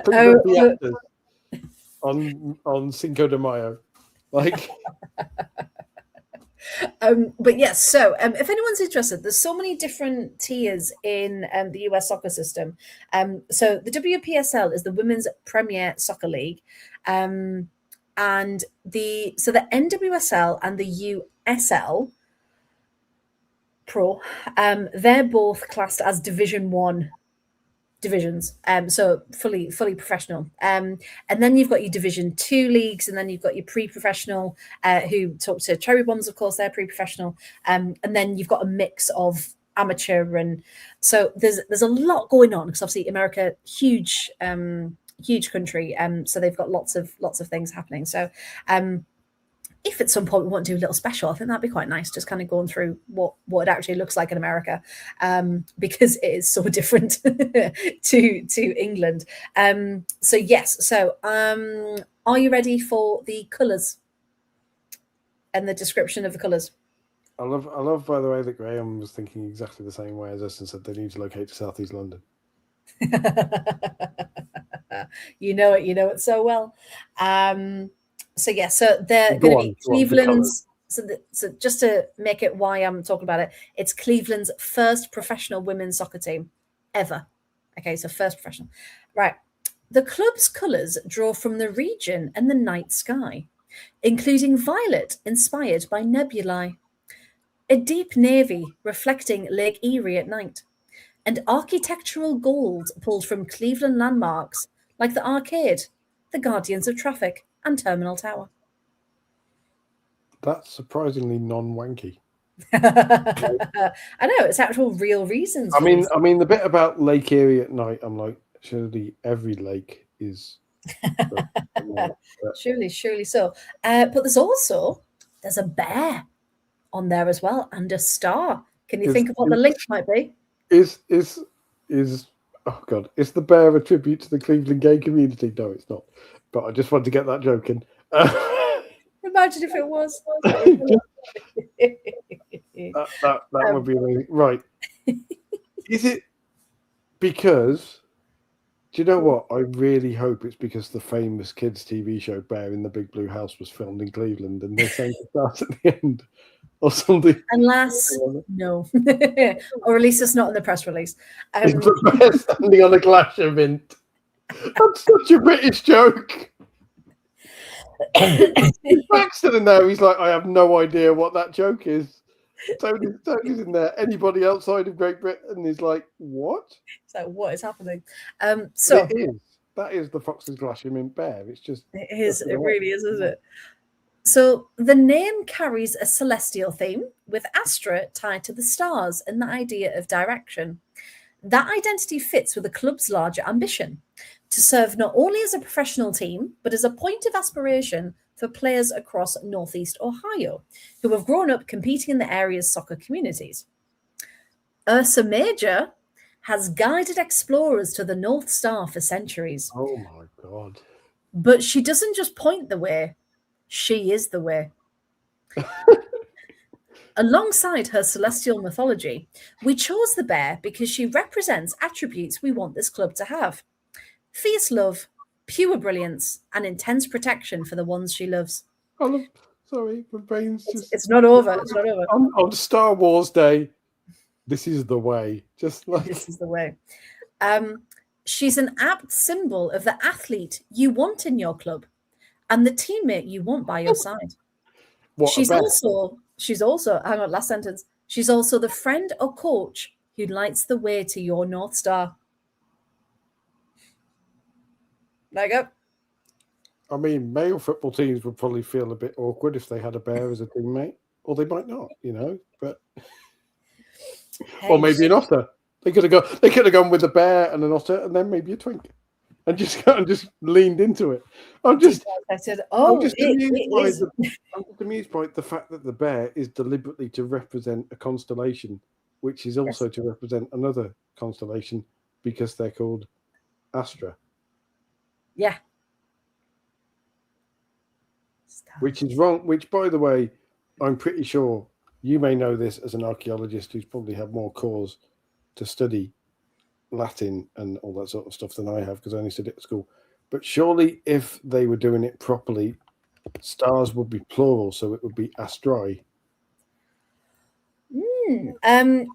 Speaker 3: Cleveland Fiestas on Cinco de Mayo, like.
Speaker 1: But yes, so if anyone's interested, there's so many different tiers in the US soccer system. So the WPSL is the Women's Premier Soccer League, and the NWSL and the USL Pro, they're both classed as Division 1 divisions, so fully professional, and then you've got your Division 2 leagues, and then you've got your pre-professional, who talk to cherry bombs, of course, they're pre-professional, and then you've got a mix of amateur, and so there's a lot going on, because obviously America, huge country, so they've got lots of things happening. So if at some point we want to do a little special, I think that'd be quite nice, just kind of going through what it actually looks like in America, because it is so different to England. So yes, so are you ready for the colours and the description of the colours?
Speaker 3: I love, by the way, that Graham was thinking exactly the same way as us and said they need to locate to South East London.
Speaker 1: You know it so well. So they're
Speaker 3: Go
Speaker 1: going to be
Speaker 3: on,
Speaker 1: Cleveland's. So just to make it why I'm talking about it, it's Cleveland's first professional women's soccer team ever. Okay, so first professional. Right. The club's colours draw from the region and the night sky, including violet inspired by nebulae, a deep navy reflecting Lake Erie at night, and architectural gold pulled from Cleveland landmarks like the Arcade, the Guardians of Traffic, and Terminal Tower.
Speaker 3: That's surprisingly non-wanky.
Speaker 1: I know, it's actual real reasons.
Speaker 3: I mean, the bit about Lake Erie at night, I'm like, surely every lake is.
Speaker 1: Surely so. But there's a bear on there as well, and a star. Can you think of what the link might be?
Speaker 3: Is oh god, is the bear a tribute to the Cleveland gay community? No, it's not. But I just wanted to get that joke in.
Speaker 1: Imagine if it was.
Speaker 3: that would be amazing. Right. Is it because, do you know what? I really hope it's because the famous kids' TV show Bear in the Big Blue House was filmed in Cleveland and they're saying it starts at the end or something.
Speaker 1: Unless, no. Or at least it's not in the press release.
Speaker 3: It's the bear standing on a glacier mint. That's such a British joke. Baxter in there, he's like, I have no idea what that joke is. Tony's in there. Anybody outside of Great Britain is like, what?
Speaker 1: So what is happening? So
Speaker 3: that is the Fox's Glacier Mint Bear. It's just
Speaker 1: it really is, isn't it? So the name carries a celestial theme, with Astra tied to the stars and the idea of direction. That identity fits with the club's larger ambition to serve not only as a professional team, but as a point of aspiration for players across Northeast Ohio who have grown up competing in the area's soccer communities. Ursa Major has guided explorers to the North Star for centuries.
Speaker 3: Oh my God.
Speaker 1: But she doesn't just point the way, she is the way. Alongside her celestial mythology, we chose the bear because she represents attributes we want this club to have. Fierce love, pure brilliance, and intense protection for the ones she loves.
Speaker 3: Sorry, my brain's just...
Speaker 1: It's not over. It's not over.
Speaker 3: On Star Wars Day, this is the way. Just like...
Speaker 1: This is the way. She's an apt symbol of the athlete you want in your club and the teammate you want by your side. She's also, hang on, last sentence. She's also the friend or coach who lights the way to your North Star. There you go.
Speaker 3: I mean, male football teams would probably feel a bit awkward if they had a bear as a teammate, or they might not, but or maybe an otter. They could have gone with a bear and an otter, and then maybe a twink, and just leaned into it. I'm just amused by the fact that the bear is deliberately to represent a constellation, which is also to represent another constellation because they're called Astra.
Speaker 1: Yeah.
Speaker 3: Which is wrong, which, by the way, I'm pretty sure you may know this as an archaeologist who's probably had more cause to study Latin and all that sort of stuff than I have because I only studied at school. But surely if they were doing it properly, stars would be plural, so it would be astrae.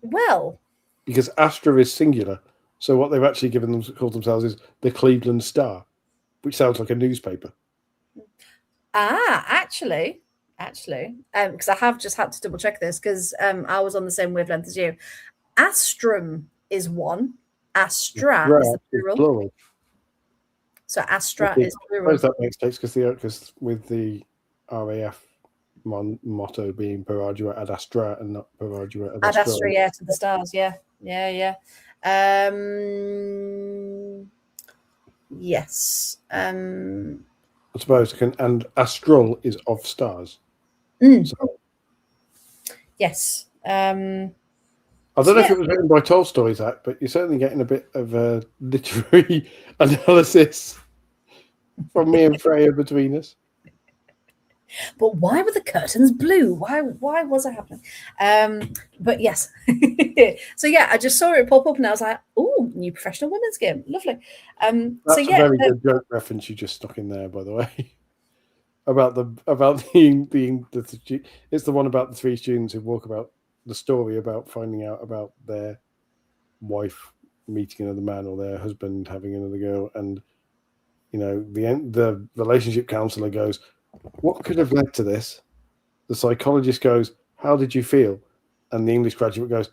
Speaker 1: Well.
Speaker 3: Because Astra is singular. So what they've actually called themselves is the Cleveland Star, which sounds like a newspaper.
Speaker 1: Actually, because I have just had to double check this because I was on the same wavelength as you. Astrum is one. Astra is the plural. So Astra is plural.
Speaker 3: I suppose that makes sense because with the RAF motto being per ardua ad astra and not per ardua ad astra.
Speaker 1: Ad astra, yeah, to the stars, yeah. Yes.
Speaker 3: I suppose and astral is of stars.
Speaker 1: So. Yes.
Speaker 3: I don't know if it was written by Tolstoy, Zach, but you're certainly getting a bit of a literary analysis from me and Freya between us.
Speaker 1: But why were the curtains blue? Why was it happening? But yes. So yeah, I just saw it pop up and I was like, oh, new professional women's game. Lovely.
Speaker 3: That's a very good joke reference you just stuck in there, by the way. about the it's the one about the 3 students who walk about the story about finding out about their wife meeting another man or their husband having another girl, and the relationship counselor goes, "What could have led to this?" The psychologist goes, "How did you feel?" And the English graduate goes,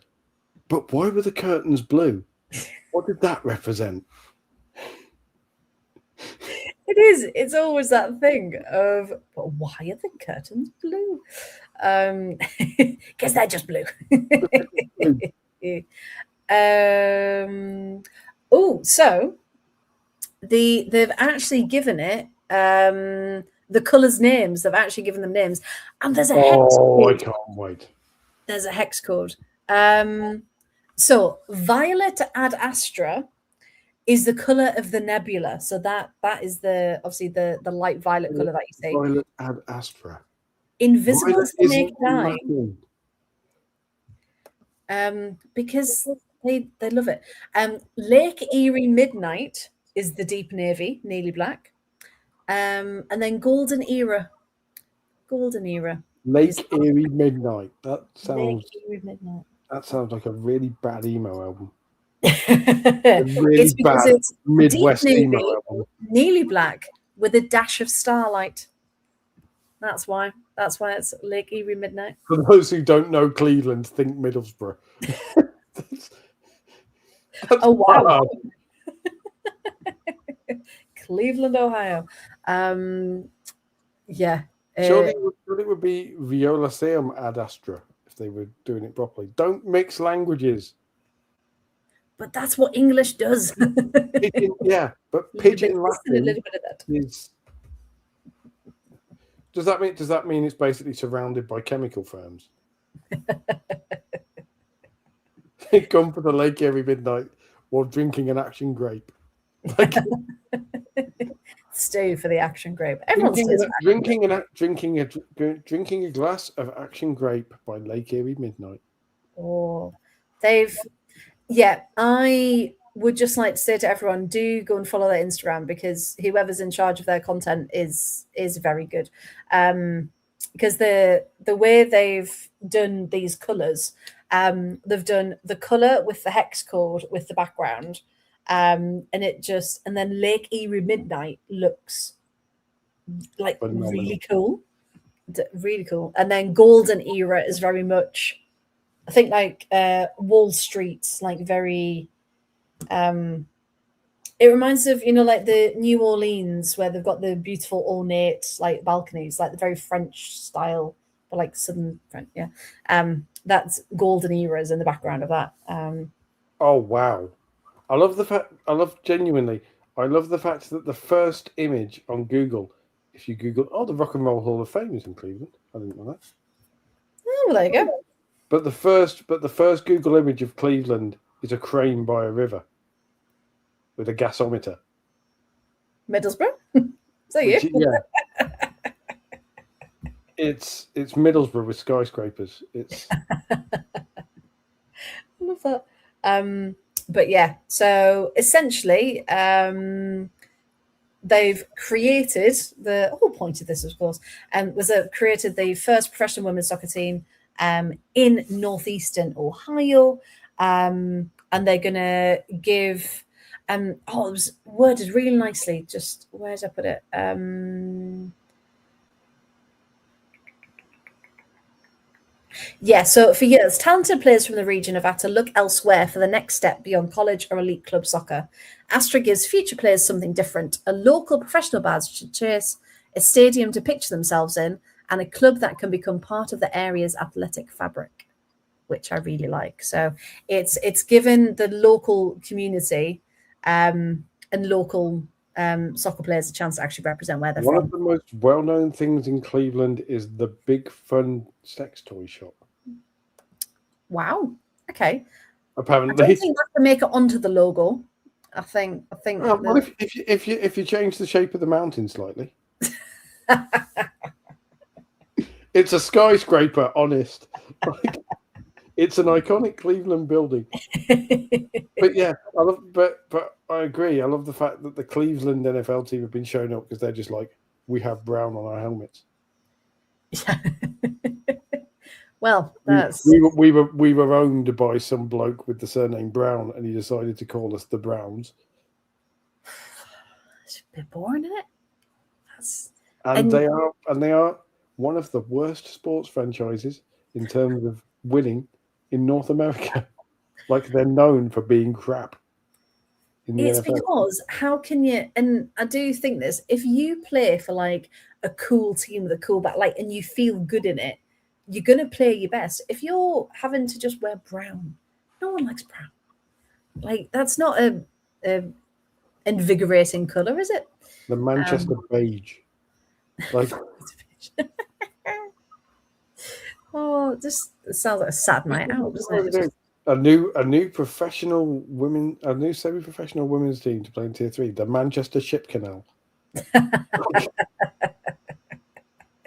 Speaker 3: "But why were the curtains blue? What did that represent?"
Speaker 1: It is. It's always that thing of, but why are the curtains blue? Because they're just blue. So they've actually given it the colours names. They've actually given them names, and there's a hex code.
Speaker 3: I can't wait.
Speaker 1: There's a hex code. So violet ad astra is the color of the nebula. So that is obviously the light violet color that you see.
Speaker 3: Violet ad astra.
Speaker 1: Invisible to the naked eye. Because they love it. Lake Erie Midnight is the deep navy, nearly black. And then Golden Era.
Speaker 3: Lake Erie Midnight. That sounds like a really bad emo album.
Speaker 1: It's because it's
Speaker 3: Midwest emo album.
Speaker 1: Nearly black with a dash of starlight. That's why it's Lake Erie Midnight.
Speaker 3: For those who don't know Cleveland, think Middlesbrough. That's
Speaker 1: oh wow. Cleveland, Ohio. Yeah.
Speaker 3: Surely it would be Violaceum ad astra if they were doing it properly. Don't mix languages.
Speaker 1: But that's what English does.
Speaker 3: Pidgin Latin
Speaker 1: a little bit of that.
Speaker 3: is. Does that mean it's basically surrounded by chemical firms? They come for the Lake Erie Midnight while drinking an action grape.
Speaker 1: Stay for the action grape. Everyone's
Speaker 3: drinking a glass of action grape by Lake Erie Midnight.
Speaker 1: Oh, I would just like to say to everyone, do go and follow their Instagram, because whoever's in charge of their content is very good. Because the way they've done these colours, they've done the colour with the hex code with the background, and then Lake Erie Midnight looks like really cool, and then Golden Era is very much, I think, like Wall Street's like very it reminds of, like the New Orleans, where they've got the beautiful ornate like balconies, like the very French style, but like Southern French. That's Golden Eras in the background of that.
Speaker 3: Oh wow. I love the fact that the first image on Google, if you Google, the Rock and Roll Hall of Fame is in Cleveland. I didn't know that.
Speaker 1: Oh, well, there you go.
Speaker 3: But the first Google image of Cleveland is a crane by a river with a gasometer.
Speaker 1: Middlesbrough? Is that you?
Speaker 3: Yeah. It's Middlesbrough with skyscrapers. It's
Speaker 1: I love that. But yeah, so essentially, they've created the whole point of this, of course, was that created the first professional women's soccer team in northeastern Ohio, and they're gonna give it was worded really nicely. Just where did I put it? So for years, talented players from the region have had to look elsewhere for the next step beyond college or elite club soccer. Astra gives future players something different: a local professional badge to chase, a stadium to picture themselves in, and a club that can become part of the area's athletic fabric, which I really like. So it's given the local community and local soccer players a chance to actually represent where they're from.
Speaker 3: One of the most well-known things in Cleveland is the Big Fun sex toy shop.
Speaker 1: Wow. Okay.
Speaker 3: Apparently,
Speaker 1: I don't think that can make it onto the logo. I think.
Speaker 3: Well, if you change the shape of the mountain slightly, it's a skyscraper. Honest. It's an iconic Cleveland building. But yeah, but I agree. I love the fact that the Cleveland NFL team have been showing up because they're just like, we have brown on our helmets.
Speaker 1: Yeah. Well,
Speaker 3: we were owned by some bloke with the surname Brown, and he decided to call us the Browns.
Speaker 1: It's a bit boring, isn't it?
Speaker 3: And they are one of the worst sports franchises in terms of winning in North America. Like, they're known for being crap.
Speaker 1: It's NFL. Because how can you? And I do think this: if you play for like a cool team with a cool back, like, and you feel good in it, you're gonna play your best. If you're having to just wear brown, no one likes brown. Like, that's not a invigorating color, is it?
Speaker 3: The Manchester beige. Like,
Speaker 1: oh, this sounds like a sad night out, doesn't it?
Speaker 3: A new semi-professional women's team to play in Tier 3, the Manchester Ship Canal.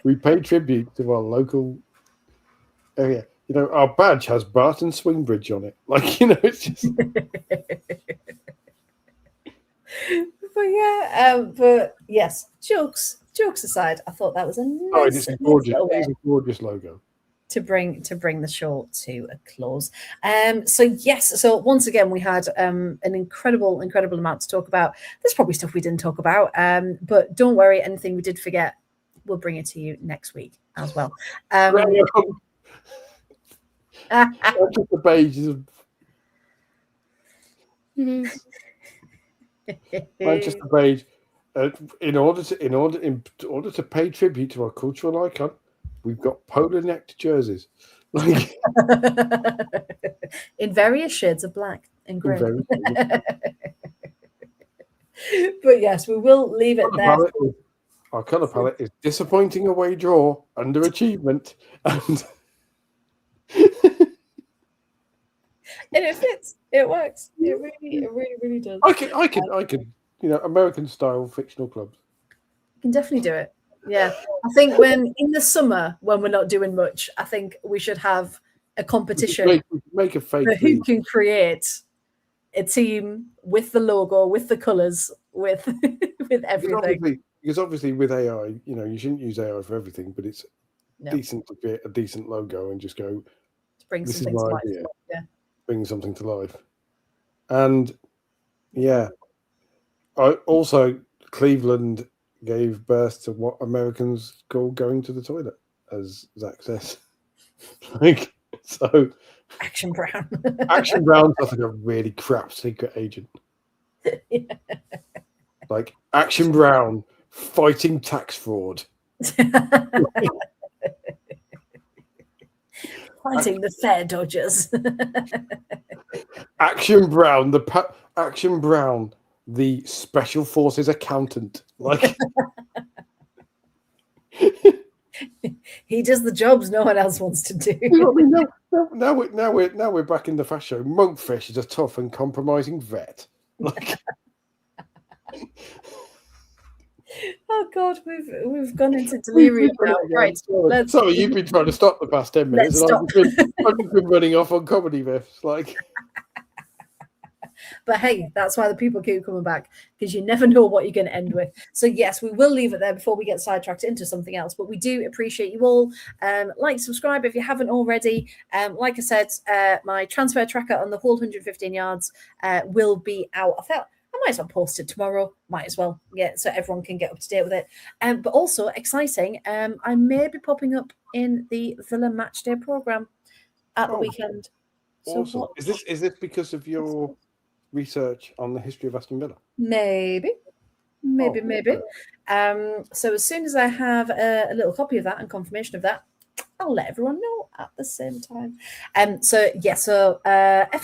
Speaker 3: We pay tribute to our local area. You know, our badge has Barton Swing Bridge on it. Like, you know, it's just.
Speaker 1: But yeah, but yes, jokes aside, I thought that was a nice,
Speaker 3: it's gorgeous. It's a gorgeous logo.
Speaker 1: To bring the show to a close. So once again we had an incredible amount to talk about. There's probably stuff we didn't talk about, but don't worry, anything we did forget, we'll bring it to you next week as well.
Speaker 3: Just the pages of Manchester beige. In order to pay tribute to our cultural icon, we've got polar-necked jerseys, like
Speaker 1: in various shades of black and grey. But yes, we will leave it there.
Speaker 3: Our colour palette is disappointing away draw, underachievement, and
Speaker 1: it fits. It works. It really does.
Speaker 3: I can. You know, American style fictional clubs.
Speaker 1: You can definitely do it. Yeah, I think when in the summer when we're not doing much, I think we should have a competition.
Speaker 3: Make a fake.
Speaker 1: Who can create a team with the logo, with the colours, with everything.
Speaker 3: Because obviously with AI, you know, you shouldn't use AI for everything, but it's decent to create a decent logo and just go.
Speaker 1: To bring something to life. Yeah.
Speaker 3: Bring something to life, and yeah. Also, Cleveland gave birth to what Americans call going to the toilet, as Zach says. Like, so.
Speaker 1: Action Brown.
Speaker 3: Action Brown sounds like a really crap secret agent.
Speaker 1: Yeah.
Speaker 3: Like, Action Brown fighting tax fraud.
Speaker 1: Fighting the fair dodgers.
Speaker 3: Action Brown, the Special Forces accountant. Like,
Speaker 1: he does the jobs no one else wants to do.
Speaker 3: You know what I mean? Now we're back in the fast show. Monkfish is a tough and compromising vet. Like,
Speaker 1: oh God, we've gone into delirium now. Right,
Speaker 3: sorry, you've been trying to stop the past 10 minutes, and I've been running off on comedy riffs. Like.
Speaker 1: But hey, that's why the people keep coming back, because you never know what you're going to end with. So yes, we will leave it there before we get sidetracked into something else. But we do appreciate you all. Like, subscribe if you haven't already. Like I said, my transfer tracker on the whole 115 yards will be out. I might as well post it tomorrow. Might as well, yeah, so everyone can get up to date with it. But also exciting, I may be popping up in the Villa Matchday program at the weekend.
Speaker 3: Awesome. So is this because of your research on the history of Aston Villa?
Speaker 1: Maybe. So as soon as I have a little copy of that and confirmation of that, I'll let everyone know at the same time. FA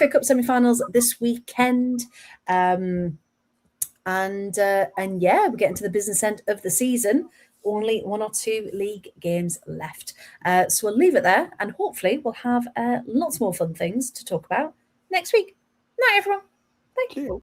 Speaker 1: Cup semi-finals this weekend, and we're getting to the business end of the season. Only 1 or 2 league games left, so we'll leave it there, and hopefully we'll have lots more fun things to talk about next week. Night, everyone. Thank you.